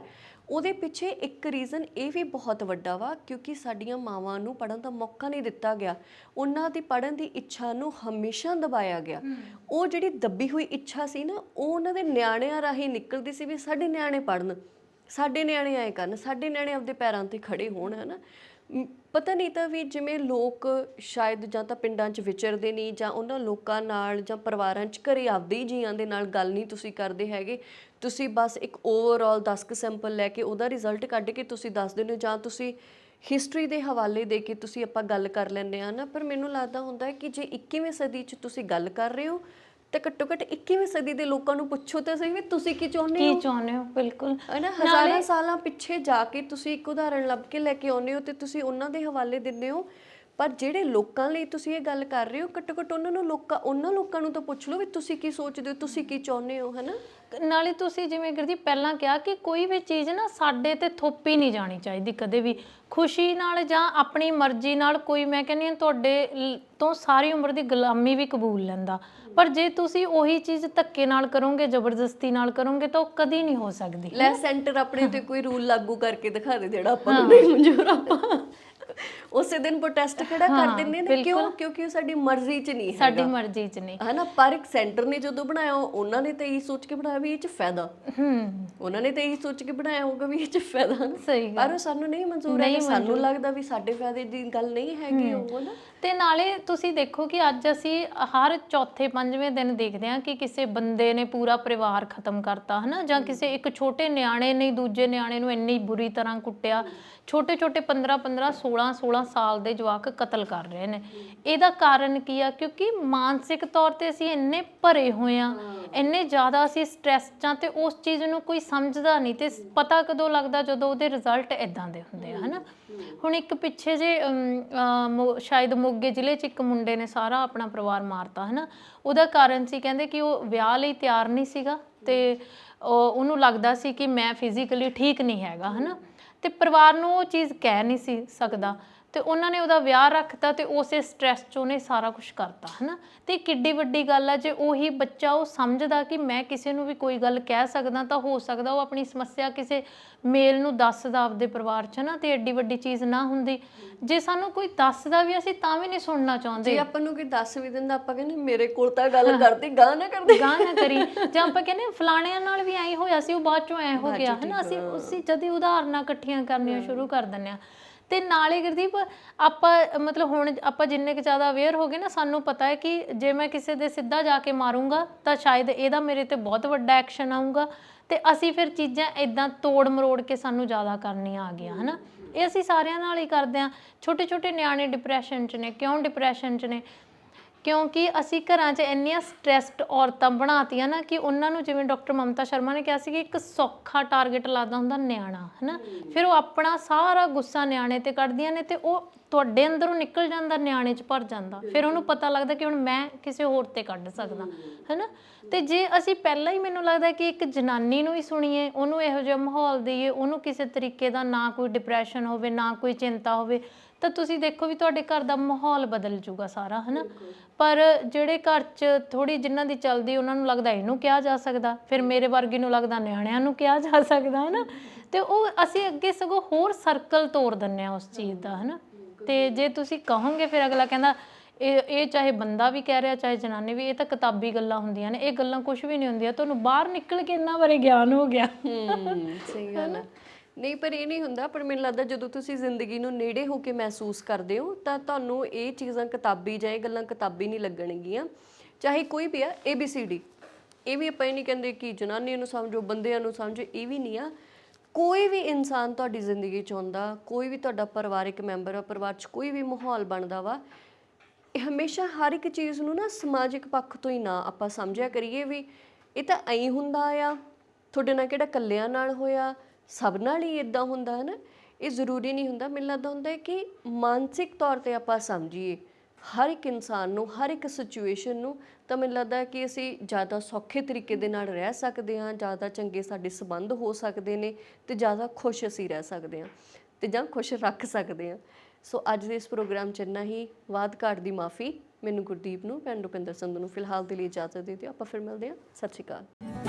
ਉਹਦੇ ਪਿੱਛੇ ਇੱਕ ਰੀਜ਼ਨ ਇਹ ਵੀ ਬਹੁਤ ਵੱਡਾ ਵਾ, ਕਿਉਂਕਿ ਸਾਡੀਆਂ ਮਾਵਾਂ ਨੂੰ ਪੜ੍ਹਨ ਦਾ ਮੌਕਾ ਨਹੀਂ ਦਿੱਤਾ ਗਿਆ। ਉਹਨਾਂ ਦੀ ਪੜ੍ਹਨ ਦੀ ਇੱਛਾ ਨੂੰ ਹਮੇਸ਼ਾ ਦਬਾਇਆ ਗਿਆ। ਉਹ ਜਿਹੜੀ ਦੱਬੀ ਹੋਈ ਇੱਛਾ ਸੀ ਨਾ, ਉਹ ਉਹਨਾਂ ਦੇ ਨਿਆਣਿਆਂ ਰਾਹੀਂ ਨਿਕਲਦੀ ਸੀ ਵੀ ਸਾਡੇ ਨਿਆਣੇ ਪੜ੍ਹਨ, ਸਾਡੇ ਨਿਆਣੇ ਐਂ ਕਰਨ, ਸਾਡੇ ਨਿਆਣੇ ਆਪਦੇ ਪੈਰਾਂ 'ਤੇ ਖੜੇ ਹੋਣ, ਹੈ ਨਾ। ਪਤਾ ਨਹੀਂ ਤਾਂ ਵੀ ਜਿਵੇਂ ਲੋਕ ਸ਼ਾਇਦ ਜਾਂ ਤਾਂ ਪਿੰਡਾਂ 'ਚ ਵਿਚਰਦੇ ਨਹੀਂ, ਜਾਂ ਉਹਨਾਂ ਲੋਕਾਂ ਨਾਲ ਜਾਂ ਪਰਿਵਾਰਾਂ 'ਚ ਘਰੇ ਆਪਦੇ ਹੀ ਜੀਆਂ ਦੇ ਨਾਲ ਗੱਲ ਨਹੀਂ ਤੁਸੀਂ ਕਰਦੇ ਹੈਗੇ। ਤੁਸੀਂ ਬਸ ਇੱਕ ਓਵਰਆਲ 10 ਕੁ ਸੈਂਪਲ ਲੈ ਕੇ ਉਹਦਾ ਰਿਜ਼ਲਟ ਕੱਢ ਕੇ ਤੁਸੀਂ ਦੱਸ ਦਿੰਦੇ ਹੋ, ਜਾਂ ਤੁਸੀਂ ਹਿਸਟਰੀ ਦੇ ਹਵਾਲੇ ਦੇ ਕੇ ਤੁਸੀਂ ਆਪਾਂ ਗੱਲ ਕਰ ਲੈਂਦੇ ਹਾਂ ਨਾ। ਪਰ ਮੈਨੂੰ ਲੱਗਦਾ ਹੁੰਦਾ ਕਿ ਜੇ 21ਵੀਂ ਸਦੀ 'ਚ ਤੁਸੀਂ ਗੱਲ ਕਰ ਰਹੇ ਹੋ ਤਾਂ ਘੱਟੋ ਘੱਟ 21ਵੀਂ ਸਦੀ ਦੇ ਲੋਕਾਂ ਨੂੰ ਪੁੱਛੋ ਤਾਂ ਸਹੀ ਵੀ ਤੁਸੀਂ ਕੀ ਚਾਹੁੰਦੇ ਹੋ, ਕੀ ਚਾਹੁੰਦੇ ਹੋ। ਬਿਲਕੁਲ, ਹੈ ਨਾ। ਹਜ਼ਾਰਾਂ ਸਾਲਾਂ ਪਿੱਛੇ ਜਾ ਕੇ ਤੁਸੀਂ ਇੱਕ ਉਦਾਹਰਣ ਲੱਭ ਕੇ ਲੈ ਕੇ ਆਉਂਦੇ ਹੋ ਤੇ ਤੁਸੀਂ ਉਹਨਾਂ ਦੇ ਹਵਾਲੇ ਦਿੰਦੇ ਹੋ। ਪਰ ਜਿਹੜੇ ਲੋਕਾਂ ਲਈ ਤੁਸੀਂ ਇਹ ਗੱਲ ਕਰ ਰਹੇ ਹੋ, ਘੱਟੋ ਘੱਟ ਉਹਨਾਂ ਲੋਕਾਂ ਨੂੰ ਤਾਂ ਪੁੱਛ ਲਓ ਵੀ ਤੁਸੀਂ ਕੀ ਸੋਚਦੇ ਹੋ, ਤੁਸੀਂ ਕੀ ਚਾਹੁੰਦੇ ਹੋ, ਹੈ ਨਾ। ਨਾਲੇ ਤੁਸੀਂ ਜਿਵੇਂ ਗੁਰਦੀਪ ਪਹਿਲਾਂ ਕਿਹਾ ਕਿ ਕੋਈ ਵੀ ਚੀਜ਼ ਨਾ ਸਾਡੇ ਤੇ ਥੋਪੀ ਨਹੀਂ ਜਾਣੀ ਚਾਹੀਦੀ ਕਦੇ ਵੀ। ਖੁਸ਼ੀ ਨਾਲ ਜਾਂ ਆਪਣੀ ਮਰਜ਼ੀ ਨਾਲ ਕੋਈ, ਮੈਂ ਕਹਿੰਦੀ ਹਾਂ ਤੁਹਾਡੇ ਤੋਂ ਸਾਰੀ ਉਮਰ ਦੀ ਗੁਲਾਮੀ ਵੀ ਕਬੂਲ ਲੈਂਦਾ, ਪਰ ਜੇ ਤੁਸੀਂ ਉਹੀ ਚੀਜ਼ ਧੱਕੇ ਨਾਲ ਕਰੋਗੇ, ਜ਼ਬਰਦਸਤੀ ਨਾਲ ਕਰੋਗੇ, ਤਾਂ ਉਹ ਕਦੀ ਨਹੀਂ ਹੋ ਸਕਦੀ। ਲੈ ਸੈਂਟਰ ਆਪਣੇ ਤੇ ਕੋਈ ਰੂਲ ਲਾਗੂ ਕਰਕੇ ਦਿਖਾ ਦੇ ਜਿਹੜਾ ਆਪਾਂ ਨੂੰ ਨਹੀਂ ਮਨਜ਼ੂਰ, ਆਪਾਂ ਉਸੇ ਦਿਨ ਪ੍ਰੋਟੈਸਟ ਖੜਾ ਕਰ ਦਿੰਦੇ ਨੇ। ਕਿਉਂ? ਕਿਉਂਕਿ ਉਹ ਸਾਡੀ ਮਰਜ਼ੀ 'ਚ ਨਹੀਂ ਹੈਗਾ, ਸਾਡੀ ਮਰਜ਼ੀ 'ਚ ਨਹੀਂ, ਹੈ ਨਾ। ਪਰ ਇੱਕ ਸੈਂਟਰ ਨੇ ਜਦੋਂ ਬਣਾਇਆ, ਉਹਨਾਂ ਨੇ ਤਾਂ ਇਹੀ ਸੋਚ ਕੇ ਬਣਾਇਆ ਵੀ ਇਹ 'ਚ ਫਾਇਦਾ, ਉਹਨਾਂ ਨੇ ਤਾਂ ਇਹੀ ਸੋਚ ਕੇ ਬਣਾਇਆ ਹੋਊਗਾ ਵੀ ਇਹ 'ਚ ਫਾਇਦਾ, ਸਹੀ ਪਰ ਉਹ ਸਾਨੂੰ ਨਹੀਂ ਮਨਜ਼ੂਰ ਹੈ। ਸਾਨੂੰ ਲੱਗਦਾ ਵੀ ਸਾਡੇ ਫਾਇਦੇ ਦੀ ਗੱਲ ਨਹੀਂ ਹੈਗੀ ਉਹ, ਨਾ। ਤੇ ਨਾਲੇ ਤੁਸੀਂ ਦੇਖੋ ਕਿ ਅੱਜ ਅਸੀਂ ਹਰ ਚੌਥੇ ਪੰਜਵੇਂ ਦਿਨ ਦੇਖਦੇ ਹਾਂ ਕਿ ਕਿਸੇ ਬੰਦੇ ਨੇ ਪੂਰਾ ਪਰਿਵਾਰ ਖਤਮ ਕਰਤਾ, ਹੈ ਨਾ, ਜਾਂ ਕਿਸੇ ਇੱਕ ਛੋਟੇ ਨਿਆਣੇ ਨੇ ਦੂਜੇ ਨਿਆਣੇ ਨੂੰ ਇੰਨੀ ਬੁਰੀ ਤਰ੍ਹਾਂ ਕੁੱਟਿਆ। ਛੋਟੇ 15 16 ਸਾਲ ਦੇ ਜਵਾਕ ਕਤਲ ਕਰ ਰਹੇ ਨੇ। ਇਹਦਾ ਕਾਰਨ ਕੀ ਆ? ਕਿਉਂਕਿ ਮਾਨਸਿਕ ਤੌਰ ਤੇ ਅਸੀਂ ਇੰਨੇ ਭਰੇ ਹੋਏ ਆ, ਇੰਨੇ ਜ਼ਿਆਦਾ ਅਸੀਂ ਸਟ੍ਰੈਸ 'ਚ ਆ, ਤੇ ਉਸ ਚੀਜ਼ ਨੂੰ ਕੋਈ ਸਮਝਦਾ ਨਹੀਂ। ਤੇ ਪਤਾ ਕਦੋਂ ਲੱਗਦਾ? ਜਦੋਂ ਉਹਦੇ ਰਿਜ਼ਲਟ ਇੱਦਾਂ ਦੇ ਹੁੰਦੇ ਆ, ਹੈ ਨਾ। ਹੁਣ ਇੱਕ ਪਿੱਛੇ ਜੇ ਸ਼ਾਇਦ ਮੋਗੇ ਜ਼ਿਲ੍ਹੇ 'ਚ ਇੱਕ ਮੁੰਡੇ ਨੇ ਸਾਰਾ ਆਪਣਾ ਪਰਿਵਾਰ ਮਾਰਤਾ, ਹੈ ਨਾ। ਉਹਦਾ ਕਾਰਨ ਸੀ ਕਹਿੰਦੇ ਕਿ ਉਹ ਵਿਆਹ ਲਈ ਤਿਆਰ ਨਹੀਂ ਸੀਗਾ, ਤੇ ਉਹਨੂੰ ਲੱਗਦਾ ਸੀ ਕਿ ਮੈਂ ਫਿਜ਼ੀਕਲੀ ਠੀਕ ਨਹੀਂ ਹੈਗਾ, ਹੈ ਨਾ, ਤੇ ਪਰਿਵਾਰ ਨੂੰ ਉਹ ਚੀਜ਼ ਕਹਿ ਨਹੀਂ ਸੀ ਸਕਦਾ, ਤੇ ਉਹਨਾਂ ਨੇ ਉਹਦਾ ਵਿਆਹ ਰੱਖਤਾ, ਤੇ ਉਸੇ ਸਟ੍ਰੈਸ 'ਚ ਉਹਨੇ ਸਾਰਾ ਕੁਛ ਕਰਤਾ, ਹੈ ਨਾ। ਤੇ ਕਿੱਡੀ ਵੱਡੀ ਗੱਲ ਆ ਜੇ ਉਹੀ ਬੱਚਾ ਉਹ ਸਮਝਦਾ ਕਿ ਮੈਂ ਕਿਸੇ ਨੂੰ ਵੀ ਕੋਈ ਗੱਲ ਕਹਿ ਸਕਦਾ, ਤਾਂ ਹੋ ਸਕਦਾ ਉਹ ਆਪਣੀ ਸਮੱਸਿਆ ਕਿਸੇ ਮੇਲ ਨੂੰ ਦੱਸਦਾ ਆਪਦੇ ਪਰਿਵਾਰ 'ਚ, ਨਾ, ਤੇ ਐਡੀ ਵੱਡੀ ਚੀਜ਼ ਨਾ ਹੁੰਦੀ। ਜੇ ਸਾਨੂੰ ਕੋਈ ਦੱਸਦਾ ਵੀ ਅਸੀਂ ਤਾਂ ਵੀ ਨਹੀਂ ਸੁਣਨਾ ਚਾਹੁੰਦੇ। ਜੇ ਆਪਾਂ ਨੂੰ ਕੋਈ ਦੱਸ ਵੀ ਦਿੰਦਾ, ਆਪਾਂ ਕਹਿੰਦੇ ਮੇਰੇ ਕੋਲ ਤਾਂ ਗੱਲ ਕਰਦੀ, ਗਾਹ ਨਾ ਕਰੀ, ਜਾਂ ਆਪਾਂ ਕਹਿੰਦੇ ਫਲਾਣਿਆਂ ਨਾਲ ਵੀ ਐਂ ਹੋਇਆ ਸੀ, ਉਹ ਬਾਅਦ ਚੋਂ ਐਂ ਹੋ ਗਿਆ, ਹੈ ਨਾ। ਅਸੀਂ ਜਦ ਹੀ ਉਦਾਹਰਨਾਂ ਇਕੱਠੀਆਂ ਕਰਨੀਆਂ ਸ਼ੁਰੂ ਕਰ ਦਿੰਦੇ ਹਾਂ। ਤੇ ਨਾਲੇ ਗੁਰਦੀਪ ਆਪਾਂ ਮਤਲਬ ਹੁਣ ਆਪਾਂ ਜਿੰਨੇ ਕੁ ਜ਼ਿਆਦਾ ਅਵੇਅਰ ਹੋ ਗਏ ਨਾ, ਸਾਨੂੰ ਪਤਾ ਹੈ ਕਿ ਜੇ ਮੈਂ ਕਿਸੇ ਦੇ ਸਿੱਧਾ ਜਾ ਕੇ ਮਾਰੂੰਗਾ ਤਾਂ ਸ਼ਾਇਦ ਇਹਦਾ ਮੇਰੇ ਤੇ ਬਹੁਤ ਵੱਡਾ ਐਕਸ਼ਨ ਆਊਗਾ, ਤੇ ਅਸੀਂ ਫਿਰ ਚੀਜ਼ਾਂ ਇੱਦਾਂ ਤੋੜ ਮਰੋੜ ਕੇ ਸਾਨੂੰ ਜ਼ਿਆਦਾ ਕਰਨੀਆਂ ਆ ਗਈਆਂ, ਹੈ ਨਾ। ਇਹ ਅਸੀਂ ਸਾਰਿਆਂ ਨਾਲ ਹੀ ਕਰਦੇ ਹਾਂ। ਛੋਟੇ ਛੋਟੇ ਨਿਆਣੇ ਡਿਪਰੈਸ਼ਨ 'ਚ ਨੇ। ਕਿਉਂ ਡਿਪਰੈਸ਼ਨ 'ਚ ਨੇ? ਕਿਉਂਕਿ ਅਸੀਂ ਘਰਾਂ 'ਚ ਇੰਨੀਆਂ ਸਟ੍ਰੈਸਡ ਔਰਤਾਂ ਬਣਾਤੀਆਂ ਨਾ ਕਿ ਉਹਨਾਂ ਨੂੰ, ਜਿਵੇਂ ਡਾਕਟਰ ਮਮਤਾ ਸ਼ਰਮਾ ਨੇ ਕਿਹਾ ਸੀ ਕਿ ਇੱਕ ਸੌਖਾ ਟਾਰਗੇਟ ਲੱਗਦਾ ਹੁੰਦਾ ਨਿਆਣਾ, ਹੈ ਨਾ। ਫਿਰ ਉਹ ਆਪਣਾ ਸਾਰਾ ਗੁੱਸਾ ਨਿਆਣੇ ਤੇ ਕੱਢਦੀਆਂ ਨੇ ਤੇ ਉਹ ਤੁਹਾਡੇ ਅੰਦਰੋਂ ਨਿਕਲ ਜਾਂਦਾ, ਨਿਆਣੇ 'ਚ ਭਰ ਜਾਂਦਾ। ਫਿਰ ਉਹਨੂੰ ਪਤਾ ਲੱਗਦਾ ਕਿ ਹੁਣ ਮੈਂ ਕਿਸੇ ਹੋਰ ਤੇ ਕੱਢ ਸਕਦਾ, ਹੈ ਨਾ। ਤੇ ਜੇ ਅਸੀਂ ਪਹਿਲਾਂ ਹੀ, ਮੈਨੂੰ ਲੱਗਦਾ ਕਿ ਇੱਕ ਜਨਾਨੀ ਨੂੰ ਹੀ ਸੁਣੀਏ, ਉਹਨੂੰ ਇਹੋ ਜਿਹਾ ਮਾਹੌਲ ਦੇਈਏ, ਉਹਨੂੰ ਕਿਸੇ ਤਰੀਕੇ ਦਾ ਨਾ ਕੋਈ ਡਿਪਰੈਸ਼ਨ ਹੋਵੇ, ਨਾ ਕੋਈ ਚਿੰਤਾ ਹੋਵੇ, ਤਾਂ ਤੁਸੀਂ ਦੇਖੋ ਵੀ ਤੁਹਾਡੇ ਘਰ ਦਾ ਮਾਹੌਲ ਬਦਲ ਜੂਗਾ ਸਾਰਾ, ਹੈ ਨਾ। ਪਰ ਜਿਹੜੇ ਘਰ 'ਚ ਥੋੜ੍ਹੀ ਜਿਨ੍ਹਾਂ ਦੀ ਚੱਲਦੀ, ਉਹਨਾਂ ਨੂੰ ਲੱਗਦਾ ਇਹਨੂੰ ਕਿਹਾ ਜਾ ਸਕਦਾ, ਫਿਰ ਮੇਰੇ ਵਰਗੀ ਨੂੰ ਲੱਗਦਾ ਨਿਆਣਿਆਂ ਨੂੰ ਕਿਹਾ ਜਾ ਸਕਦਾ, ਹੈ ਨਾ। ਤੇ ਉਹ ਅਸੀਂ ਅੱਗੇ ਸਗੋਂ ਹੋਰ ਸਰਕਲ ਤੋੜ ਦਿੰਦੇ ਹਾਂ ਉਸ ਚੀਜ਼ ਦਾ, ਹੈ ਨਾ। ਤੇ ਜੇ ਤੁਸੀਂ ਕਹੋਗੇ ਫਿਰ ਅਗਲਾ ਕਹਿੰਦਾ ਇਹ ਚਾਹੇ ਬੰਦਾ ਵੀ ਕਹਿ ਰਿਹਾ, ਚਾਹੇ ਜਨਾਨੀ ਵੀ, ਇਹ ਤਾਂ ਕਿਤਾਬੀ ਗੱਲਾਂ ਹੁੰਦੀਆਂ ਨੇ, ਇਹ ਗੱਲਾਂ ਕੁਝ ਵੀ ਨਹੀਂ ਹੁੰਦੀਆਂ, ਤੁਹਾਨੂੰ ਬਾਹਰ ਨਿਕਲ ਕੇ ਇਹਨਾਂ ਬਾਰੇ ਗਿਆਨ ਹੋ ਗਿਆ। ਸਹੀ ਗੱਲ ਹੈ। ਨਹੀਂ, ਪਰ ਇਹ ਨਹੀਂ ਹੁੰਦਾ। ਪਰ ਮੈਨੂੰ ਲੱਗਦਾ ਜਦੋਂ ਤੁਸੀਂ ਜ਼ਿੰਦਗੀ ਨੂੰ ਨੇੜੇ ਹੋ ਕੇ ਮਹਿਸੂਸ ਕਰਦੇ ਹੋ ਤਾਂ ਤੁਹਾਨੂੰ ਇਹ ਚੀਜ਼ਾਂ ਕਿਤਾਬੀ ਜਾਂ ਇਹ ਗੱਲਾਂ ਕਿਤਾਬੀ ਨਹੀਂ ਲੱਗਣਗੀਆਂ। ਚਾਹੇ ਕੋਈ ਵੀ ਆ, ABCD, ਇਹ ਵੀ ਆਪਾਂ ਇਹ ਨਹੀਂ ਕਹਿੰਦੇ ਕਿ ਜਨਾਨੀ ਨੂੰ ਸਮਝੋ, ਬੰਦਿਆਂ ਨੂੰ ਸਮਝੋ, ਇਹ ਵੀ ਨਹੀਂ ਆ। ਕੋਈ ਵੀ ਇਨਸਾਨ ਤੁਹਾਡੀ ਜ਼ਿੰਦਗੀ 'ਚ ਆਉਂਦਾ, ਕੋਈ ਵੀ ਤੁਹਾਡਾ ਪਰਿਵਾਰਿਕ ਮੈਂਬਰ ਆ, ਪਰਿਵਾਰ 'ਚ ਕੋਈ ਵੀ ਮਾਹੌਲ ਬਣਦਾ ਵਾ, ਇਹ ਹਮੇਸ਼ਾ ਹਰ ਇੱਕ ਚੀਜ਼ ਨੂੰ ਨਾ ਸਮਾਜਿਕ ਪੱਖ ਤੋਂ ਹੀ ਨਾ ਆਪਾਂ ਸਮਝਿਆ ਕਰੀਏ ਵੀ ਇਹ ਤਾਂ ਐਂ ਹੁੰਦਾ ਆ, ਤੁਹਾਡੇ ਨਾਲ ਕਿਹੜਾ ਇਕੱਲਿਆਂ ਨਾਲ ਹੋਇਆ, ਸਭ ਨਾਲ ਹੀ ਇਦਾਂ ਹੁੰਦਾ, ਹੈ ਨਾ। ਇਹ ਜ਼ਰੂਰੀ ਨਹੀਂ ਹੁੰਦਾ। ਮੈਨੂੰ ਲੱਗਦਾ ਹੁੰਦਾ ਹੈ ਕਿ ਮਾਨਸਿਕ ਤੌਰ 'ਤੇ ਆਪਾਂ ਸਮਝੀਏ ਹਰ ਇੱਕ ਇਨਸਾਨ ਨੂੰ, ਹਰ ਇੱਕ ਸਿਚੁਏਸ਼ਨ ਨੂੰ, ਤਾਂ ਮੈਨੂੰ ਲੱਗਦਾ ਕਿ ਅਸੀਂ ਜ਼ਿਆਦਾ ਸੌਖੇ ਤਰੀਕੇ ਦੇ ਨਾਲ ਰਹਿ ਸਕਦੇ ਹਾਂ, ਜ਼ਿਆਦਾ ਚੰਗੇ ਸਾਡੇ ਸੰਬੰਧ ਹੋ ਸਕਦੇ ਨੇ ਤੇ ਜ਼ਿਆਦਾ ਖੁਸ਼ ਅਸੀਂ ਰਹਿ ਸਕਦੇ ਹਾਂ ਤੇ ਜਾਂ ਖੁਸ਼ ਰੱਖ ਸਕਦੇ ਹਾਂ। ਸੋ ਅੱਜ ਦੇ ਇਸ ਪ੍ਰੋਗਰਾਮ 'ਚ ਇੰਨਾ ਹੀ। ਵਾਧ ਘਾਟ ਦੀ ਮਾਫੀ। ਮੈਨੂੰ, ਗੁਰਦੀਪ ਨੂੰ, ਭੈਣ ਰੁਪਿੰਦਰ ਸੰਧੂ ਨੂੰ ਫਿਲਹਾਲ ਦੇ ਲਈ ਇਜਾਜ਼ਤ ਦੇ ਦਿਓ। ਆਪਾਂ ਫਿਰ ਮਿਲਦੇ ਹਾਂ। ਸਤਿ ਸ਼੍ਰੀ ਅਕਾਲ।